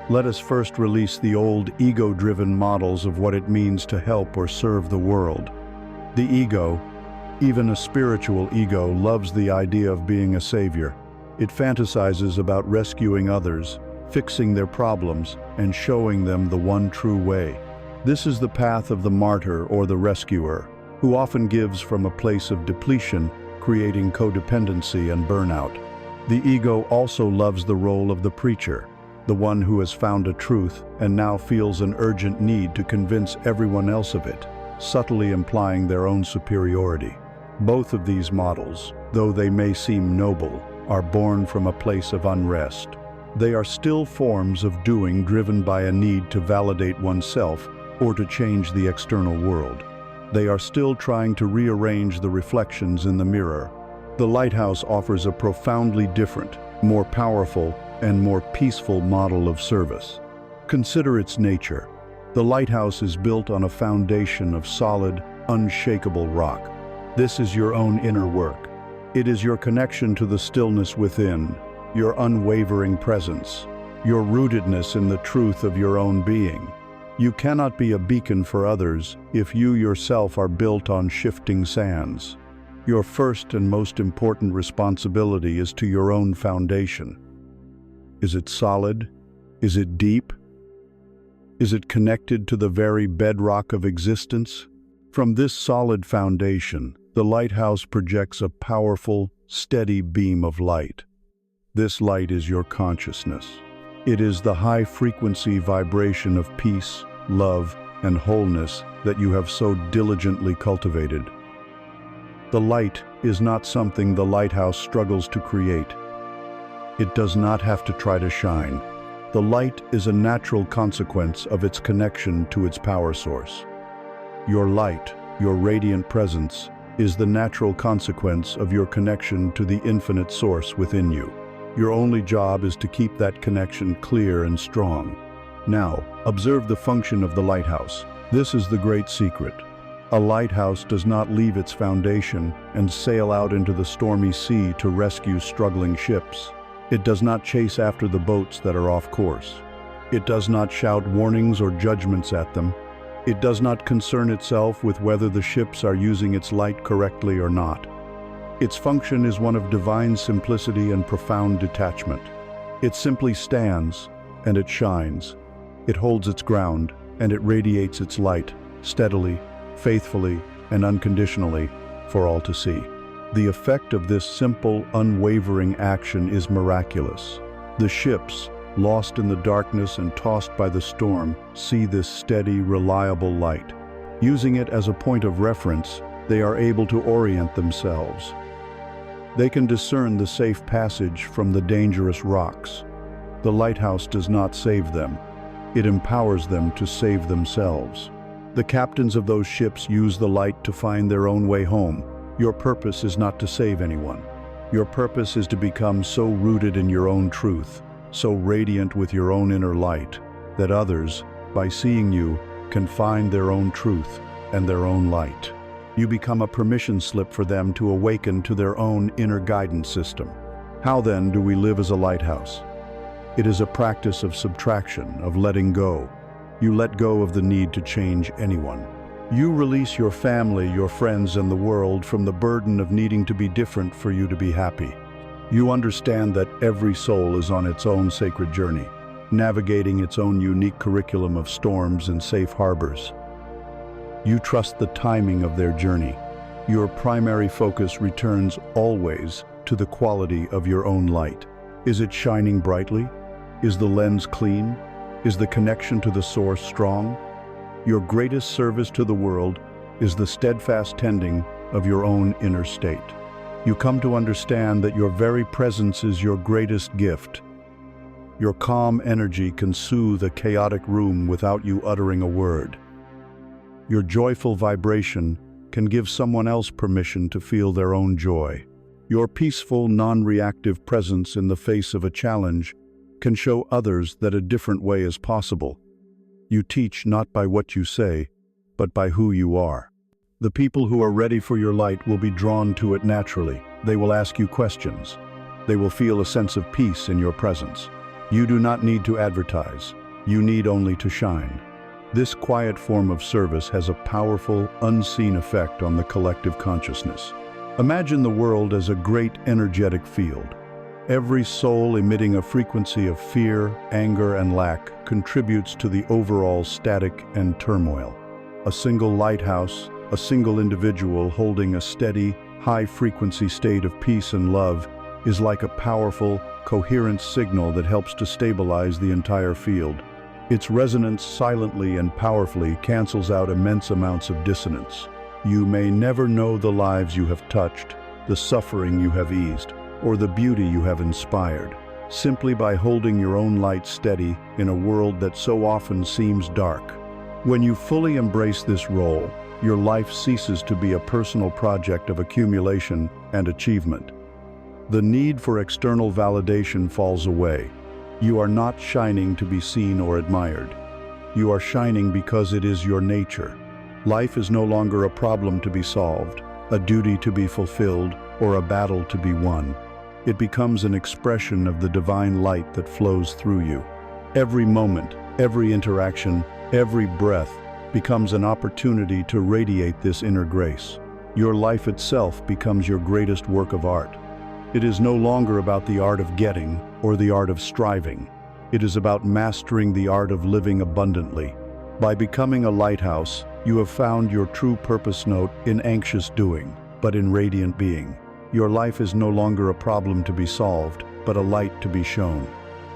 Let us first release the old ego-driven models of what it means to help or serve the world. The ego, even a spiritual ego, loves the idea of being a savior. It fantasizes about rescuing others, fixing their problems, and showing them the one true way. This is the path of the martyr or the rescuer, who often gives from a place of depletion, creating codependency and burnout. The ego also loves the role of the preacher, the one who has found a truth and now feels an urgent need to convince everyone else of it, subtly implying their own superiority. Both of these models, though they may seem noble, are born from a place of unrest. They are still forms of doing driven by a need to validate oneself or to change the external world. They are still trying to rearrange the reflections in the mirror. The lighthouse offers a profoundly different, more powerful, and more peaceful model of service. Consider its nature. The lighthouse is built on a foundation of solid, unshakable rock. This is your own inner work. It is your connection to the stillness within, your unwavering presence, your rootedness in the truth of your own being. You cannot be a beacon for others if you yourself are built on shifting sands. Your first and most important responsibility is to your own foundation. Is it solid? Is it deep? Is it connected to the very bedrock of existence? From this solid foundation, the lighthouse projects a powerful, steady beam of light. This light is your consciousness. It is the high-frequency vibration of peace, love, and wholeness that you have so diligently cultivated. The light is not something the lighthouse struggles to create. It does not have to try to shine. The light is a natural consequence of its connection to its power source. Your light, your radiant presence, is the natural consequence of your connection to the infinite source within you. Your only job is to keep that connection clear and strong. Now, observe the function of the lighthouse. This is the great secret. A lighthouse does not leave its foundation and sail out into the stormy sea to rescue struggling ships. It does not chase after the boats that are off course. It does not shout warnings or judgments at them. It does not concern itself with whether the ships are using its light correctly or not. Its function is one of divine simplicity and profound detachment. It simply stands, and it shines. It holds its ground, and it radiates its light, steadily, faithfully, and unconditionally, for all to see. The effect of this simple, unwavering action is miraculous. The ships, lost in the darkness and tossed by the storm, see this steady, reliable light. Using it as a point of reference, they are able to orient themselves. They can discern the safe passage from the dangerous rocks. The lighthouse does not save them. It empowers them to save themselves. The captains of those ships use the light to find their own way home. Your purpose is not to save anyone. Your purpose is to become so rooted in your own truth, so radiant with your own inner light, that others, by seeing you, can find their own truth and their own light. You become a permission slip for them to awaken to their own inner guidance system. How then do we live as a lighthouse? It is a practice of subtraction, of letting go. You let go of the need to change anyone. You release your family, your friends, and the world from the burden of needing to be different for you to be happy. You understand that every soul is on its own sacred journey, navigating its own unique curriculum of storms and safe harbors. You trust the timing of their journey. Your primary focus returns always to the quality of your own light. Is it shining brightly? Is the lens clean? Is the connection to the source strong? Your greatest service to the world is the steadfast tending of your own inner state. You come to understand that your very presence is your greatest gift. Your calm energy can soothe a chaotic room without you uttering a word. Your joyful vibration can give someone else permission to feel their own joy. Your peaceful, non-reactive presence in the face of a challenge can show others that a different way is possible. You teach not by what you say, but by who you are. The people who are ready for your light will be drawn to it naturally. They will ask you questions. They will feel a sense of peace in your presence. You do not need to advertise. You need only to shine. This quiet form of service has a powerful, unseen effect on the collective consciousness. Imagine the world as a great energetic field. Every soul emitting a frequency of fear, anger, and lack contributes to the overall static and turmoil. A single lighthouse, a single individual holding a steady, high-frequency state of peace and love is like a powerful, coherent signal that helps to stabilize the entire field. Its resonance silently and powerfully cancels out immense amounts of dissonance. You may never know the lives you have touched, the suffering you have eased, or the beauty you have inspired, simply by holding your own light steady in a world that so often seems dark. When you fully embrace this role, your life ceases to be a personal project of accumulation and achievement. The need for external validation falls away. You are not shining to be seen or admired. You are shining because it is your nature. Life is no longer a problem to be solved, a duty to be fulfilled, or a battle to be won. It becomes an expression of the divine light that flows through you. Every moment, every interaction, every breath becomes an opportunity to radiate this inner grace. Your life itself becomes your greatest work of art. It is no longer about the art of getting or the art of striving. It is about mastering the art of living abundantly. By becoming a lighthouse, you have found your true purpose not in anxious doing, but in radiant being. Your life is no longer a problem to be solved, but a light to be shown.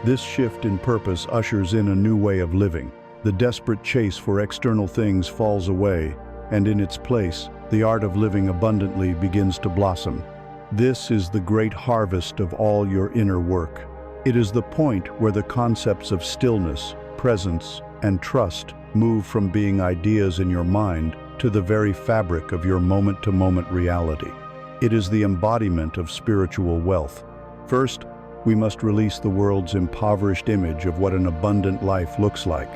This shift in purpose ushers in a new way of living. The desperate chase for external things falls away, and in its place, the art of living abundantly begins to blossom. This is the great harvest of all your inner work. It is the point where the concepts of stillness, presence, and trust move from being ideas in your mind to the very fabric of your moment-to-moment reality. It is the embodiment of spiritual wealth. First, we must release the world's impoverished image of what an abundant life looks like.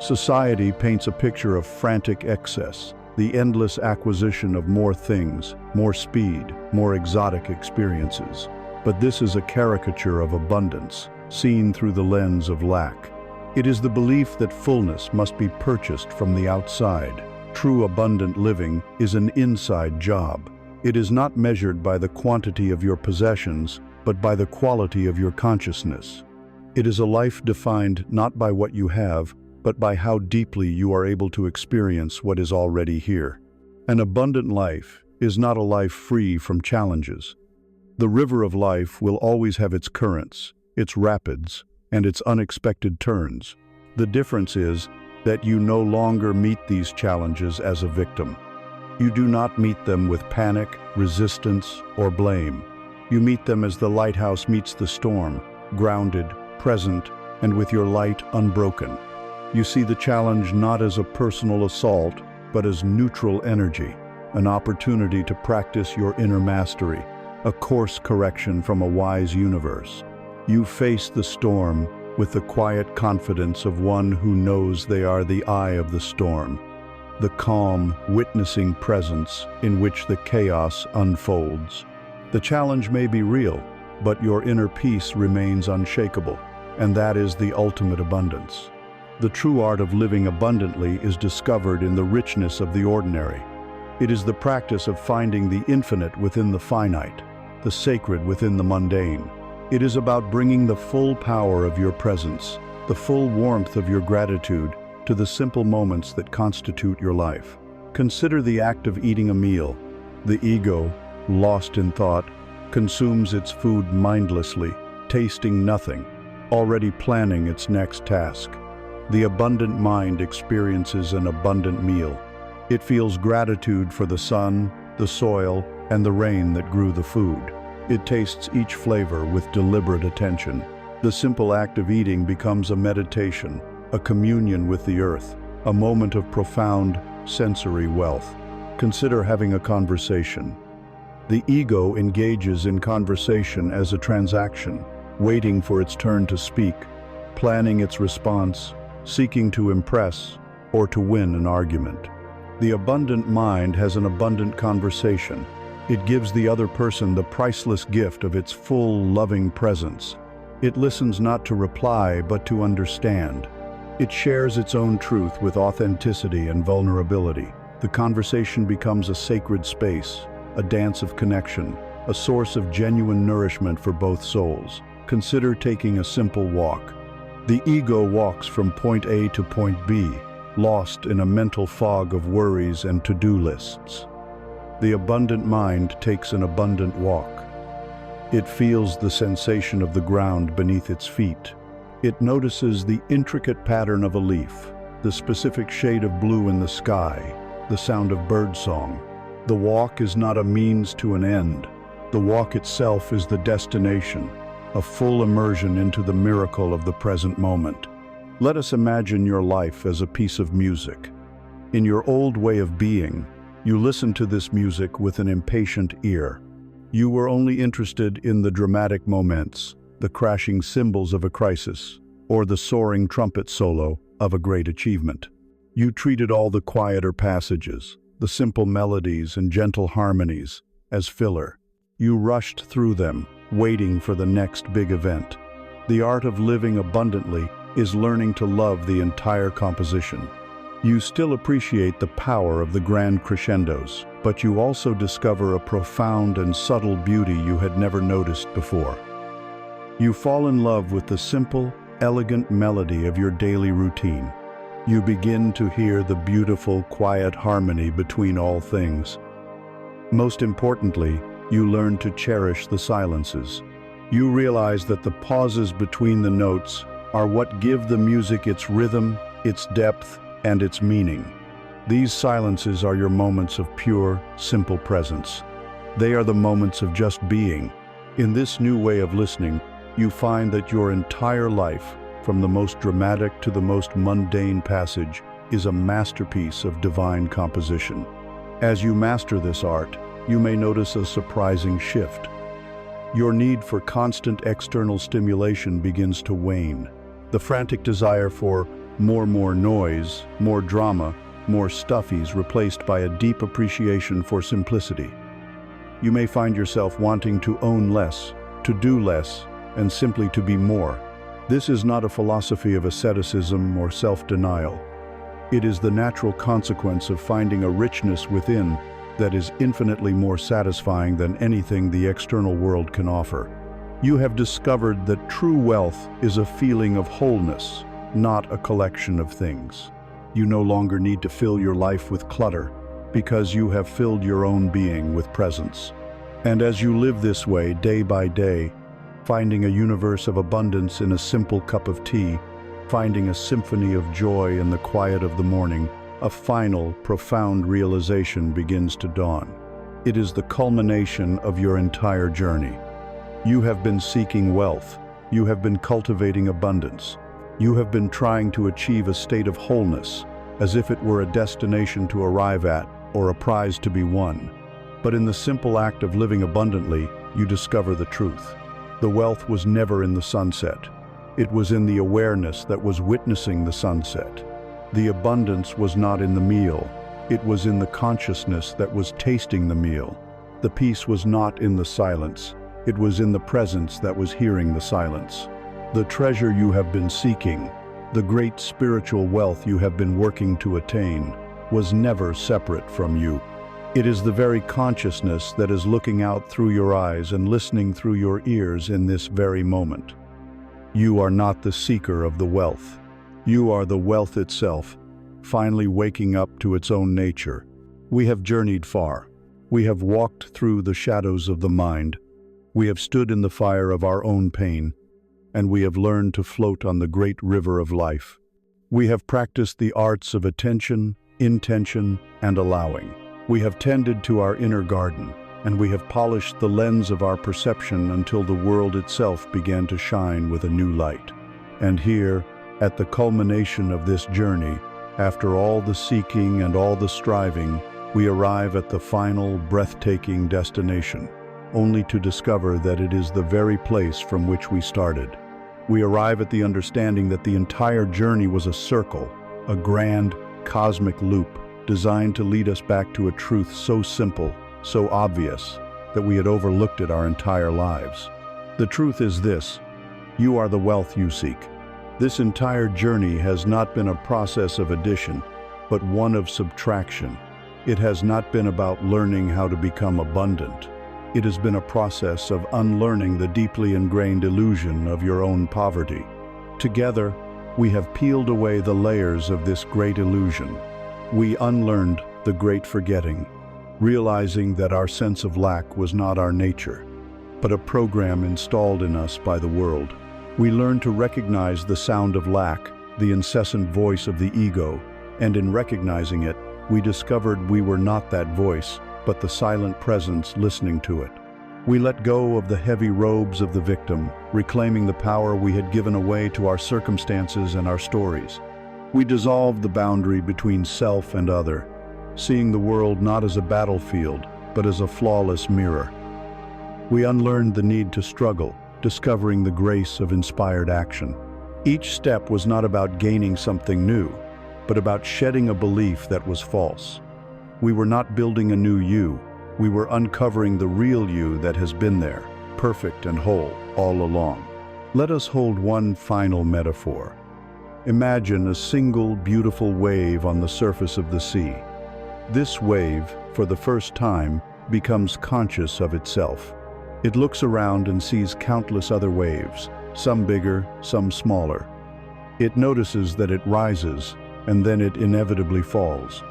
Society paints a picture of frantic excess, the endless acquisition of more things, more speed, more exotic experiences. But this is a caricature of abundance, seen through the lens of lack. It is the belief that fullness must be purchased from the outside. True abundant living is an inside job. It is not measured by the quantity of your possessions, but by the quality of your consciousness. It is a life defined not by what you have, but by how deeply you are able to experience what is already here. An abundant life is not a life free from challenges. The river of life will always have its currents, its rapids, and its unexpected turns. The difference is that you no longer meet these challenges as a victim. You do not meet them with panic, resistance, or blame. You meet them as the lighthouse meets the storm, grounded, present, and with your light unbroken. You see the challenge not as a personal assault, but as neutral energy, an opportunity to practice your inner mastery, a course correction from a wise universe. You face the storm with the quiet confidence of one who knows they are the eye of the storm, the calm, witnessing presence in which the chaos unfolds. The challenge may be real, but your inner peace remains unshakable, and that is the ultimate abundance. The true art of living abundantly is discovered in the richness of the ordinary. It is the practice of finding the infinite within the finite, the sacred within the mundane. It is about bringing the full power of your presence, the full warmth of your gratitude, to the simple moments that constitute your life. Consider the act of eating a meal. The ego, lost in thought, consumes its food mindlessly, tasting nothing, already planning its next task. The abundant mind experiences an abundant meal. It feels gratitude for the sun, the soil, and the rain that grew the food. It tastes each flavor with deliberate attention. The simple act of eating becomes a meditation, a communion with the earth, a moment of profound sensory wealth. Consider having a conversation. The ego engages in conversation as a transaction, waiting for its turn to speak, planning its response, seeking to impress or to win an argument. The abundant mind has an abundant conversation. It gives the other person the priceless gift of its full, loving presence. It listens not to reply, but to understand. It shares its own truth with authenticity and vulnerability. The conversation becomes a sacred space, a dance of connection, a source of genuine nourishment for both souls. Consider taking a simple walk. The ego walks from point A to point B, lost in a mental fog of worries and to-do lists. The abundant mind takes an abundant walk. It feels the sensation of the ground beneath its feet. It notices the intricate pattern of a leaf, the specific shade of blue in the sky, the sound of birdsong. The walk is not a means to an end. The walk itself is the destination, a full immersion into the miracle of the present moment. Let us imagine your life as a piece of music. In your old way of being, you listened to this music with an impatient ear. You were only interested in the dramatic moments, the crashing cymbals of a crisis, or the soaring trumpet solo of a great achievement. You treated all the quieter passages, the simple melodies and gentle harmonies, as filler. You rushed through them, waiting for the next big event. The art of living abundantly is learning to love the entire composition. You still appreciate the power of the grand crescendos, but you also discover a profound and subtle beauty you had never noticed before. You fall in love with the simple, elegant melody of your daily routine. You begin to hear the beautiful, quiet harmony between all things. Most importantly, you learn to cherish the silences. You realize that the pauses between the notes are what give the music its rhythm, its depth, and its meaning. These silences are your moments of pure, simple presence. They are the moments of just being. In this new way of listening, you find that your entire life, from the most dramatic to the most mundane passage, is a masterpiece of divine composition. As you master this art, you may notice a surprising shift. Your need for constant external stimulation begins to wane. The frantic desire for more noise, more drama, more stuff is replaced by a deep appreciation for simplicity. You may find yourself wanting to own less, to do less, and simply to be more. This is not a philosophy of asceticism or self-denial. It is the natural consequence of finding a richness within that is infinitely more satisfying than anything the external world can offer. You have discovered that true wealth is a feeling of wholeness, not a collection of things. You no longer need to fill your life with clutter, because you have filled your own being with presence. And as you live this way day by day, finding a universe of abundance in a simple cup of tea, finding a symphony of joy in the quiet of the morning, a final, profound realization begins to dawn. It is the culmination of your entire journey. You have been seeking wealth. You have been cultivating abundance. You have been trying to achieve a state of wholeness, as if it were a destination to arrive at or a prize to be won. But in the simple act of living abundantly, you discover the truth. The wealth was never in the sunset. It was in the awareness that was witnessing the sunset. The abundance was not in the meal. It was in the consciousness that was tasting the meal. The peace was not in the silence. It was in the presence that was hearing the silence. The treasure you have been seeking, the great spiritual wealth you have been working to attain, was never separate from you. It is the very consciousness that is looking out through your eyes and listening through your ears in this very moment. You are not the seeker of the wealth. You are the wealth itself, finally waking up to its own nature. We have journeyed far. We have walked through the shadows of the mind. We have stood in the fire of our own pain, and we have learned to float on the great river of life. We have practiced the arts of attention, intention, and allowing. We have tended to our inner garden, and we have polished the lens of our perception until the world itself began to shine with a new light. And here, at the culmination of this journey, after all the seeking and all the striving, we arrive at the final, breathtaking destination, only to discover that it is the very place from which we started. We arrive at the understanding that the entire journey was a circle, a grand, cosmic loop, designed to lead us back to a truth so simple, so obvious, that we had overlooked it our entire lives. The truth is this: you are the wealth you seek. This entire journey has not been a process of addition, but one of subtraction. It has not been about learning how to become abundant. It has been a process of unlearning the deeply ingrained illusion of your own poverty. Together, we have peeled away the layers of this great illusion. We unlearned the great forgetting, realizing that our sense of lack was not our nature, but a program installed in us by the world. We learned to recognize the sound of lack, the incessant voice of the ego, and in recognizing it, we discovered we were not that voice, but the silent presence listening to it. We let go of the heavy robes of the victim, reclaiming the power we had given away to our circumstances and our stories. We dissolved the boundary between self and other, seeing the world not as a battlefield, but as a flawless mirror. We unlearned the need to struggle, discovering the grace of inspired action. Each step was not about gaining something new, but about shedding a belief that was false. We were not building a new you, we were uncovering the real you that has been there, perfect and whole, all along. Let us hold one final metaphor. Imagine a single beautiful wave on the surface of the sea. This wave, for the first time, becomes conscious of itself. It looks around and sees countless other waves, some bigger, some smaller. It notices that it rises, and then it inevitably falls.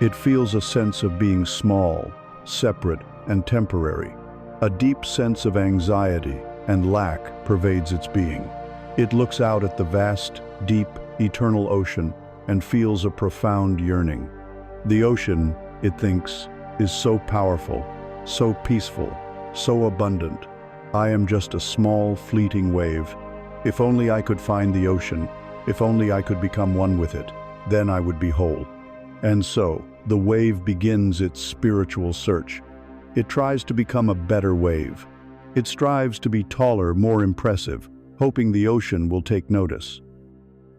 It feels a sense of being small, separate, and temporary. A deep sense of anxiety and lack pervades its being. It looks out at the vast, deep, eternal ocean and feels a profound yearning. The ocean, it thinks, is so powerful, so peaceful, so abundant. I am just a small, fleeting wave. If only I could find the ocean, if only I could become one with it, then I would be whole. And so, the wave begins its spiritual search. It tries to become a better wave. It strives to be taller, more impressive, hoping the ocean will take notice.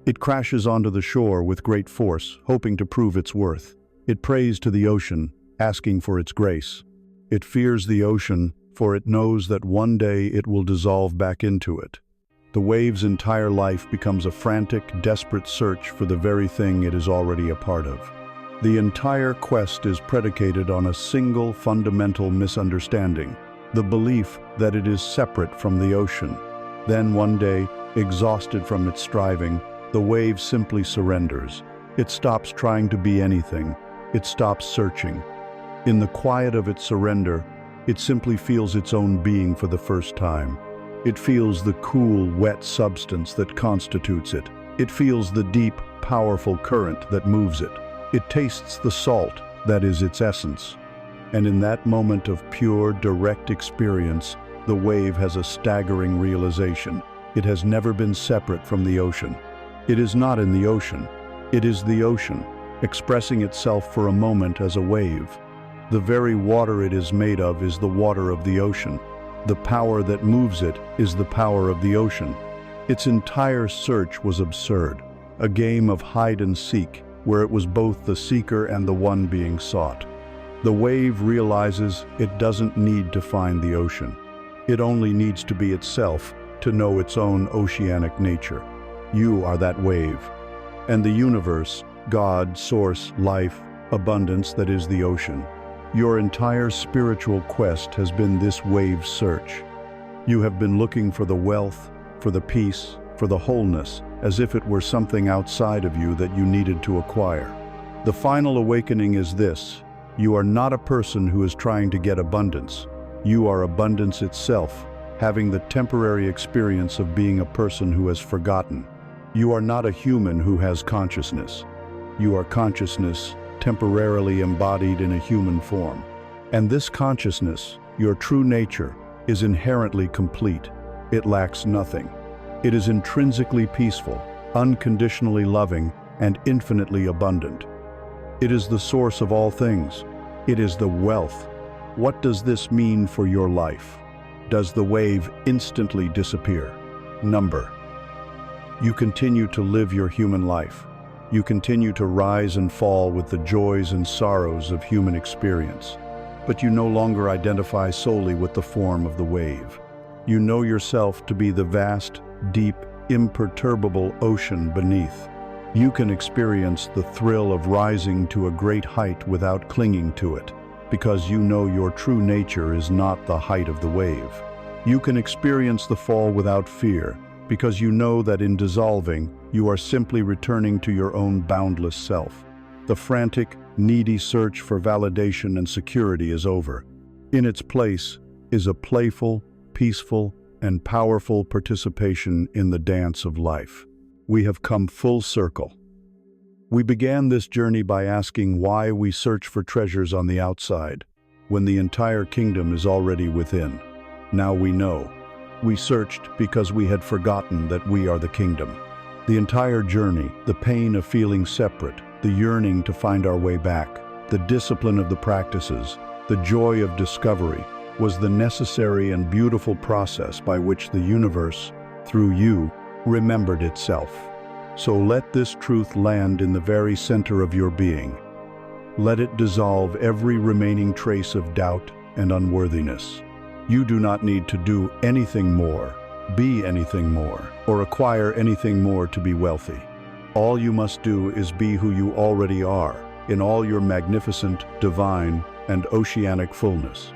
It crashes onto the shore with great force, hoping to prove its worth. It prays to the ocean, asking for its grace. It fears the ocean, for it knows that one day it will dissolve back into it. The wave's entire life becomes a frantic, desperate search for the very thing it is already a part of. The entire quest is predicated on a single fundamental misunderstanding, the belief that it is separate from the ocean. Then one day, exhausted from its striving, the wave simply surrenders. It stops trying to be anything. It stops searching. In the quiet of its surrender, it simply feels its own being for the first time. It feels the cool, wet substance that constitutes it. It feels the deep, powerful current that moves it. It tastes the salt that is its essence. And in that moment of pure, direct experience, the wave has a staggering realization. It has never been separate from the ocean. It is not in the ocean. It is the ocean, expressing itself for a moment as a wave. The very water it is made of is the water of the ocean. The power that moves it is the power of the ocean. Its entire search was absurd, a game of hide and seek, where it was both the seeker and the one being sought. The wave realizes it doesn't need to find the ocean. It only needs to be itself to know its own oceanic nature. You are that wave. And the universe, God, source, life, abundance that is the ocean. Your entire spiritual quest has been this wave search. You have been looking for the wealth, for the peace, for the wholeness, as if it were something outside of you that you needed to acquire. The final awakening is this: you are not a person who is trying to get abundance. You are abundance itself, having the temporary experience of being a person who has forgotten. You are not a human who has consciousness. You are consciousness temporarily embodied in a human form. And this consciousness, your true nature, is inherently complete. It lacks nothing. It is intrinsically peaceful, unconditionally loving, and infinitely abundant. It is the source of all things. It is the wealth. What does this mean for your life? Does the wave instantly disappear? Number. You continue to live your human life. You continue to rise and fall with the joys and sorrows of human experience. But you no longer identify solely with the form of the wave. You know yourself to be the vast, deep, imperturbable ocean beneath. You can experience the thrill of rising to a great height without clinging to it, because you know your true nature is not the height of the wave. You can experience the fall without fear, because you know that in dissolving, you are simply returning to your own boundless self. The frantic, needy search for validation and security is over. In its place is a playful, peaceful, and powerful participation in the dance of life. We have come full circle. We began this journey by asking why we search for treasures on the outside, when the entire kingdom is already within. Now we know. We searched because we had forgotten that we are the kingdom. The entire journey, the pain of feeling separate, the yearning to find our way back, the discipline of the practices, the joy of discovery, was the necessary and beautiful process by which the universe, through you, remembered itself. So let this truth land in the very center of your being. Let it dissolve every remaining trace of doubt and unworthiness. You do not need to do anything more, be anything more, or acquire anything more to be wealthy. All you must do is be who you already are, in all your magnificent, divine, and oceanic fullness.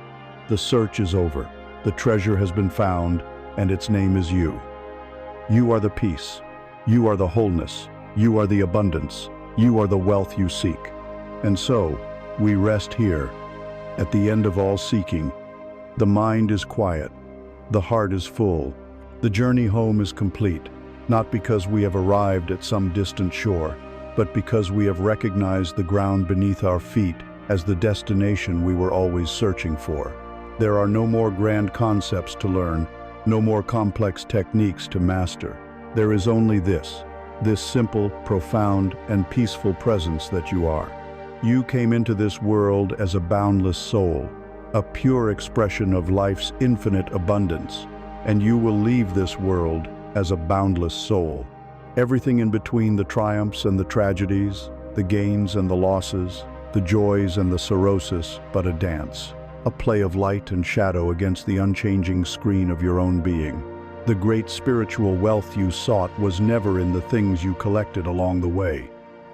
The search is over, the treasure has been found, and its name is you. You are the peace, you are the wholeness, you are the abundance, you are the wealth you seek. And so, we rest here, at the end of all seeking. The mind is quiet, the heart is full, the journey home is complete, not because we have arrived at some distant shore, but because we have recognized the ground beneath our feet as the destination we were always searching for. There are no more grand concepts to learn, no more complex techniques to master. There is only this simple, profound, and peaceful presence that you are. You came into this world as a boundless soul, a pure expression of life's infinite abundance, and you will leave this world as a boundless soul. Everything in between the triumphs and the tragedies, the gains and the losses, the joys and the cirrhosis, but a dance, a play of light and shadow against the unchanging screen of your own being. The great spiritual wealth you sought was never in the things you collected along the way.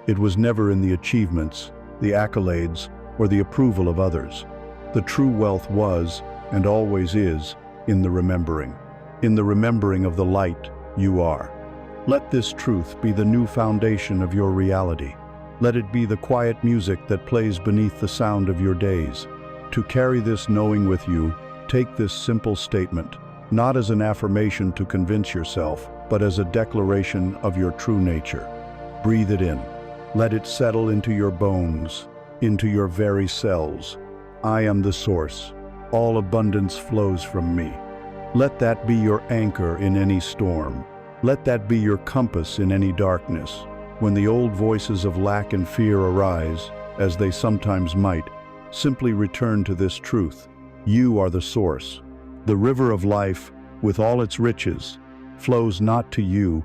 It was never in the achievements, the accolades, or the approval of others. The true wealth was, and always is, in the remembering of the light you are. Let this truth be the new foundation of your reality. Let it be the quiet music that plays beneath the sound of your days. To carry this knowing with you, take this simple statement, not as an affirmation to convince yourself, but as a declaration of your true nature. Breathe it in. Let it settle into your bones, into your very cells. I am the source. All abundance flows from me. Let that be your anchor in any storm. Let that be your compass in any darkness. When the old voices of lack and fear arise, as they sometimes might, simply return to this truth. You are the source. The river of life, with all its riches, flows not to you,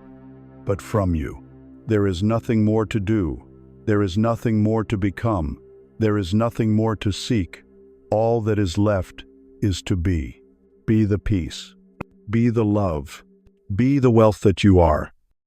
but from you. There is nothing more to do. There is nothing more to become. There is nothing more to seek. All that is left is to be. Be the peace. Be the love. Be the wealth that you are.